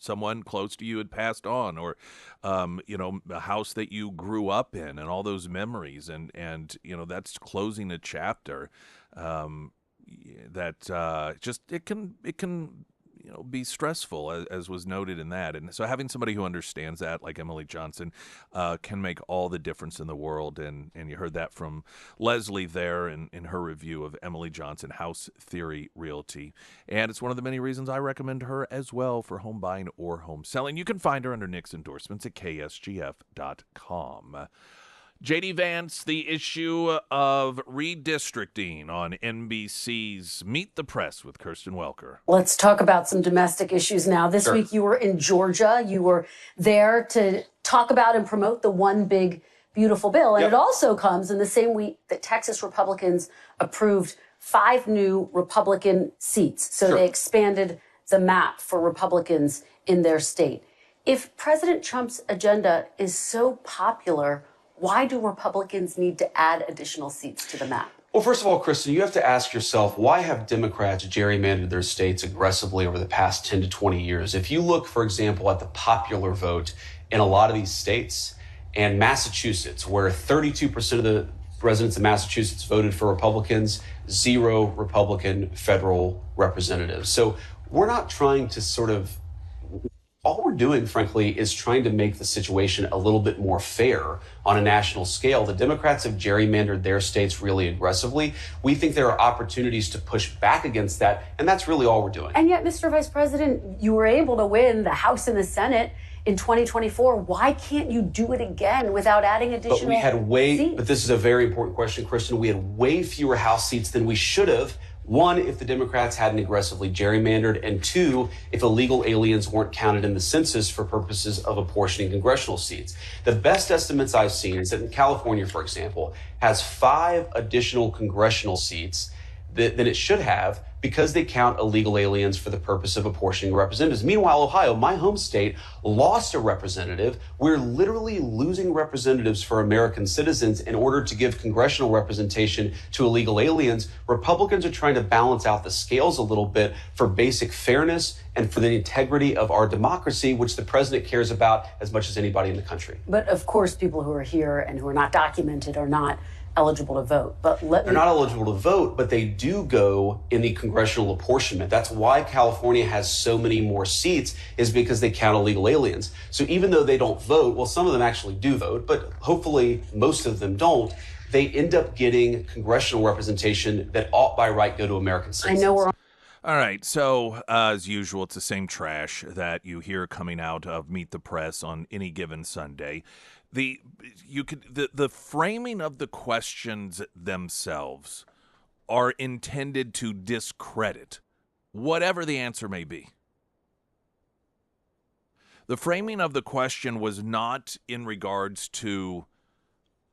someone close to you had passed on, or, a house that you grew up in and all those memories. And that's closing a chapter it can be stressful, as was noted in that. And so having somebody who understands that, like Emily Johnson, can make all the difference in the world. And you heard that from Leslie there in her review of Emily Johnson, House Theory Realty. And it's one of the many reasons I recommend her as well for home buying or home selling. You can find her under Nick's endorsements at ksgf.com. J.D. Vance, the issue of redistricting on NBC's Meet the Press with Kirsten Welker. Let's talk about some domestic issues now. This week you were in Georgia. You were there to talk about and promote the One Big Beautiful Bill. And it also comes in the same week that Texas Republicans approved 5 new Republican seats. So they expanded the map for Republicans in their state. If President Trump's agenda is so popular, why do Republicans need to add additional seats to the map? Well, first of all, Kristen, you have to ask yourself, why have Democrats gerrymandered their states aggressively over the past 10 to 20 years? If you look, for example, at the popular vote in a lot of these states, and Massachusetts, where 32% of the residents of Massachusetts voted for Republicans, 0 Republican federal representatives. So we're not trying to all we're doing, frankly, is trying to make the situation a little bit more fair on a national scale. The Democrats have gerrymandered their states really aggressively. We think there are opportunities to push back against that, and that's really all we're doing. And yet, Mr. Vice President, you were able to win the House and the Senate in 2024. Why can't you do it again without adding additional But we had seats? But this is a very important question, Kristen. We had way fewer House seats than we should have. 1, if the Democrats hadn't aggressively gerrymandered, and 2, if illegal aliens weren't counted in the census for purposes of apportioning congressional seats. The best estimates I've seen is that in California, for example, has 5 additional congressional seats than it should have because they count illegal aliens for the purpose of apportioning representatives. Meanwhile, Ohio, my home state, lost a representative. We're literally losing representatives for American citizens in order to give congressional representation to illegal aliens. Republicans are trying to balance out the scales a little bit for basic fairness and for the integrity of our democracy, which the president cares about as much as anybody in the country. But of course, people who are here and who are not documented are not eligible to vote. But they're not eligible to vote, but they do go in the congressional apportionment. That's why California has so many more seats, is because they count illegal aliens. So even though they don't vote, well, some of them actually do vote, but hopefully most of them don't, they end up getting congressional representation that ought by right go to American citizens. I know we're All right, so as usual, it's the same trash that you hear coming out of Meet the Press on any given Sunday. The framing of the questions themselves are intended to discredit whatever the answer may be. The framing of the question was not in regards to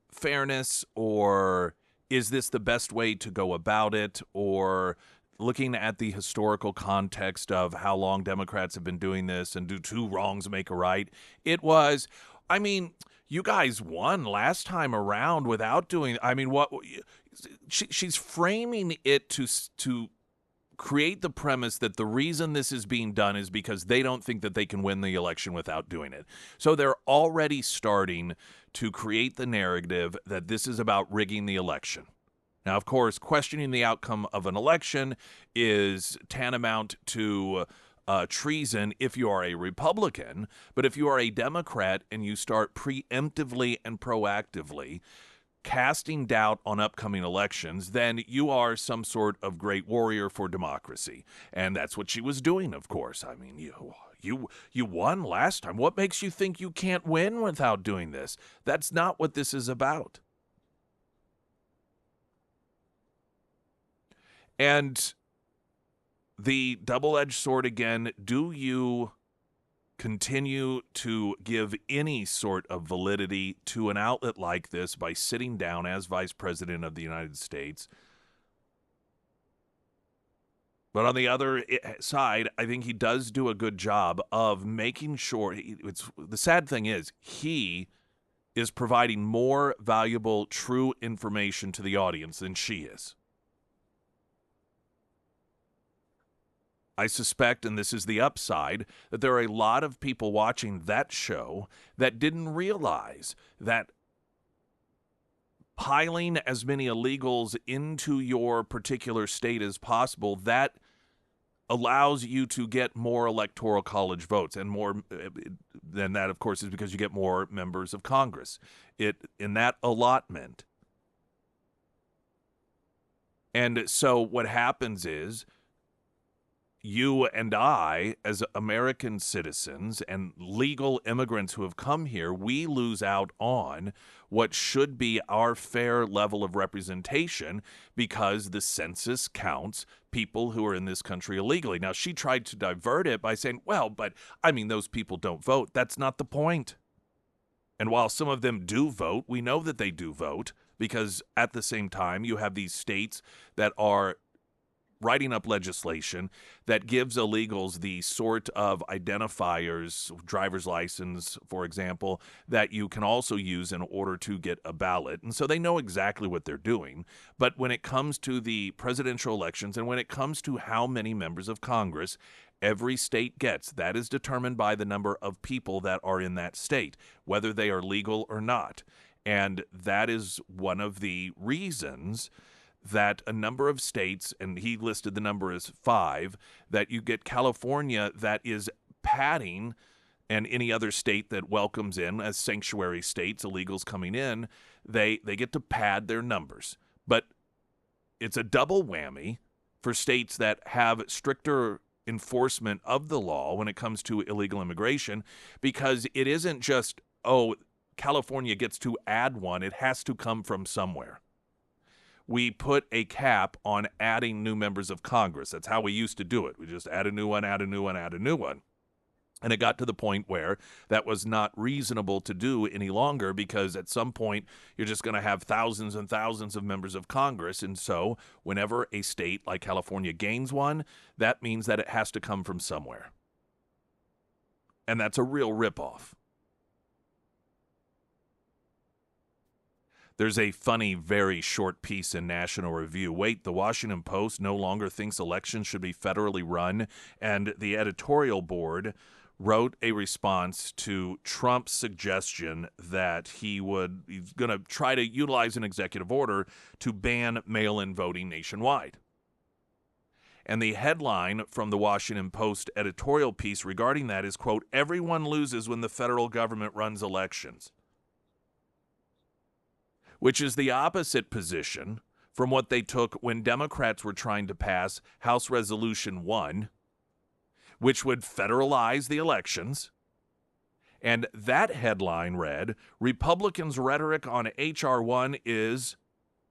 fairness or is this the best way to go about it, or looking at the historical context of how long Democrats have been doing this and do 2 wrongs make a right. It was, you guys won last time around without doing, what she's framing it to create the premise that the reason this is being done is because they don't think that they can win the election without doing it. So they're already starting to create the narrative that this is about rigging the election. Now, of course, questioning the outcome of an election is tantamount to treason if you are a Republican. But if you are a Democrat and you start preemptively and proactively casting doubt on upcoming elections, then you are some sort of great warrior for democracy. And that's what she was doing, of course. You won last time. What makes you think you can't win without doing this? That's not what this is about. And the double-edged sword again, do you continue to give any sort of validity to an outlet like this by sitting down as Vice President of the United States? But on the other side, I think he does do a good job of making sure, the sad thing is, he is providing more valuable, true information to the audience than she is. I suspect, and this is the upside, that there are a lot of people watching that show that didn't realize that piling as many illegals into your particular state as possible, that allows you to get more electoral college votes. And more than that, of course, is because you get more members of Congress in that allotment. And so what happens is, you and I, as American citizens and legal immigrants who have come here, we lose out on what should be our fair level of representation because the census counts people who are in this country illegally. Now, she tried to divert it by saying, well, but I mean, those people don't vote. That's not the point. And while some of them do vote, we know that they do vote because at the same time, you have these states that are writing up legislation that gives illegals the sort of identifiers, driver's license, for example, that you can also use in order to get a ballot. And so they know exactly what they're doing. But when it comes to the presidential elections and when it comes to how many members of Congress every state gets, that is determined by the number of people that are in that state, whether they are legal or not. And that is one of the reasons that a number of states, and he listed the number as 5, that you get California that is padding, and any other state that welcomes in as sanctuary states, illegals coming in, they get to pad their numbers. But it's a double whammy for states that have stricter enforcement of the law when it comes to illegal immigration, because it isn't just, oh, California gets to add one. It has to come from somewhere. We put a cap on adding new members of Congress. That's how we used to do it. We just add a new one, add a new one, add a new one. And it got to the point where that was not reasonable to do any longer because at some point you're just going to have thousands and thousands of members of Congress. And so whenever a state like California gains one, that means that it has to come from somewhere. And that's a real ripoff. There's a funny, very short piece in National Review. Wait, the Washington Post no longer thinks elections should be federally run, and the editorial board wrote a response to Trump's suggestion that he's going to try to utilize an executive order to ban mail-in voting nationwide. And the headline from the Washington Post editorial piece regarding that is, quote, "Everyone loses when the federal government runs elections," which is the opposite position from what they took when Democrats were trying to pass House Resolution 1, which would federalize the elections. And that headline read, "Republicans' rhetoric on H.R. 1 is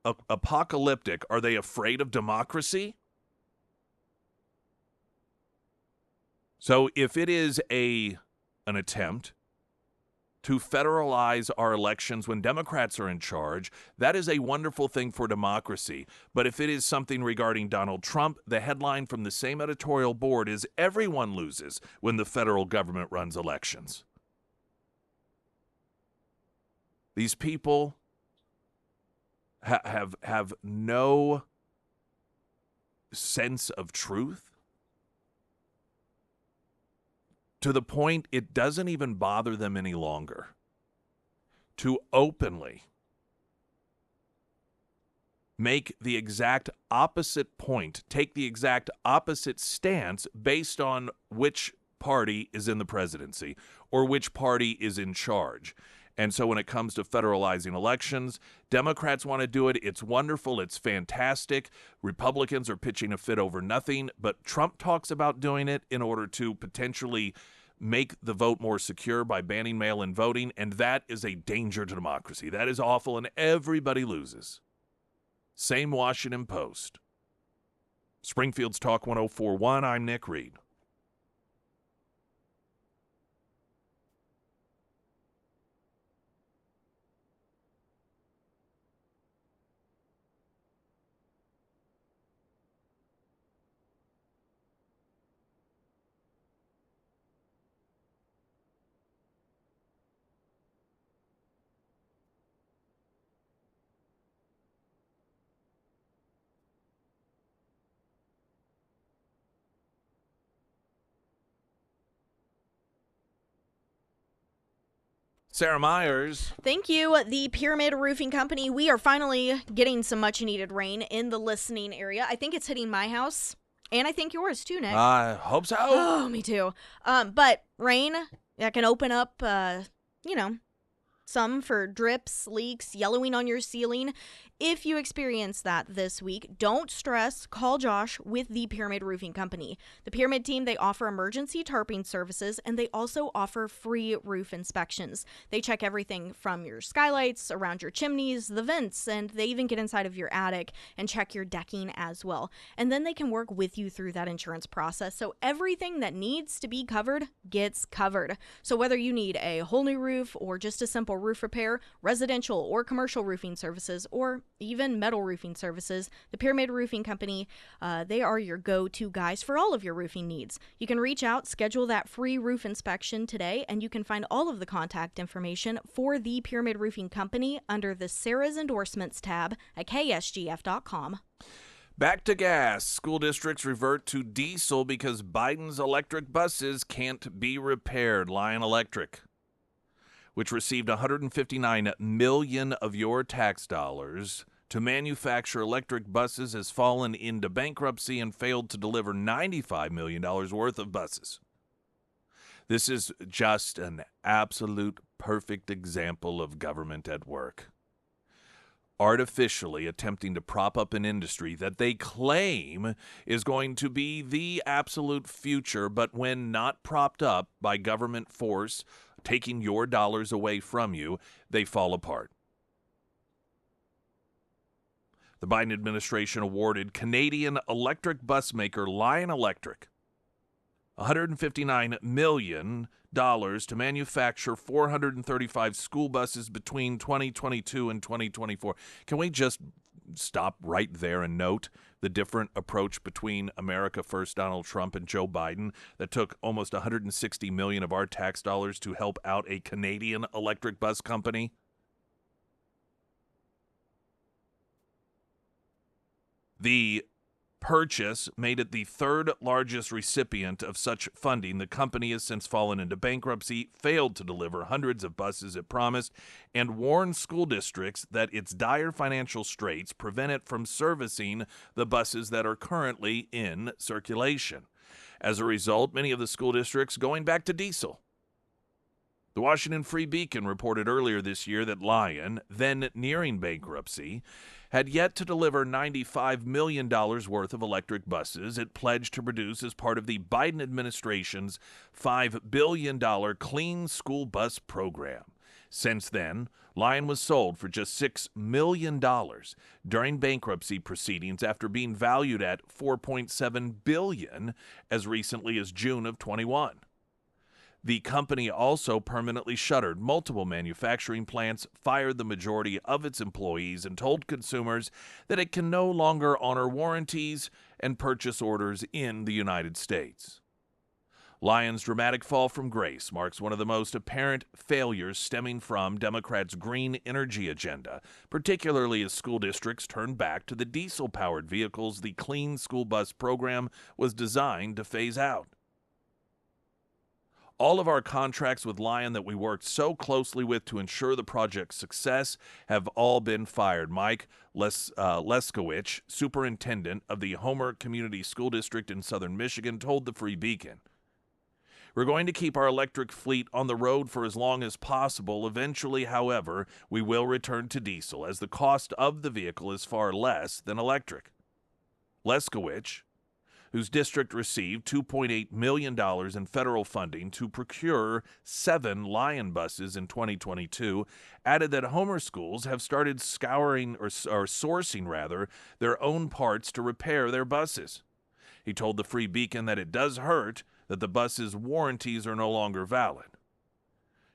apocalyptic. Are they afraid of democracy?" So if it is an attempt to federalize our elections when Democrats are in charge, that is a wonderful thing for democracy. But if it is something regarding Donald Trump, the headline from the same editorial board is, "Everyone loses when the federal government runs elections." These people have no sense of truth, to the point it doesn't even bother them any longer to openly make the exact opposite point, take the exact opposite stance based on which party is in the presidency or which party is in charge. And so when it comes to federalizing elections, Democrats want to do it. It's wonderful. It's fantastic. Republicans are pitching a fit over nothing. But Trump talks about doing it in order to potentially make the vote more secure by banning mail-in voting. And that is a danger to democracy. That is awful, and everybody loses. Same Washington Post. Springfield's Talk 104.1. I'm Nick Reed. Sarah Myers. Thank you, the Pyramid Roofing Company. We are finally getting some much-needed rain in the listening area. I think it's hitting my house, and I think yours too, Nick. I hope so. Oh, me too. But rain that can open up, some for drips, leaks, yellowing on your ceiling. If you experience that this week, don't stress. Call Josh with the Pyramid Roofing Company. The Pyramid team, they offer emergency tarping services, and they also offer free roof inspections. They check everything from your skylights, around your chimneys, the vents, and they even get inside of your attic and check your decking as well. And then they can work with you through that insurance process. So everything that needs to be covered gets covered. So whether you need a whole new roof or just a simple roof repair, residential or commercial roofing services, or even metal roofing services, the Pyramid Roofing Company, they are your go-to guys for all of your roofing needs. You can reach out, schedule that free roof inspection today, and you can find all of the contact information for the Pyramid Roofing Company under the Sarah's Endorsements tab at ksgf.com. Back to gas. School districts revert to diesel because Biden's electric buses can't be repaired. Lion Electric, which received $159 million of your tax dollars to manufacture electric buses, has fallen into bankruptcy and failed to deliver $95 million worth of buses. This is just an absolute perfect example of government at work, artificially attempting to prop up an industry that they claim is going to be the absolute future, but when not propped up by government force taking your dollars away from you, they fall apart. The Biden administration awarded Canadian electric bus maker Lion Electric $159 million to manufacture 435 school buses between 2022 and 2024. Can we just stop right there and note the different approach between America First Donald Trump and Joe Biden that took almost $160 million of our tax dollars to help out a Canadian electric bus company? The purchase made it the third largest recipient of such funding. The company has since fallen into bankruptcy, failed to deliver hundreds of buses it promised, and warned school districts that its dire financial straits prevent it from servicing the buses that are currently in circulation. As a result, many of the school districts going back to diesel. The Washington Free Beacon reported earlier this year that Lion, then nearing bankruptcy, had yet to deliver $95 million worth of electric buses it pledged to produce as part of the Biden administration's $5 billion Clean School Bus program. Since then, Lion was sold for just $6 million during bankruptcy proceedings after being valued at $4.7 billion as recently as June of 21. The company also permanently shuttered multiple manufacturing plants, fired the majority of its employees, and told consumers that it can no longer honor warranties and purchase orders in the United States. Lion's dramatic fall from grace marks one of the most apparent failures stemming from Democrats' green energy agenda, particularly as school districts turn back to the diesel-powered vehicles the Clean School Bus program was designed to phase out. All of our contracts with Lion that we worked so closely with to ensure the project's success have all been fired. Mike Leskowich, superintendent of the Homer Community School District in southern Michigan, told the Free Beacon, "We're going to keep our electric fleet on the road for as long as possible. Eventually, however, we will return to diesel, as the cost of the vehicle is far less than electric." Leskowich, whose district received $2.8 million in federal funding to procure 7 Lion buses in 2022, added that Homer schools have started sourcing their own parts to repair their buses. He told the Free Beacon that it does hurt that the bus's warranties are no longer valid.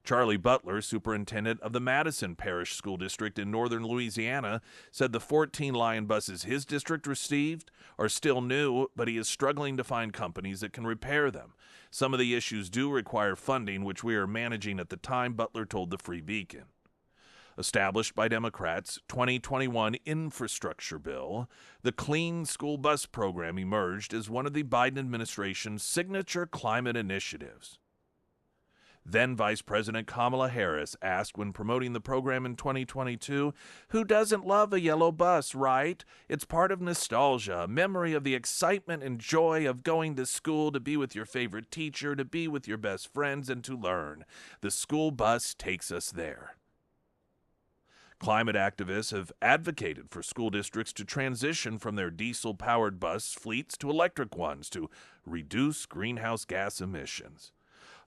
Charlie Butler, superintendent of the Madison Parish School District in northern Louisiana, said the 14 Lion buses his district received are still new, but he is struggling to find companies that can repair them. Some of the issues do require funding, which we are managing at the time, Butler told the Free Beacon. Established by Democrats' 2021 infrastructure bill, the Clean School Bus program emerged as one of the Biden administration's signature climate initiatives. Then Vice President Kamala Harris asked when promoting the program in 2022, "Who doesn't love a yellow bus, right? It's part of nostalgia, a memory of the excitement and joy of going to school, to be with your favorite teacher, to be with your best friends, and to learn. The school bus takes us there." Climate activists have advocated for school districts to transition from their diesel-powered bus fleets to electric ones to reduce greenhouse gas emissions.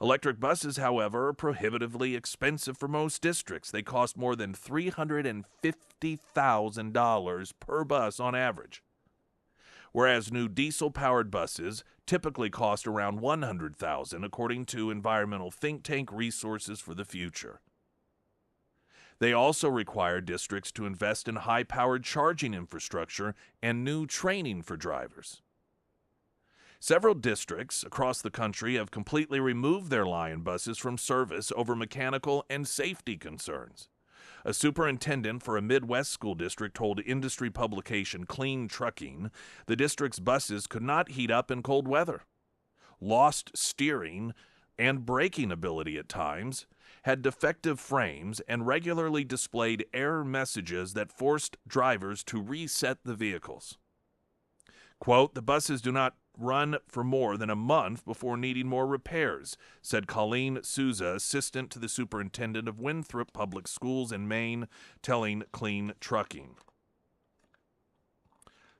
Electric buses, however, are prohibitively expensive for most districts. They cost more than $350,000 per bus on average, whereas new diesel-powered buses typically cost around $100,000, according to environmental think tank Resources for the Future. They also require districts to invest in high-powered charging infrastructure and new training for drivers. Several districts across the country have completely removed their Lion buses from service over mechanical and safety concerns. A superintendent for a Midwest school district told industry publication Clean Trucking the district's buses could not heat up in cold weather, lost steering and braking ability at times, had defective frames, and regularly displayed error messages that forced drivers to reset the vehicles. Quote, "The buses do not run for more than a month before needing more repairs," said Colleen Souza, assistant to the superintendent of Winthrop Public Schools in Maine, telling Clean Trucking.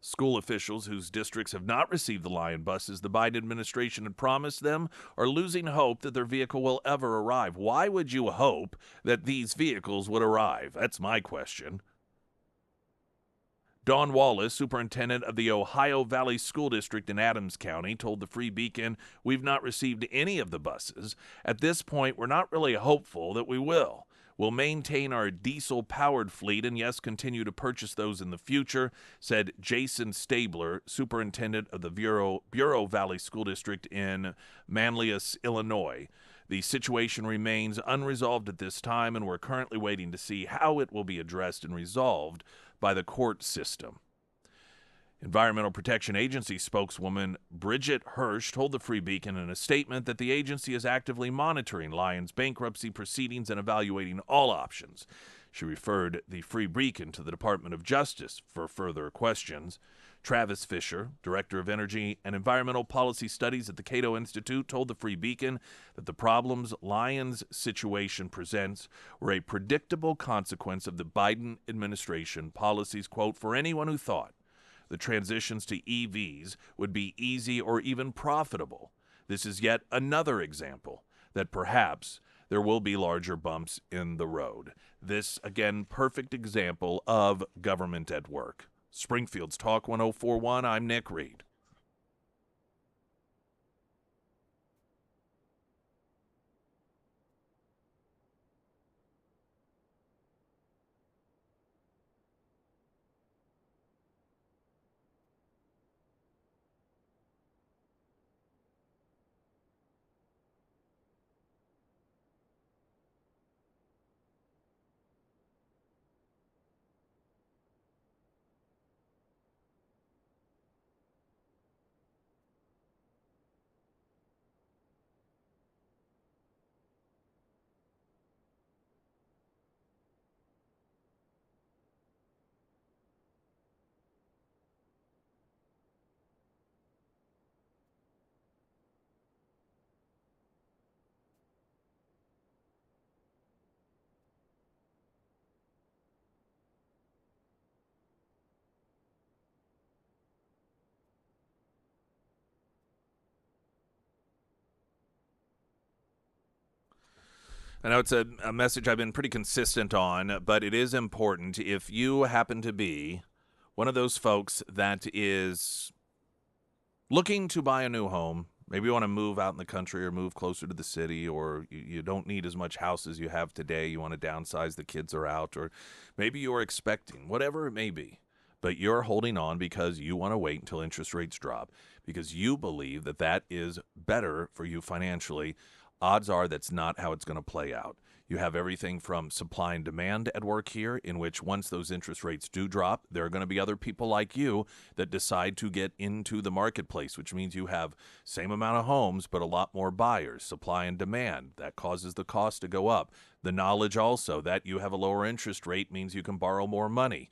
School officials whose districts have not received the Lion buses the Biden administration had promised them are losing hope that their vehicle will ever arrive. Why would you hope that these vehicles would arrive? That's my question. Dawn Wallace, superintendent of the Ohio Valley School District in Adams County, told the Free Beacon, "We've not received any of the buses. At this point, we're not really hopeful that we will. We'll maintain our diesel-powered fleet and, yes, continue to purchase those in the future," said Jason Stabler, superintendent of the Bureau Valley School District in Manlius, Illinois. "The situation remains unresolved at this time, and we're currently waiting to see how it will be addressed and resolved by the court system." Environmental Protection Agency spokeswoman Bridget Hirsch told the Free Beacon in a statement that the agency is actively monitoring Lion's bankruptcy proceedings and evaluating all options. She referred the Free Beacon to the Department of Justice for further questions. Travis Fisher, Director of Energy and Environmental Policy Studies at the Cato Institute, told the Free Beacon that the problems Lion's situation presents were a predictable consequence of the Biden administration policies. Quote, "For anyone who thought the transitions to EVs would be easy or even profitable, this is yet another example that perhaps there will be larger bumps in the road." This, again, perfect example of government at work. Springfield's Talk 1041, I'm Nick Reed. I know it's a message I've been pretty consistent on, but it is important. If you happen to be one of those folks that is looking to buy a new home, maybe you want to move out in the country or move closer to the city, or you don't need as much house as you have today, you want to downsize, the kids are out, or maybe you're expecting, whatever it may be, but you're holding on because you want to wait until interest rates drop, because you believe that that is better for you financially. Odds are that's not how it's going to play out. You have everything from supply and demand at work here, in which once those interest rates do drop, there are going to be other people like you that decide to get into the marketplace, which means you have same amount of homes, but a lot more buyers. Supply and demand, that causes the cost to go up. The knowledge also that you have a lower interest rate means you can borrow more money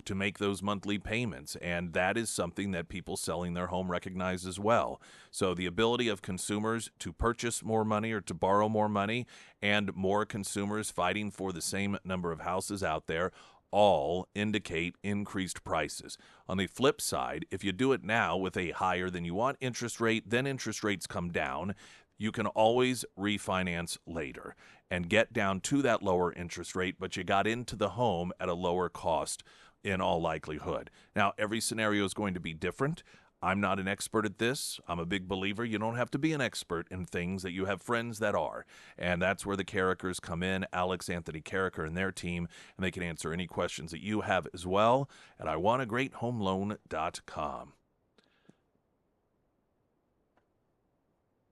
to make those monthly payments, and that is something that people selling their home recognize as well. So the ability of consumers to purchase more money or to borrow more money, and more consumers fighting for the same number of houses out there, all indicate increased prices. On the flip side, if you do it now with a higher than you want interest rate, then interest rates come down. You can always refinance later and get down to that lower interest rate, but you got into the home at a lower cost in all likelihood. Now, every scenario is going to be different. I'm not an expert at this. I'm a big believer you don't have to be an expert in things, that you have friends that are. And that's where the Carrickers come in, Alex Anthony Carricker and their team, and they can answer any questions that you have as well at iwantagreathomeloan.com.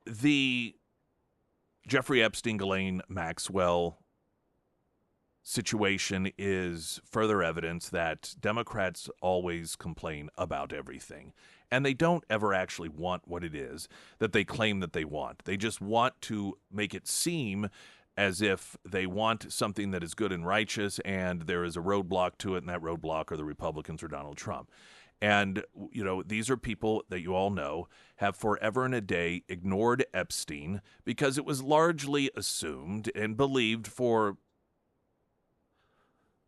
The Jeffrey Epstein, Ghislaine Maxwell situation is further evidence that Democrats always complain about everything, and they don't ever actually want what it is that they claim that they want. They just want to make it seem as if they want something that is good and righteous, and there is a roadblock to it, and that roadblock are the Republicans or Donald Trump. And, you know, these are people that you all know have forever and a day ignored Epstein because it was largely assumed and believed for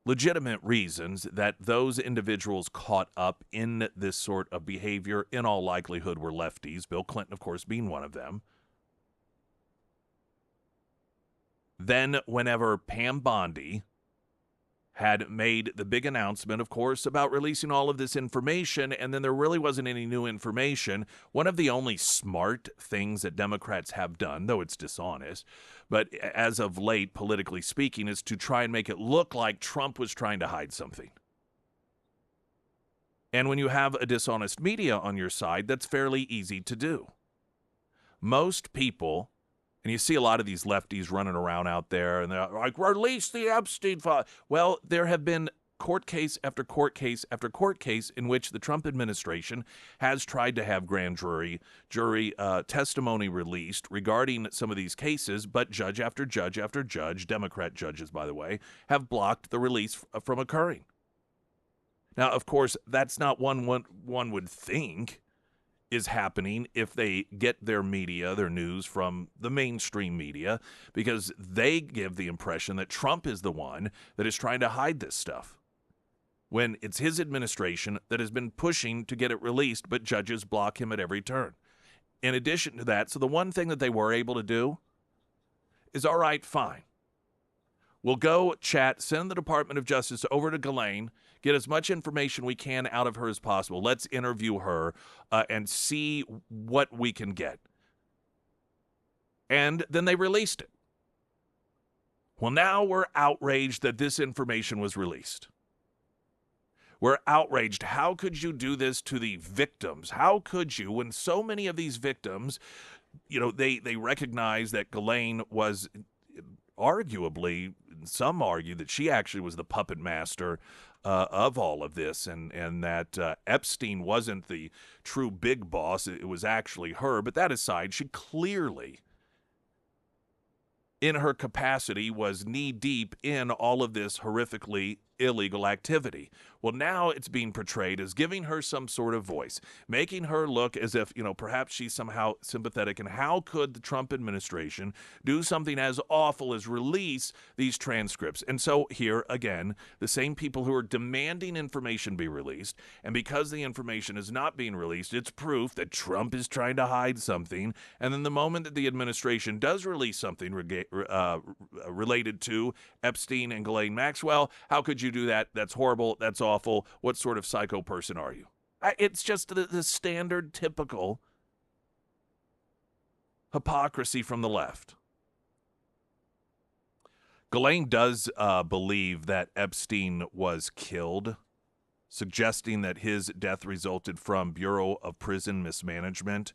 legitimate reasons that those individuals caught up in this sort of behavior in all likelihood were lefties, Bill Clinton, of course, being one of them. Then whenever Pam Bondi had made the big announcement, of course, about releasing all of this information, and then there really wasn't any new information. One of the only smart things that Democrats have done, though it's dishonest, but as of late, politically speaking, is to try and make it look like Trump was trying to hide something. And when you have a dishonest media on your side, that's fairly easy to do. Most people, and you see a lot of these lefties running around out there, and they're like, release the Epstein file. Well, there have been court case after court case after court case in which the Trump administration has tried to have grand jury testimony released regarding some of these cases, but judge after judge after judge, Democrat judges, by the way, have blocked the release from occurring. Now, of course, that's not one would think is happening if they get their media, their news from the mainstream media, because they give the impression that Trump is the one that is trying to hide this stuff, when it's his administration that has been pushing to get it released, but judges block him at every turn. In addition to that, so the one thing that they were able to do is, all right, fine. We'll go chat, send the Department of Justice over to Ghislaine, get as much information we can out of her as possible. Let's interview her and see what we can get. And then they released it. Well, now we're outraged that this information was released. We're outraged. How could you do this to the victims? How could you, when so many of these victims, you know, they recognize that Ghislaine was arguably, some argue that she actually was the puppet master of all of this, and that Epstein wasn't the true big boss. It was actually her. But that aside, she clearly, in her capacity, was knee-deep in all of this horrifically illegal activity. Well, now it's being portrayed as giving her some sort of voice, making her look as if, you know, perhaps she's somehow sympathetic. And how could the Trump administration do something as awful as release these transcripts? And so here, again, the same people who are demanding information be released, and because the information is not being released, it's proof that Trump is trying to hide something. And then the moment that the administration does release something related to Epstein and Ghislaine Maxwell, how could you do that? That's horrible. That's awful. What sort of psycho person are you? It's just the standard, typical hypocrisy from the left. Ghislaine does believe that Epstein was killed, suggesting that his death resulted from Bureau of Prison mismanagement.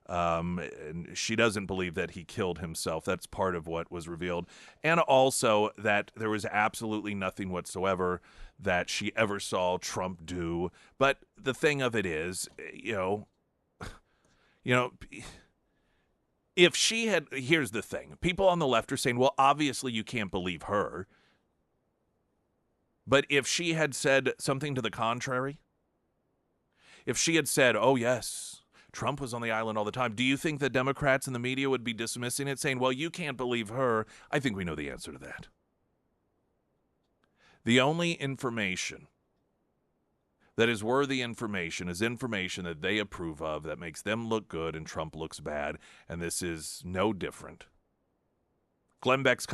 And she doesn't believe that he killed himself. That's part of what was revealed. And also that there was absolutely nothing whatsoever that she ever saw Trump do. But the thing of it is, you know, If she had, here's the thing. People on the left are saying, well, obviously you can't believe her. But if she had said something to the contrary, if she had said, oh, yes, Trump was on the island all the time, do you think the Democrats and the media would be dismissing it, saying, well, you can't believe her? I think we know the answer to that. The only information that is worthy information is information that they approve of, that makes them look good and Trump looks bad, and this is no different. Glenn Beck's coming.